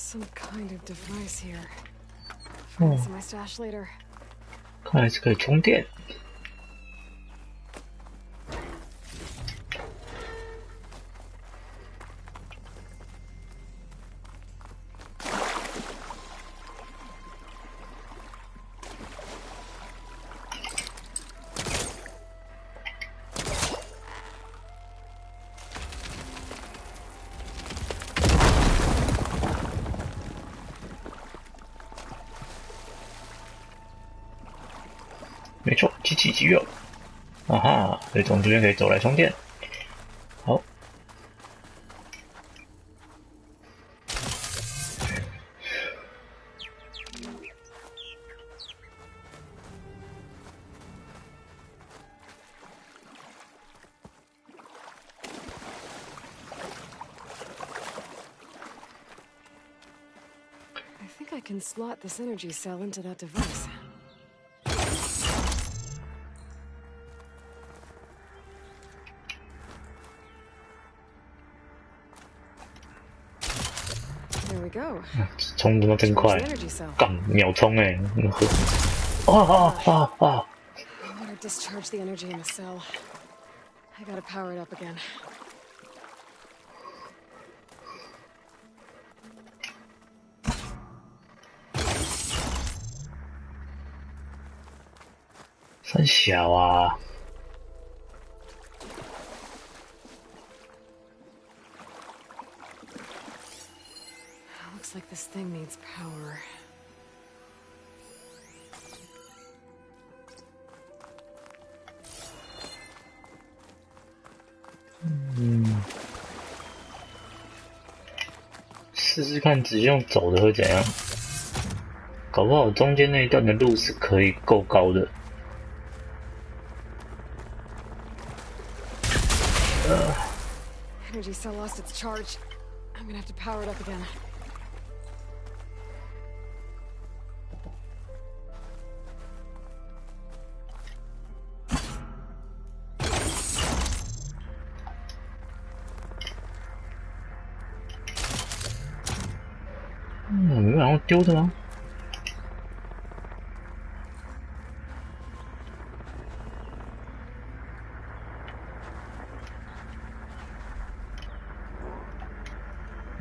Speaker 1: some kind of device here.
Speaker 2: 哦
Speaker 1: Find my stash later.
Speaker 2: 看来是可以充电。没错，机器肌肉，啊哈，所以从这边可以走来充电。好，I
Speaker 1: think I can slot this energy cell into that device. There we go.
Speaker 2: 充他妈真快，干秒充哎！啊！
Speaker 1: I better discharge the energy in the cell. I gotta power it up again.
Speaker 2: 三小啊！
Speaker 1: Looks like this thing needs power.
Speaker 2: Hmm. 试试看只用走的会怎样？搞不好中间那一段的路是可以够高的。
Speaker 1: Energy cell lost its charge. I'm gonna have to power it up again.
Speaker 2: Hmm, 没办法丢的吗？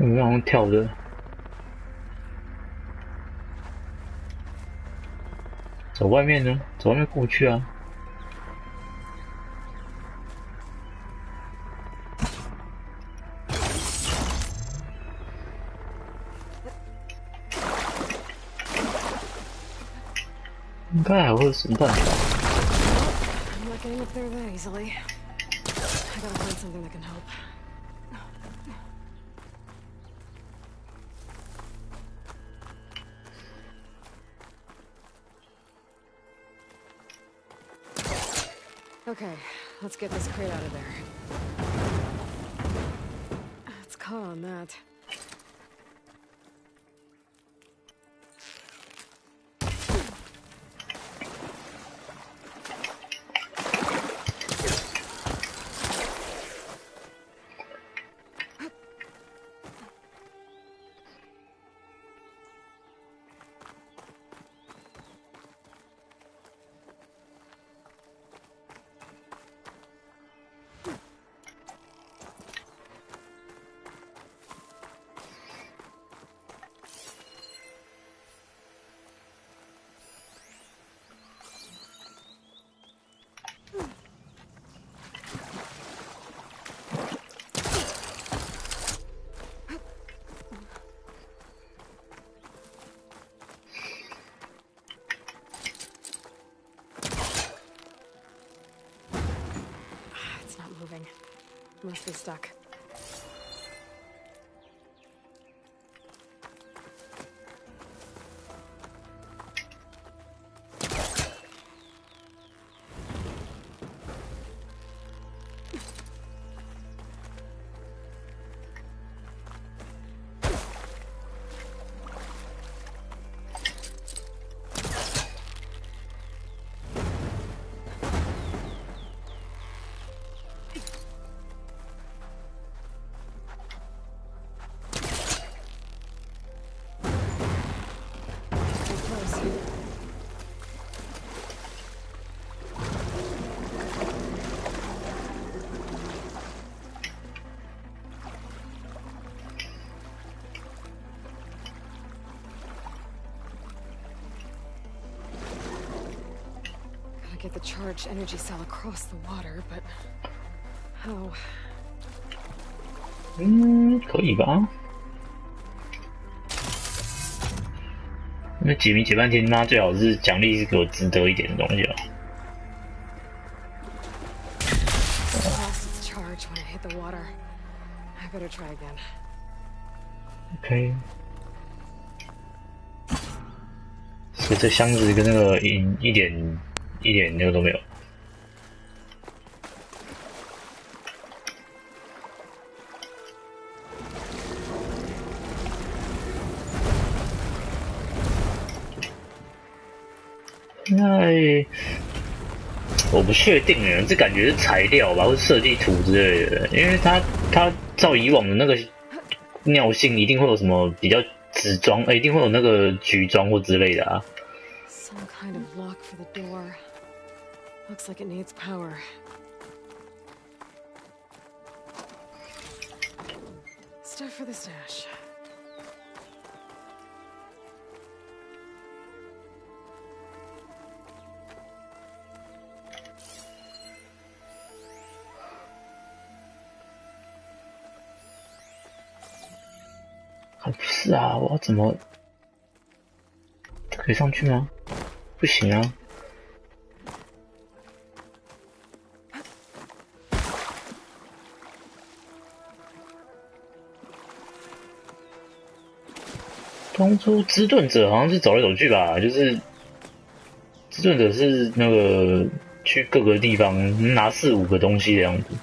Speaker 2: 没办法跳的。走外面呢？走外面过不去啊。应该还会有什么办法？
Speaker 1: I'm not getting up there that easily. I gotta find something that can help. Okay, let's get this crate out of there. It's caught on that. Must be stuck. get the charged energy cell across the water, but how?
Speaker 2: 可以吧？那解谜解半天，妈最好是奖励是给我值得一点的东西啊。
Speaker 1: Lost its charge when it hit the water. I better try again.
Speaker 2: OK。所以这箱子跟那个一点那个都没有。那我不确定哎，这感觉是材料吧，或者设计图之类的，因为它照以往的那个尿性，一定会有什么比较纸装，一定会有那个橘装或之类的啊。
Speaker 1: Some kind of lock for the door. Looks like it needs power. Stuff for the stash.
Speaker 2: 不是啊，我要怎么？可以上去吗？不行啊。当初滋盾者好像是走来走去吧，就是滋盾者是那个去各个地方拿4、5个东西的样子。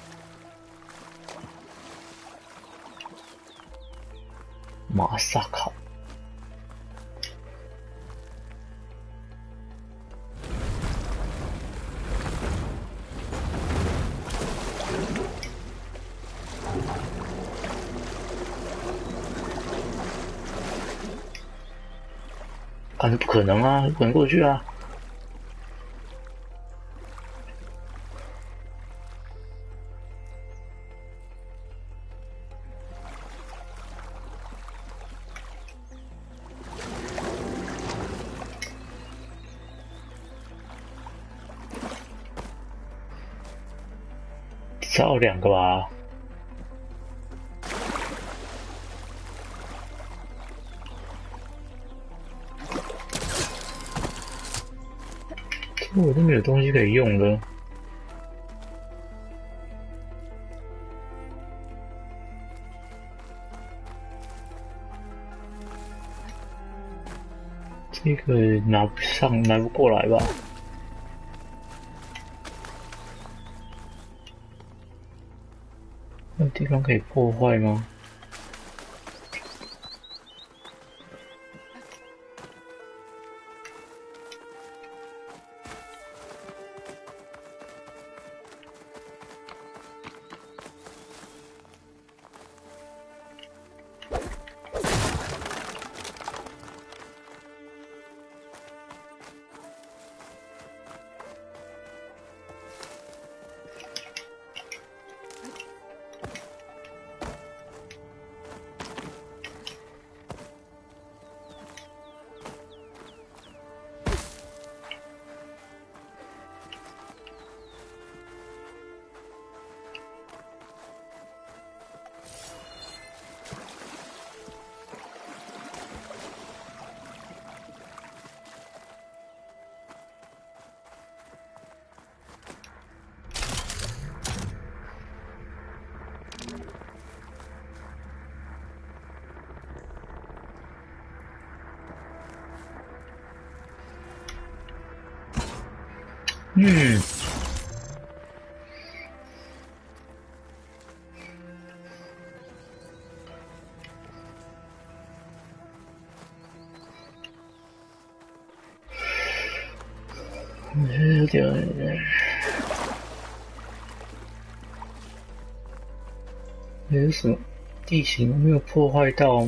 Speaker 2: 马萨卡。感觉不可能啊，不可能过去啊！至少2个吧。我都没有东西可以用了。这个拿不上，拿不过来吧？那地方可以破坏吗？我觉得有点，有什么地形没有破坏到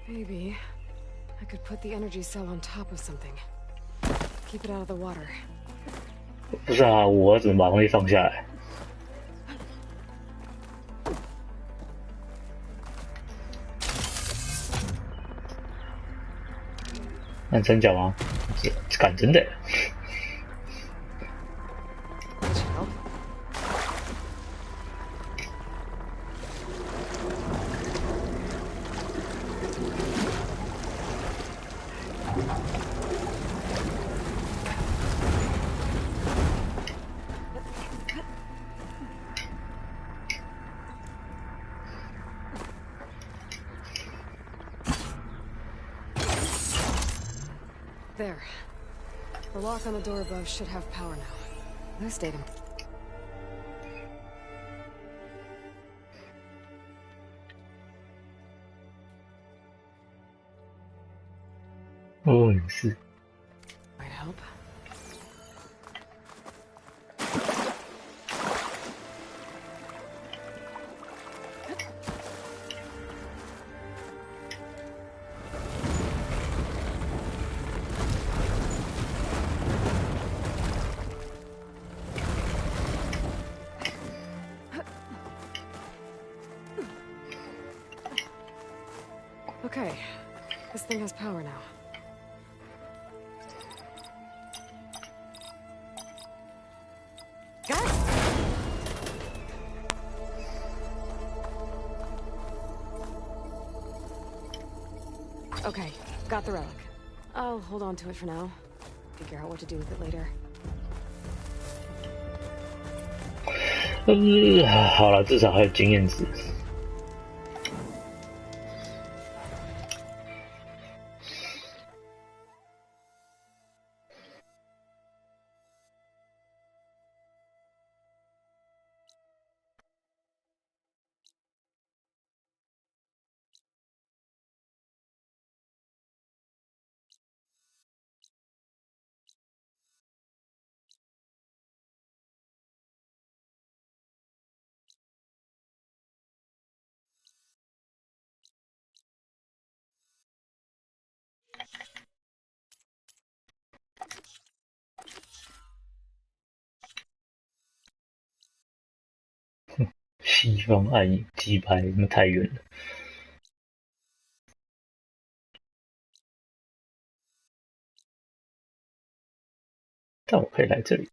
Speaker 2: ？Maybe
Speaker 1: I could put the energy cell on top of something. Keep it out of the water.
Speaker 2: 不是啊，我怎么把东西放下来？那真假吗？敢真的？
Speaker 1: There. The lock on the door above should have power now. This datum.
Speaker 2: 哦，是。
Speaker 1: Might help. Okay, this thing has power now. Got it! Okay, got the relic. I'll hold on to it for now. Figure out what to do with it later.
Speaker 2: 好了，至少还有经验值。西方暗影鸡排，那太远了。但我可以来这里。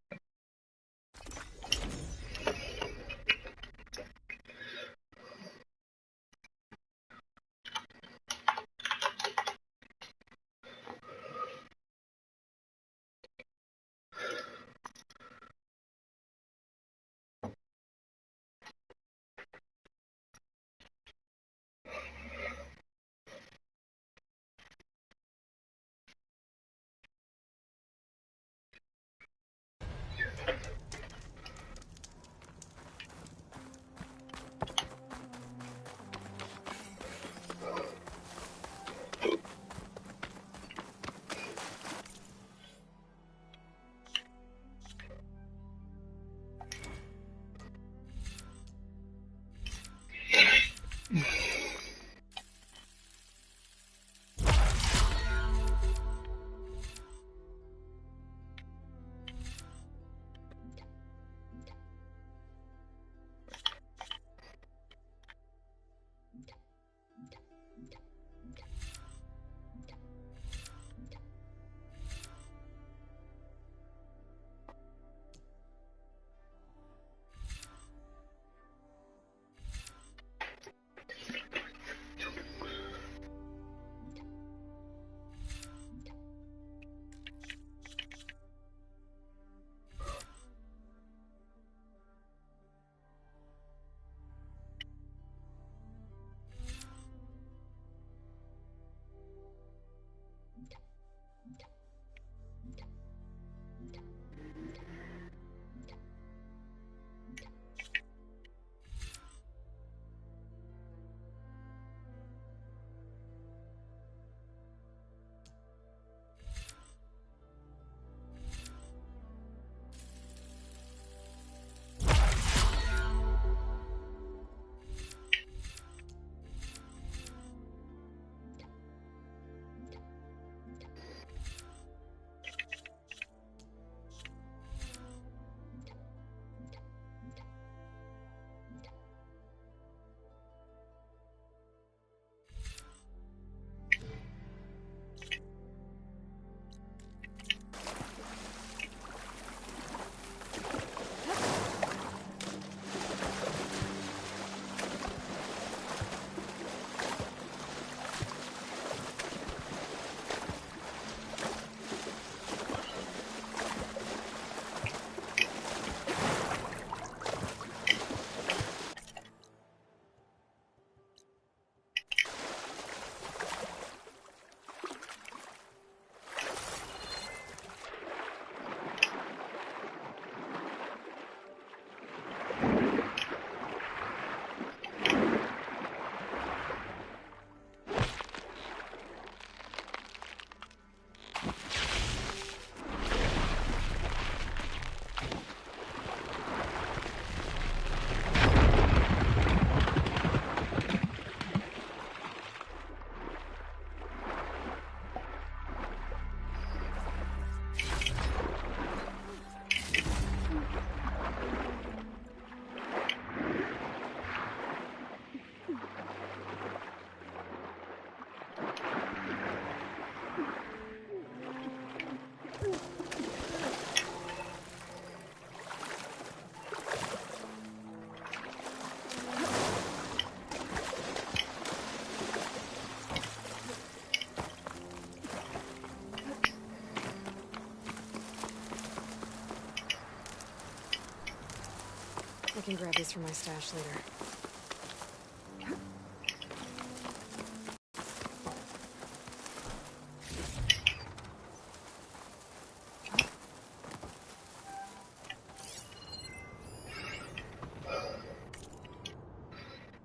Speaker 1: I can grab these from my stash later.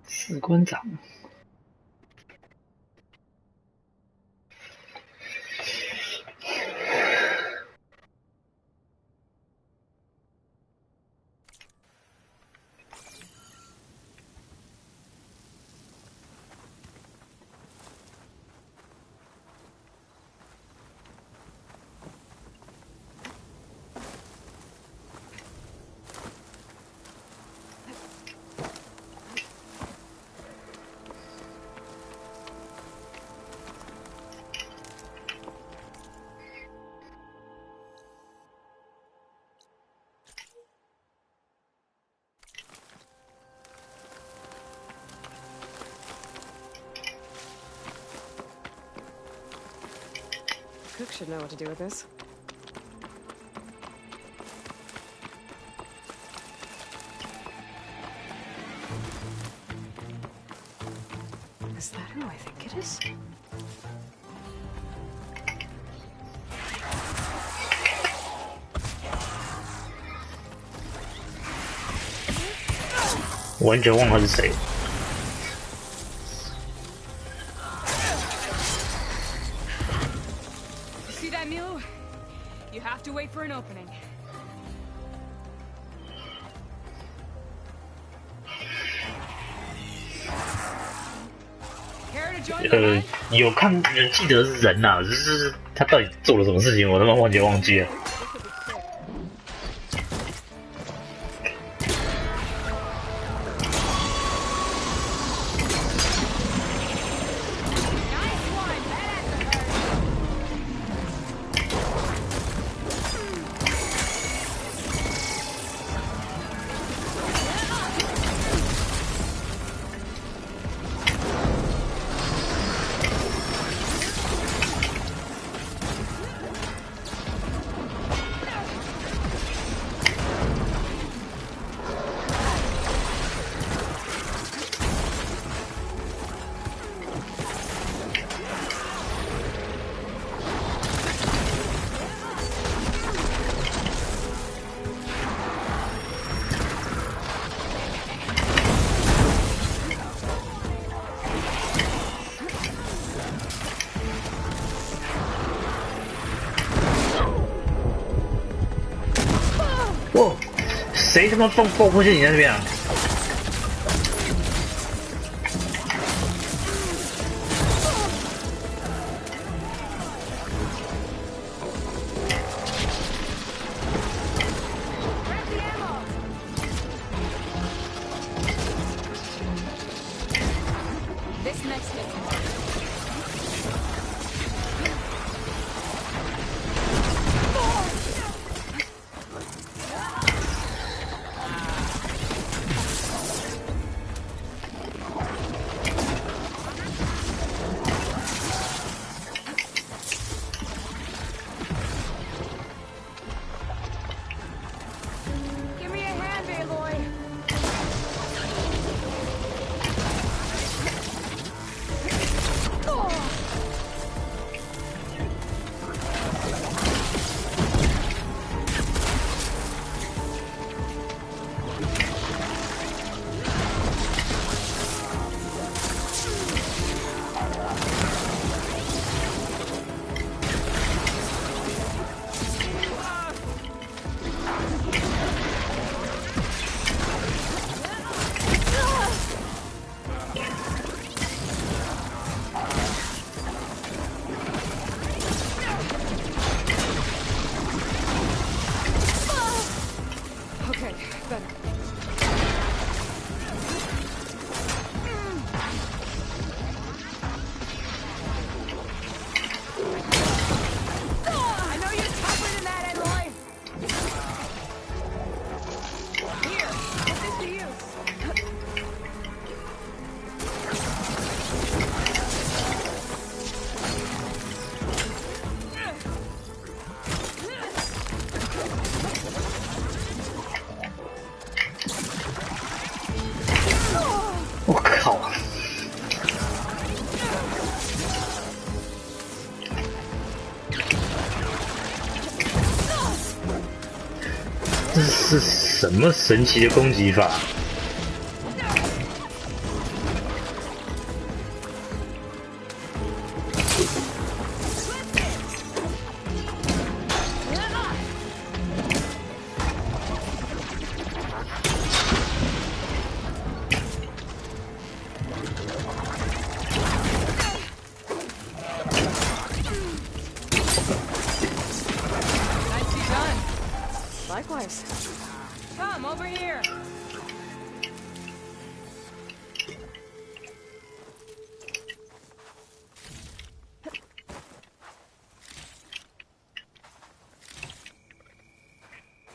Speaker 2: 士官长。
Speaker 1: Cook should know what to do with this. Is that who I think it is?
Speaker 2: 完全忘了他是谁。
Speaker 15: See that mule? You have to wait for an opening.
Speaker 2: 有看人记得是人呐、就是他到底做了什么事情，我他妈完全忘记了。哇！谁他妈爆破陷阱在那边啊？这是什么神奇的攻击法？Likewise.
Speaker 15: Come over here.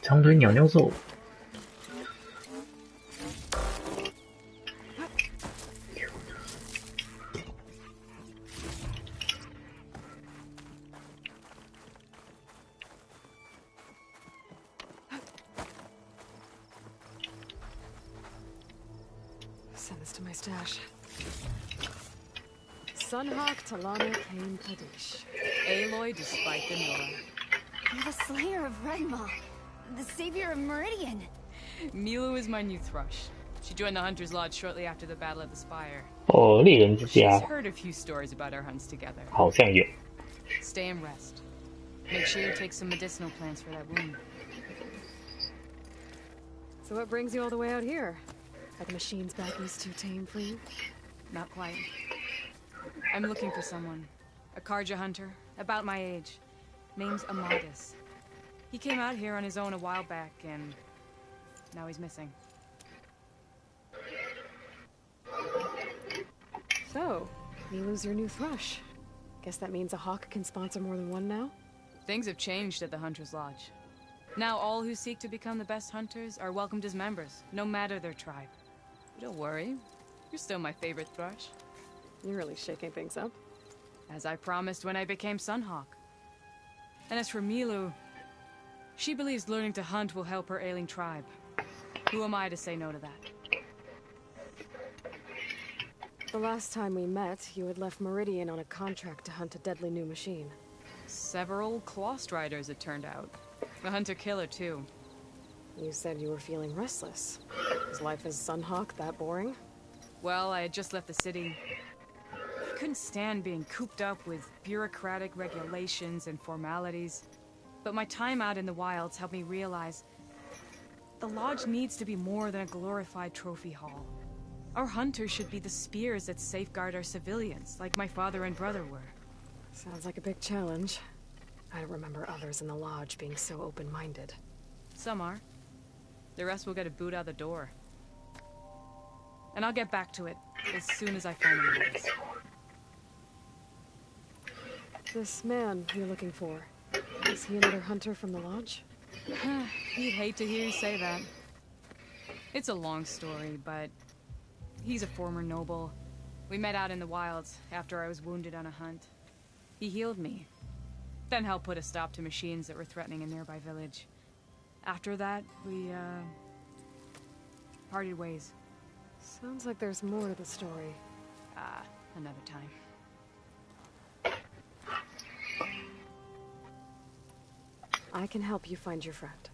Speaker 2: 长腿鸟鸟兽。
Speaker 1: Send this to my stash. Sunhawk Talana Kane Kadesh.
Speaker 15: Aloy despite the Nora.
Speaker 3: You're the slayer of Redmaw. The savior of Meridian.
Speaker 15: Milu is my new thrush. She joined the Hunter's Lodge shortly after the Battle of the Spire.
Speaker 2: 哦，猎人之家
Speaker 15: She's heard a few stories about our hunts together.
Speaker 2: 好像有。
Speaker 15: Stay and rest. Make sure you take some medicinal plants for that wound.
Speaker 1: So what brings you all the way out here? Are the machines back east too tame for you?
Speaker 15: Not quite. I'm looking for someone. A Karja hunter, about my age. Name's Amadis. He came out here on his own a while back, and now he's missing.
Speaker 1: So, Milu's your new thrush. Guess that means a hawk can sponsor more than one now?
Speaker 15: Things have changed at the Hunter's Lodge. Now all who seek to become the best hunters are welcomed as members, no matter their tribe. Don't worry, you're still my favorite thrush.
Speaker 1: You're really shaking things up.
Speaker 15: As I promised when I became Sunhawk. And as for Milu, she believes learning to hunt will help her ailing tribe. Who am I to say no to that?
Speaker 1: The last time we met, you had left Meridian on a contract to hunt a deadly new machine.
Speaker 15: Several Claw Striders, it turned out. A hunter-killer, too.
Speaker 1: You said you were feeling restless. Is life as Sunhawk that boring?
Speaker 15: Well, I had just left the city. I couldn't stand being cooped up with bureaucratic regulations and formalities. But my time out in the wilds helped me realize the lodge needs to be more than a glorified trophy hall. Our hunters should be the spears that safeguard our civilians, like my father and brother were.
Speaker 1: Sounds like a big challenge. I don't remember others in the lodge being so open-minded.
Speaker 15: Some are. The rest will get a boot out the door. And I'll get back to it as soon as I find an artist.
Speaker 1: This man you're looking for, is he another hunter from the lodge?
Speaker 15: You'd hate to hear you say that. It's a long story, but he's a former noble. We met out in the wilds after I was wounded on a hunt. He healed me, then helped put a stop to machines that were threatening a nearby village. After that, we, parted ways.
Speaker 1: Sounds like there's more to the story.
Speaker 15: Another time.
Speaker 1: I can help you find your friend.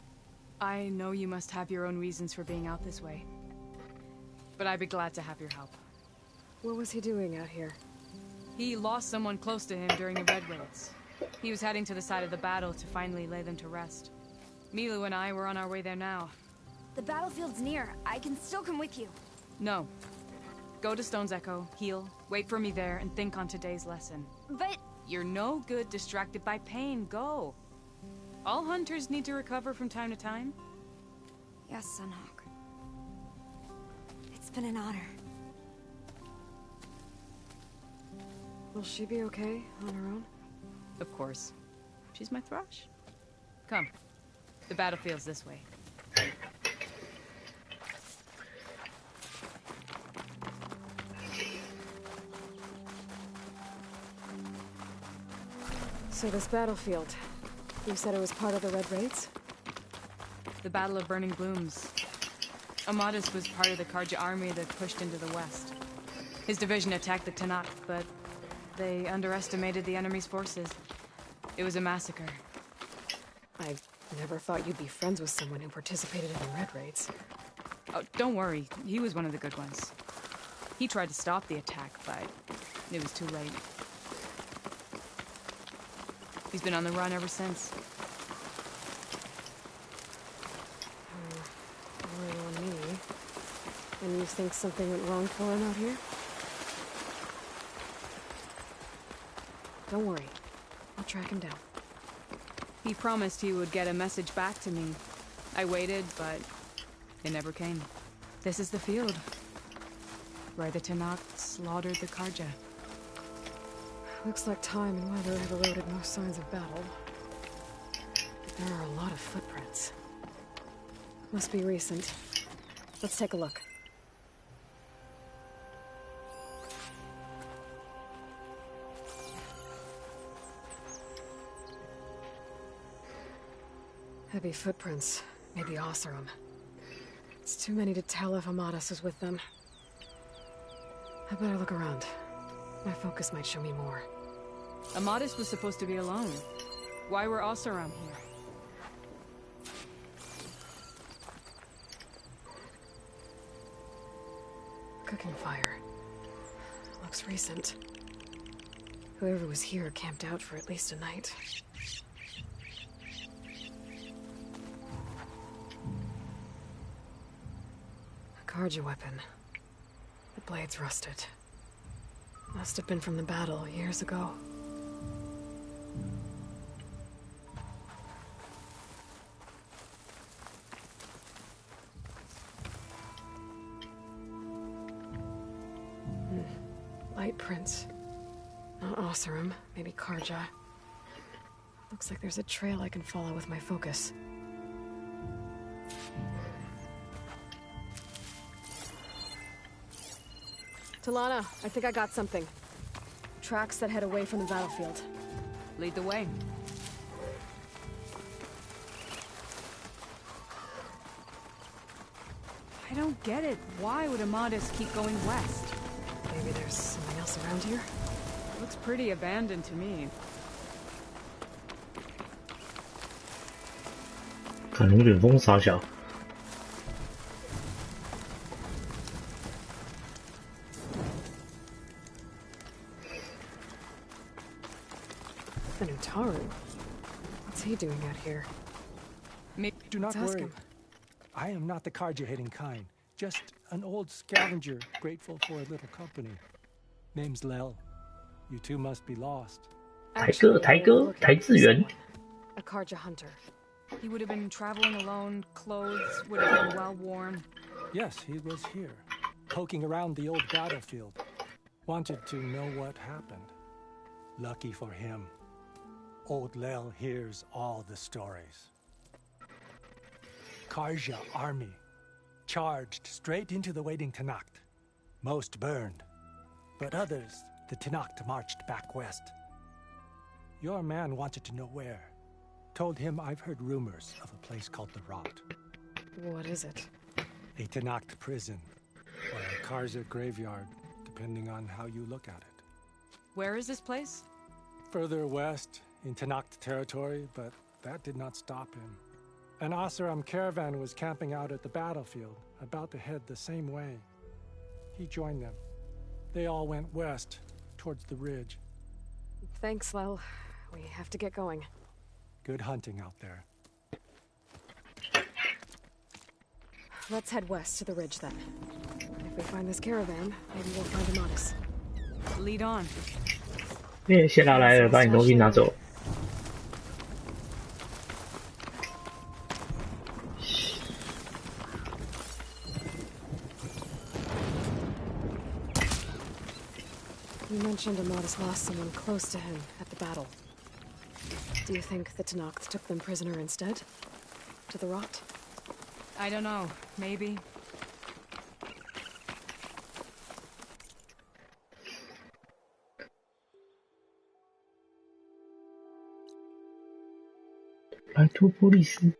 Speaker 15: I know you must have your own reasons for being out this way. But I'd be glad to have your help.
Speaker 1: What was he doing out here?
Speaker 15: He lost someone close to him during the Red Raids. He was heading to the side of the battle to finally lay them to rest. Milu and I were on our way there now.
Speaker 3: The battlefield's near. I can still come with you.
Speaker 15: No. Go to Stone's Echo, heal, wait for me there, and think on today's lesson.
Speaker 3: But...
Speaker 15: You're no good distracted by pain. Go. All hunters need to recover from time to time.
Speaker 3: Yes, Sunhawk. It's been an honor.
Speaker 1: Will she be okay on her own?
Speaker 15: Of course. She's my thrush. Come. The battlefield's this way.
Speaker 1: So this battlefield, you said it was part of the Red Raids?
Speaker 15: The Battle of Burning Blooms. Amadis was part of the Karja army that pushed into the west. His division attacked the Tanakh, but they underestimated the enemy's forces. It was a massacre.
Speaker 1: I Never thought you'd be friends with someone who participated in the Red Raids.
Speaker 6: Oh, don't worry. He was one of the good ones. He tried to stop the attack, but it was too late. He's been on the run ever since.
Speaker 1: Worry on me. And you think something went wrong for him out here? Don't worry. I'll track him down.
Speaker 6: He promised he would get a message back to me. I waited, but it never came. This is the field where the Tenakth slaughtered the Karja.
Speaker 1: Looks like time and weather have eroded most signs of battle. But there are a lot of footprints. Must be recent. Let's take a look. Heavy footprints. Maybe Oseram. It's too many to tell if Amadas is with them. I better look around. My focus might show me more.
Speaker 6: Amadas was supposed to be alone. Why were Oseram here?
Speaker 1: Cooking fire. Looks recent. Whoever was here camped out for at least a night. A Karja weapon. The blade's rusted. Must have been from the battle years ago. Light prints. Not Oseram, maybe Karja. Looks like there's a trail I can follow with my focus. Talana, I think I got something. Tracks that head away from the battlefield.
Speaker 6: Lead the way. I don't get it. Why would Amadas keep going west?
Speaker 1: Maybe there's something else around here?
Speaker 6: Looks pretty abandoned to me.
Speaker 2: 可能远风傻小。
Speaker 1: An Utaru? What's he doing out here?
Speaker 20: Do not
Speaker 1: Let's ask
Speaker 20: worry.
Speaker 1: him.
Speaker 20: I am not the Karja-hating kind. Just an old scavenger, grateful for a little company. Name's Lel. You two must be lost.
Speaker 2: 台哥，台志远。
Speaker 1: A Karja hunter.
Speaker 6: He would have been traveling alone, clothes would have been well worn.
Speaker 20: Yes, he was here, poking around the old battlefield. Wanted to know what happened. Lucky for him, old Lel hears all the stories. Karja army charged straight into the waiting Tenakth. Most burned, but others, the Tenakth marched back west. Your man wanted to know where. Told him I've heard rumors of a place called the Rot.
Speaker 1: What is it?
Speaker 20: A Tenakth prison, or a Karja graveyard, depending on how you look at it.
Speaker 6: Where is this place?
Speaker 20: Further west, in Tenakth territory, but that did not stop him. An Oseram caravan was camping out at the battlefield, about to head the same way. He joined them. They all went west, towards the ridge.
Speaker 1: Thanks, Lel. We have to get going.
Speaker 20: Good hunting out there.
Speaker 1: Let's head west to the ridge then. If we find this caravan, maybe we'll find Amadas.
Speaker 6: Lead on.
Speaker 2: 耶，谢拉来了，把你东西拿走。
Speaker 1: You mentioned Amadas lost someone close to him at the battle. Do you think the Tenakth took them prisoner instead? To the Rot?
Speaker 6: I don't know. Maybe.
Speaker 2: 拜托波利斯。